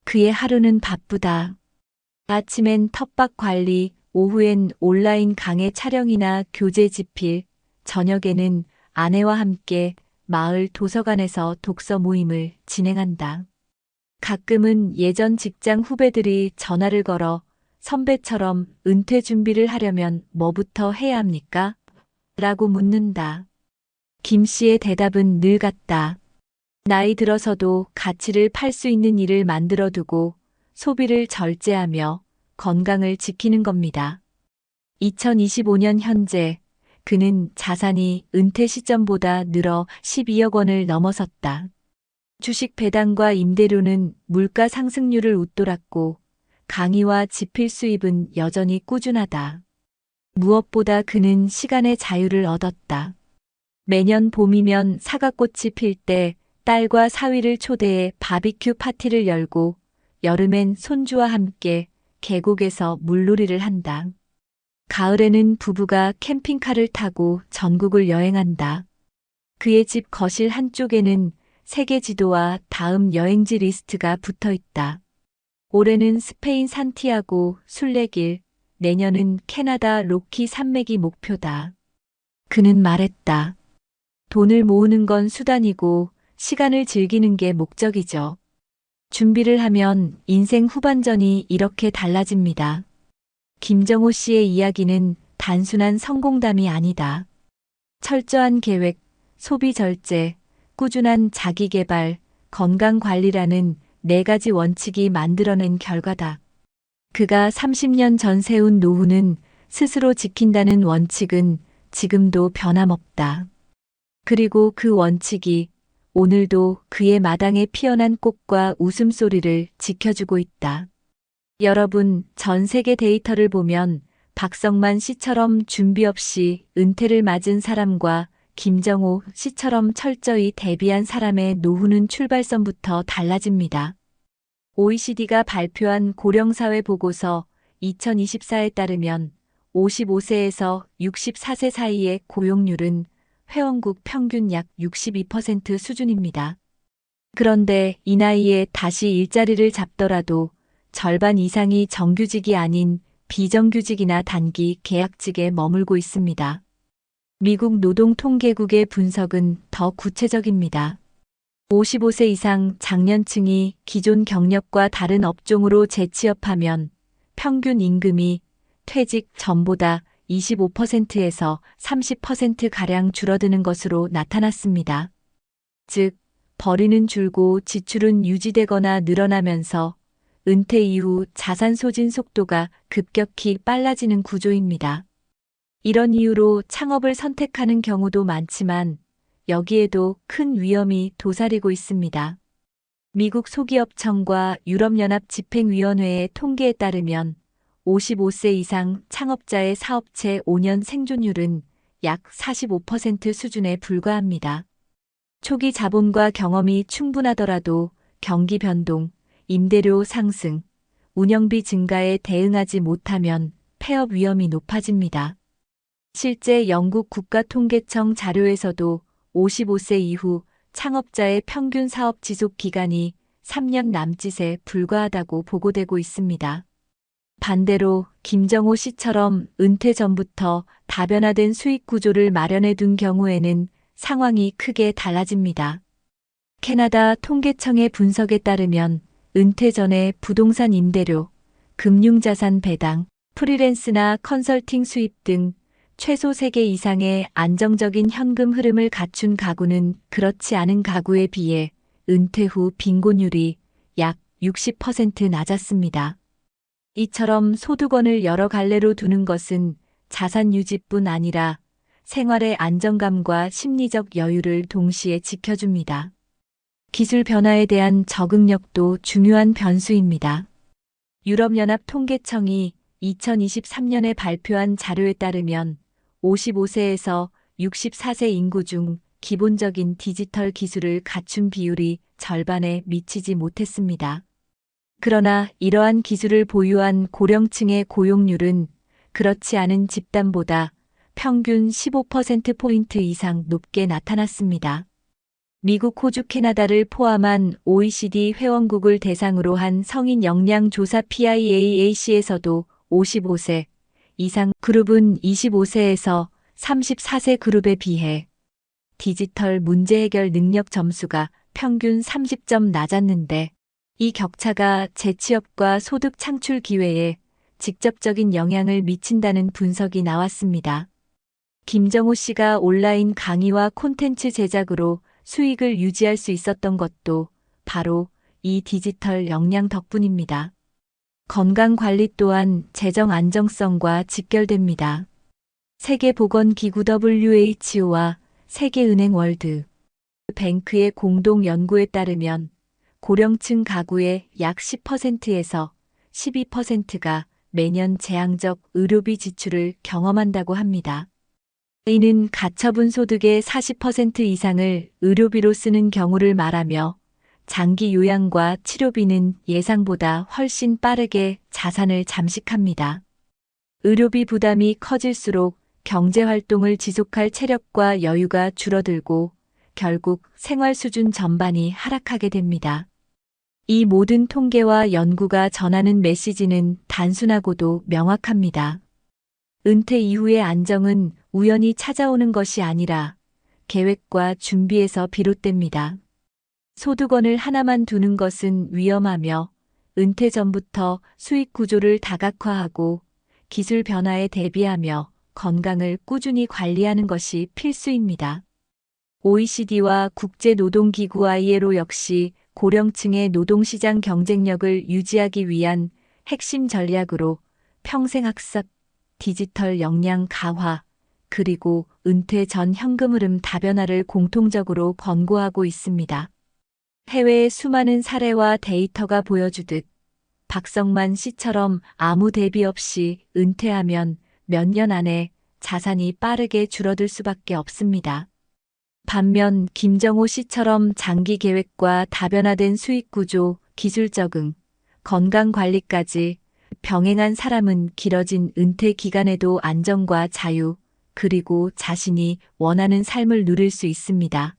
그의 하루는 바쁘다. 아침엔 텃밭 관리, 오후엔 온라인 강의 촬영이나 교재 집필, 저녁에는 아내와 함께 마을 도서관에서 독서 모임을 진행한다. 가끔은 예전 직장 후배들이 전화를 걸어 선배처럼 은퇴 준비를 하려면 뭐부터 해야 합니까? 라고 묻는다. 김 씨의 대답은 늘 같다. 나이 들어서도 가치를 팔 수 있는 일을 만들어두고 소비를 절제하며 건강을 지키는 겁니다. 2025년 현재 그는 자산이 은퇴 시점보다 늘어 12억 원을 넘어섰다. 주식 배당과 임대료는 물가 상승률을 웃돌았고 강의와 집필 수입은 여전히 꾸준하다. 무엇보다 그는 시간의 자유를 얻었다. 매년 봄이면 사과꽃이 필 때 딸과 사위를 초대해 바비큐 파티를 열고 여름엔 손주와 함께 계곡에서 물놀이를 한다. 가을에는 부부가 캠핑카를 타고 전국을 여행한다. 그의 집 거실 한쪽에는 세계 지도와 다음 여행지 리스트가 붙어 있다. 올해는 스페인 산티아고 순례길, 내년은 캐나다 로키 산맥이 목표다. 그는 말했다. 돈을 모으는 건 수단이고 시간을 즐기는 게 목적이죠. 준비를 하면 인생 후반전이 이렇게 달라집니다. 김정호 씨의 이야기는 단순한 성공담이 아니다. 철저한 계획, 소비 절제, 꾸준한 자기 개발, 건강 관리라는 4가지 원칙이 만들어낸 결과다. 그가 30년 전 세운 노후는 스스로 지킨다는 원칙은 지금도 변함없다. 그리고 그 원칙이 오늘도 그의 마당에 피어난 꽃과 웃음소리를 지켜주고 있다. 여러분, 전 세계 데이터를 보면 박성만 씨처럼 준비 없이 은퇴를 맞은 사람과 김정호 씨처럼 철저히 대비한 사람의 노후는 출발선부터 달라집니다. OECD가 발표한 고령사회 보고서 2024에 따르면 55세에서 64세 사이의 고용률은 회원국 평균 약 62% 수준입니다. 그런데 이 나이에 다시 일자리를 잡더라도 절반 이상이 정규직이 아닌 비정규직이나 단기 계약직에 머물고 있습니다. 미국 노동통계국의 분석은 더 구체적입니다. 55세 이상 장년층이 기존 경력과 다른 업종으로 재취업하면 평균 임금이 퇴직 전보다 25%에서 30%가량 줄어드는 것으로 나타났습니다. 즉, 벌이는 줄고 지출은 유지되거나 늘어나면서 은퇴 이후 자산 소진 속도가 급격히 빨라지는 구조입니다. 이런 이유로 창업을 선택하는 경우도 많지만 여기에도 큰 위험이 도사리고 있습니다. 미국 소기업청과 유럽연합 집행위원회의 통계에 따르면 55세 이상 창업자의 사업체 5년 생존율은 약 45% 수준에 불과합니다. 초기 자본과 경험이 충분하더라도 경기 변동, 임대료 상승, 운영비 증가에 대응하지 못하면 폐업 위험이 높아집니다. 실제 영국 국가통계청 자료에서도 55세 이후 창업자의 평균 사업 지속 기간이 3년 남짓에 불과하다고 보고되고 있습니다. 반대로 김정호 씨처럼 은퇴 전부터 다변화된 수익 구조를 마련해 둔 경우에는 상황이 크게 달라집니다. 캐나다 통계청의 분석에 따르면 은퇴 전에 부동산 임대료, 금융자산 배당, 프리랜스나 컨설팅 수입 등 최소 3개 이상의 안정적인 현금 흐름을 갖춘 가구는 그렇지 않은 가구에 비해 은퇴 후 빈곤율이 약 60% 낮았습니다. 이처럼 소득원을 여러 갈래로 두는 것은 자산 유지뿐 아니라 생활의 안정감과 심리적 여유를 동시에 지켜줍니다. 기술 변화에 대한 적응력도 중요한 변수입니다. 유럽연합 통계청이 2023년에 발표한 자료에 따르면 55세에서 64세 인구 중 기본적인 디지털 기술을 갖춘 비율이 절반에 미치지 못했습니다. 그러나 이러한 기술을 보유한 고령층의 고용률은 그렇지 않은 집단보다 평균 15%포인트 이상 높게 나타났습니다. 미국, 호주, 캐나다를 포함한 OECD 회원국을 대상으로 한 성인 역량 조사 PIAAC에서도 55세 이상 그룹은 25세에서 34세 그룹에 비해 디지털 문제 해결 능력 점수가 평균 30점 낮았는데 이 격차가 재취업과 소득 창출 기회에 직접적인 영향을 미친다는 분석이 나왔습니다. 김정호 씨가 온라인 강의와 콘텐츠 제작으로 수익을 유지할 수 있었던 것도 바로 이 디지털 역량 덕분입니다. 건강관리 또한 재정 안정성과 직결됩니다. 세계보건기구 WHO와 세계은행 월드 뱅크의 공동 연구에 따르면 고령층 가구의 약 10%에서 12%가 매년 재앙적 의료비 지출을 경험한다고 합니다. 이는 가처분 소득의 40% 이상을 의료비로 쓰는 경우를 말하며 장기 요양과 치료비는 예상보다 훨씬 빠르게 자산을 잠식합니다. 의료비 부담이 커질수록 경제활동을 지속할 체력과 여유가 줄어들고 결국 생활 수준 전반이 하락하게 됩니다. 이 모든 통계와 연구가 전하는 메시지는 단순하고도 명확합니다. 은퇴 이후의 안정은 우연히 찾아오는 것이 아니라 계획과 준비에서 비롯됩니다. 소득원을 하나만 두는 것은 위험하며 은퇴 전부터 수익 구조를 다각화하고 기술 변화에 대비하며 건강을 꾸준히 관리하는 것이 필수입니다. OECD와 국제노동기구 ILO 역시 고령층의 노동시장 경쟁력을 유지하기 위한 핵심 전략으로 평생학습, 디지털 역량 강화, 그리고 은퇴 전 현금 흐름 다변화를 공통적으로 권고하고 있습니다. 해외의 수많은 사례와 데이터가 보여주듯 박성만 씨처럼 아무 대비 없이 은퇴하면 몇 년 안에 자산이 빠르게 줄어들 수밖에 없습니다. 반면 김정호 씨처럼 장기 계획과 다변화된 수익 구조, 기술 적응, 건강 관리까지 병행한 사람은 길어진 은퇴 기간에도 안정과 자유, 그리고 자신이 원하는 삶을 누릴 수 있습니다.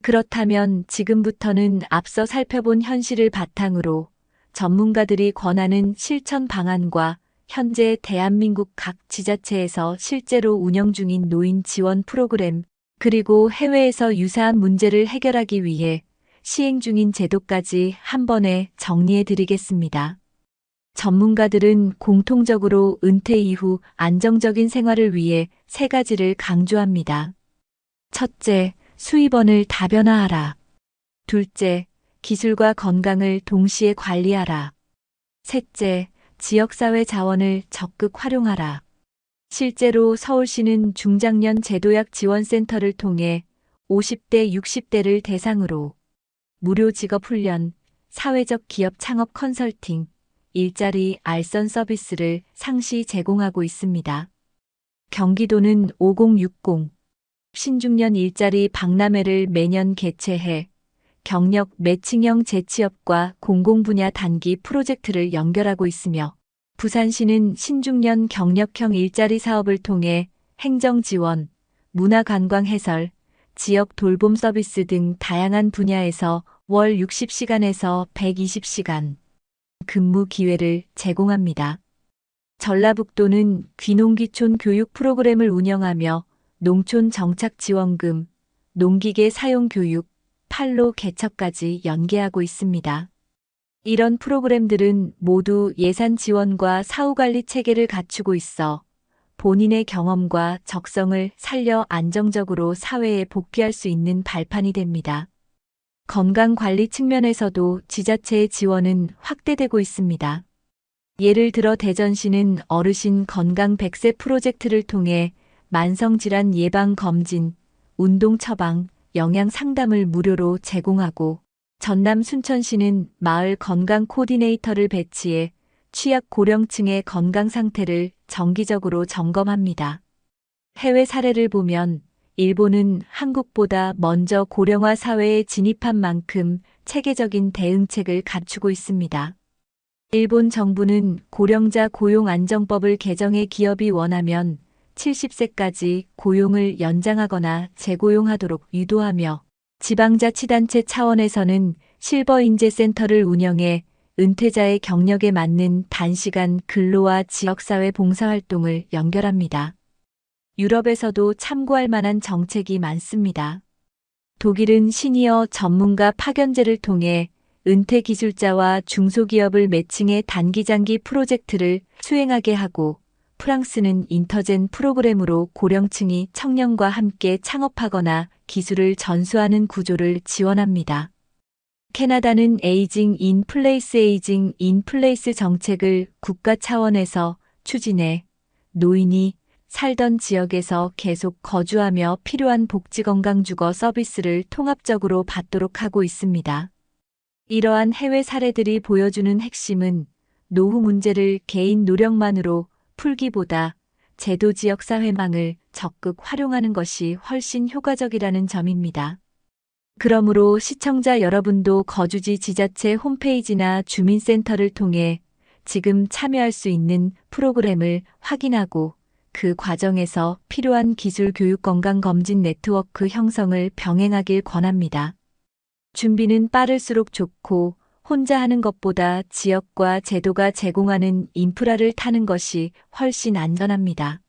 그렇다면 지금부터는 앞서 살펴본 현실을 바탕으로 전문가들이 권하는 실천 방안과 현재 대한민국 각 지자체에서 실제로 운영 중인 노인 지원 프로그램, 그리고 해외에서 유사한 문제를 해결하기 위해 시행 중인 제도까지 한 번에 정리해 드리겠습니다. 전문가들은 공통적으로 은퇴 이후 안정적인 생활을 위해 3가지를 강조합니다. 첫째, 수입원을 다변화하라. 둘째, 기술과 건강을 동시에 관리하라. 셋째, 지역사회 자원을 적극 활용하라. 실제로 서울시는 중장년 제도약 지원센터를 통해 50대, 60대를 대상으로 무료 직업훈련, 사회적 기업 창업 컨설팅, 일자리 알선 서비스를 상시 제공하고 있습니다. 경기도는 5060 신중년 일자리 박람회를 매년 개최해 경력 매칭형 재취업과 공공분야 단기 프로젝트를 연결하고 있으며 부산시는 신중년 경력형 일자리 사업을 통해 행정 지원, 문화관광 해설, 지역 돌봄 서비스 등 다양한 분야에서 월 60시간에서 120시간 근무 기회를 제공합니다. 전라북도는 귀농귀촌 교육 프로그램을 운영하며 농촌 정착 지원금, 농기계 사용 교육, 판로 개척까지 연계하고 있습니다. 이런 프로그램들은 모두 예산 지원과 사후관리 체계를 갖추고 있어 본인의 경험과 적성을 살려 안정적으로 사회에 복귀할 수 있는 발판이 됩니다. 건강관리 측면에서도 지자체의 지원은 확대되고 있습니다. 예를 들어 대전시는 어르신 건강 100세 프로젝트를 통해 만성질환 예방 검진, 운동 처방, 영양 상담을 무료로 제공하고 전남 순천시는 마을 건강 코디네이터를 배치해 취약 고령층의 건강 상태를 정기적으로 점검합니다. 해외 사례를 보면 일본은 한국보다 먼저 고령화 사회에 진입한 만큼 체계적인 대응책을 갖추고 있습니다. 일본 정부는 고령자 고용 안정법을 개정해 기업이 원하면 70세까지 고용을 연장하거나 재고용하도록 유도하며 지방자치단체 차원에서는 실버인재센터를 운영해 은퇴자의 경력에 맞는 단시간 근로와 지역사회 봉사활동을 연결합니다. 유럽에서도 참고할 만한 정책이 많습니다. 독일은 시니어 전문가 파견제를 통해 은퇴 기술자와 중소기업을 매칭해 단기장기 프로젝트를 수행하게 하고 프랑스는 인터젠 프로그램으로 고령층이 청년과 함께 창업하거나 기술을 전수하는 구조를 지원합니다. 캐나다는 에이징 인 플레이스 정책을 국가 차원에서 추진해 노인이 살던 지역에서 계속 거주하며 필요한 복지건강주거 서비스를 통합적으로 받도록 하고 있습니다. 이러한 해외 사례들이 보여주는 핵심은 노후 문제를 개인 노력만으로 풀기보다 제도 지역 사회망을 적극 활용하는 것이 훨씬 효과적이라는 점입니다. 그러므로 시청자 여러분도 거주지 지자체 홈페이지나 주민센터를 통해 지금 참여할 수 있는 프로그램을 확인하고 그 과정에서 필요한 기술 교육 건강 검진 네트워크 형성을 병행하길 권합니다. 준비는 빠를수록 좋고 혼자 하는 것보다 지역과 제도가 제공하는 인프라를 타는 것이 훨씬 안전합니다.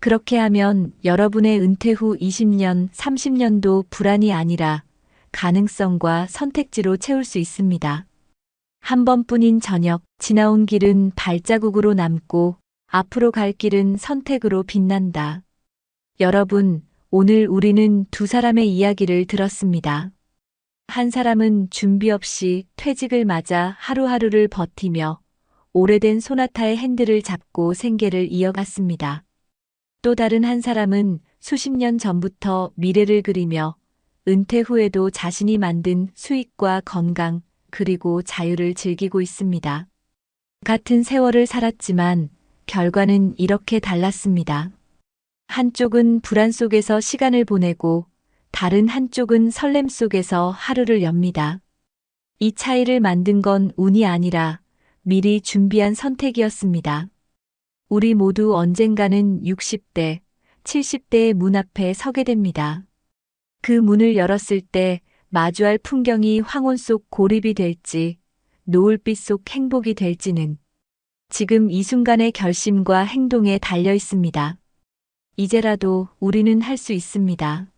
그렇게 하면 여러분의 은퇴 후 20년, 30년도 불안이 아니라 가능성과 선택지로 채울 수 있습니다. 한 번뿐인 저녁, 지나온 길은 발자국으로 남고 앞으로 갈 길은 선택으로 빛난다. 여러분, 오늘 우리는 두 사람의 이야기를 들었습니다. 한 사람은 준비 없이 퇴직을 맞아 하루하루를 버티며 오래된 소나타의 핸들을 잡고 생계를 이어갔습니다. 또 다른 한 사람은 수십 년 전부터 미래를 그리며 은퇴 후에도 자신이 만든 수익과 건강, 그리고 자유를 즐기고 있습니다. 같은 세월을 살았지만 결과는 이렇게 달랐습니다. 한쪽은 불안 속에서 시간을 보내고 다른 한쪽은 설렘 속에서 하루를 엽니다. 이 차이를 만든 건 운이 아니라 미리 준비한 선택이었습니다. 우리 모두 언젠가는 60대, 70대의 문 앞에 서게 됩니다. 그 문을 열었을 때 마주할 풍경이 황혼 속 고립이 될지, 노을빛 속 행복이 될지는 지금 이 순간의 결심과 행동에 달려 있습니다. 이제라도 우리는 할 수 있습니다.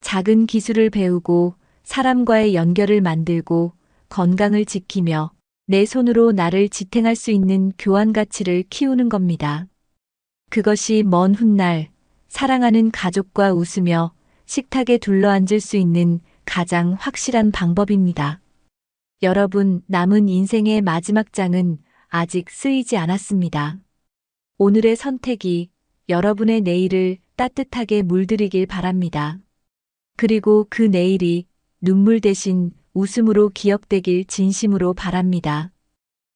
작은 기술을 배우고 사람과의 연결을 만들고 건강을 지키며 내 손으로 나를 지탱할 수 있는 교환 가치를 키우는 겁니다. 그것이 먼 훗날 사랑하는 가족과 웃으며 식탁에 둘러앉을 수 있는 가장 확실한 방법입니다. 여러분, 남은 인생의 마지막 장은 아직 쓰이지 않았습니다. 오늘의 선택이 여러분의 내일을 따뜻하게 물들이길 바랍니다. 그리고 그 내일이 눈물 대신 웃음으로 기억되길 진심으로 바랍니다.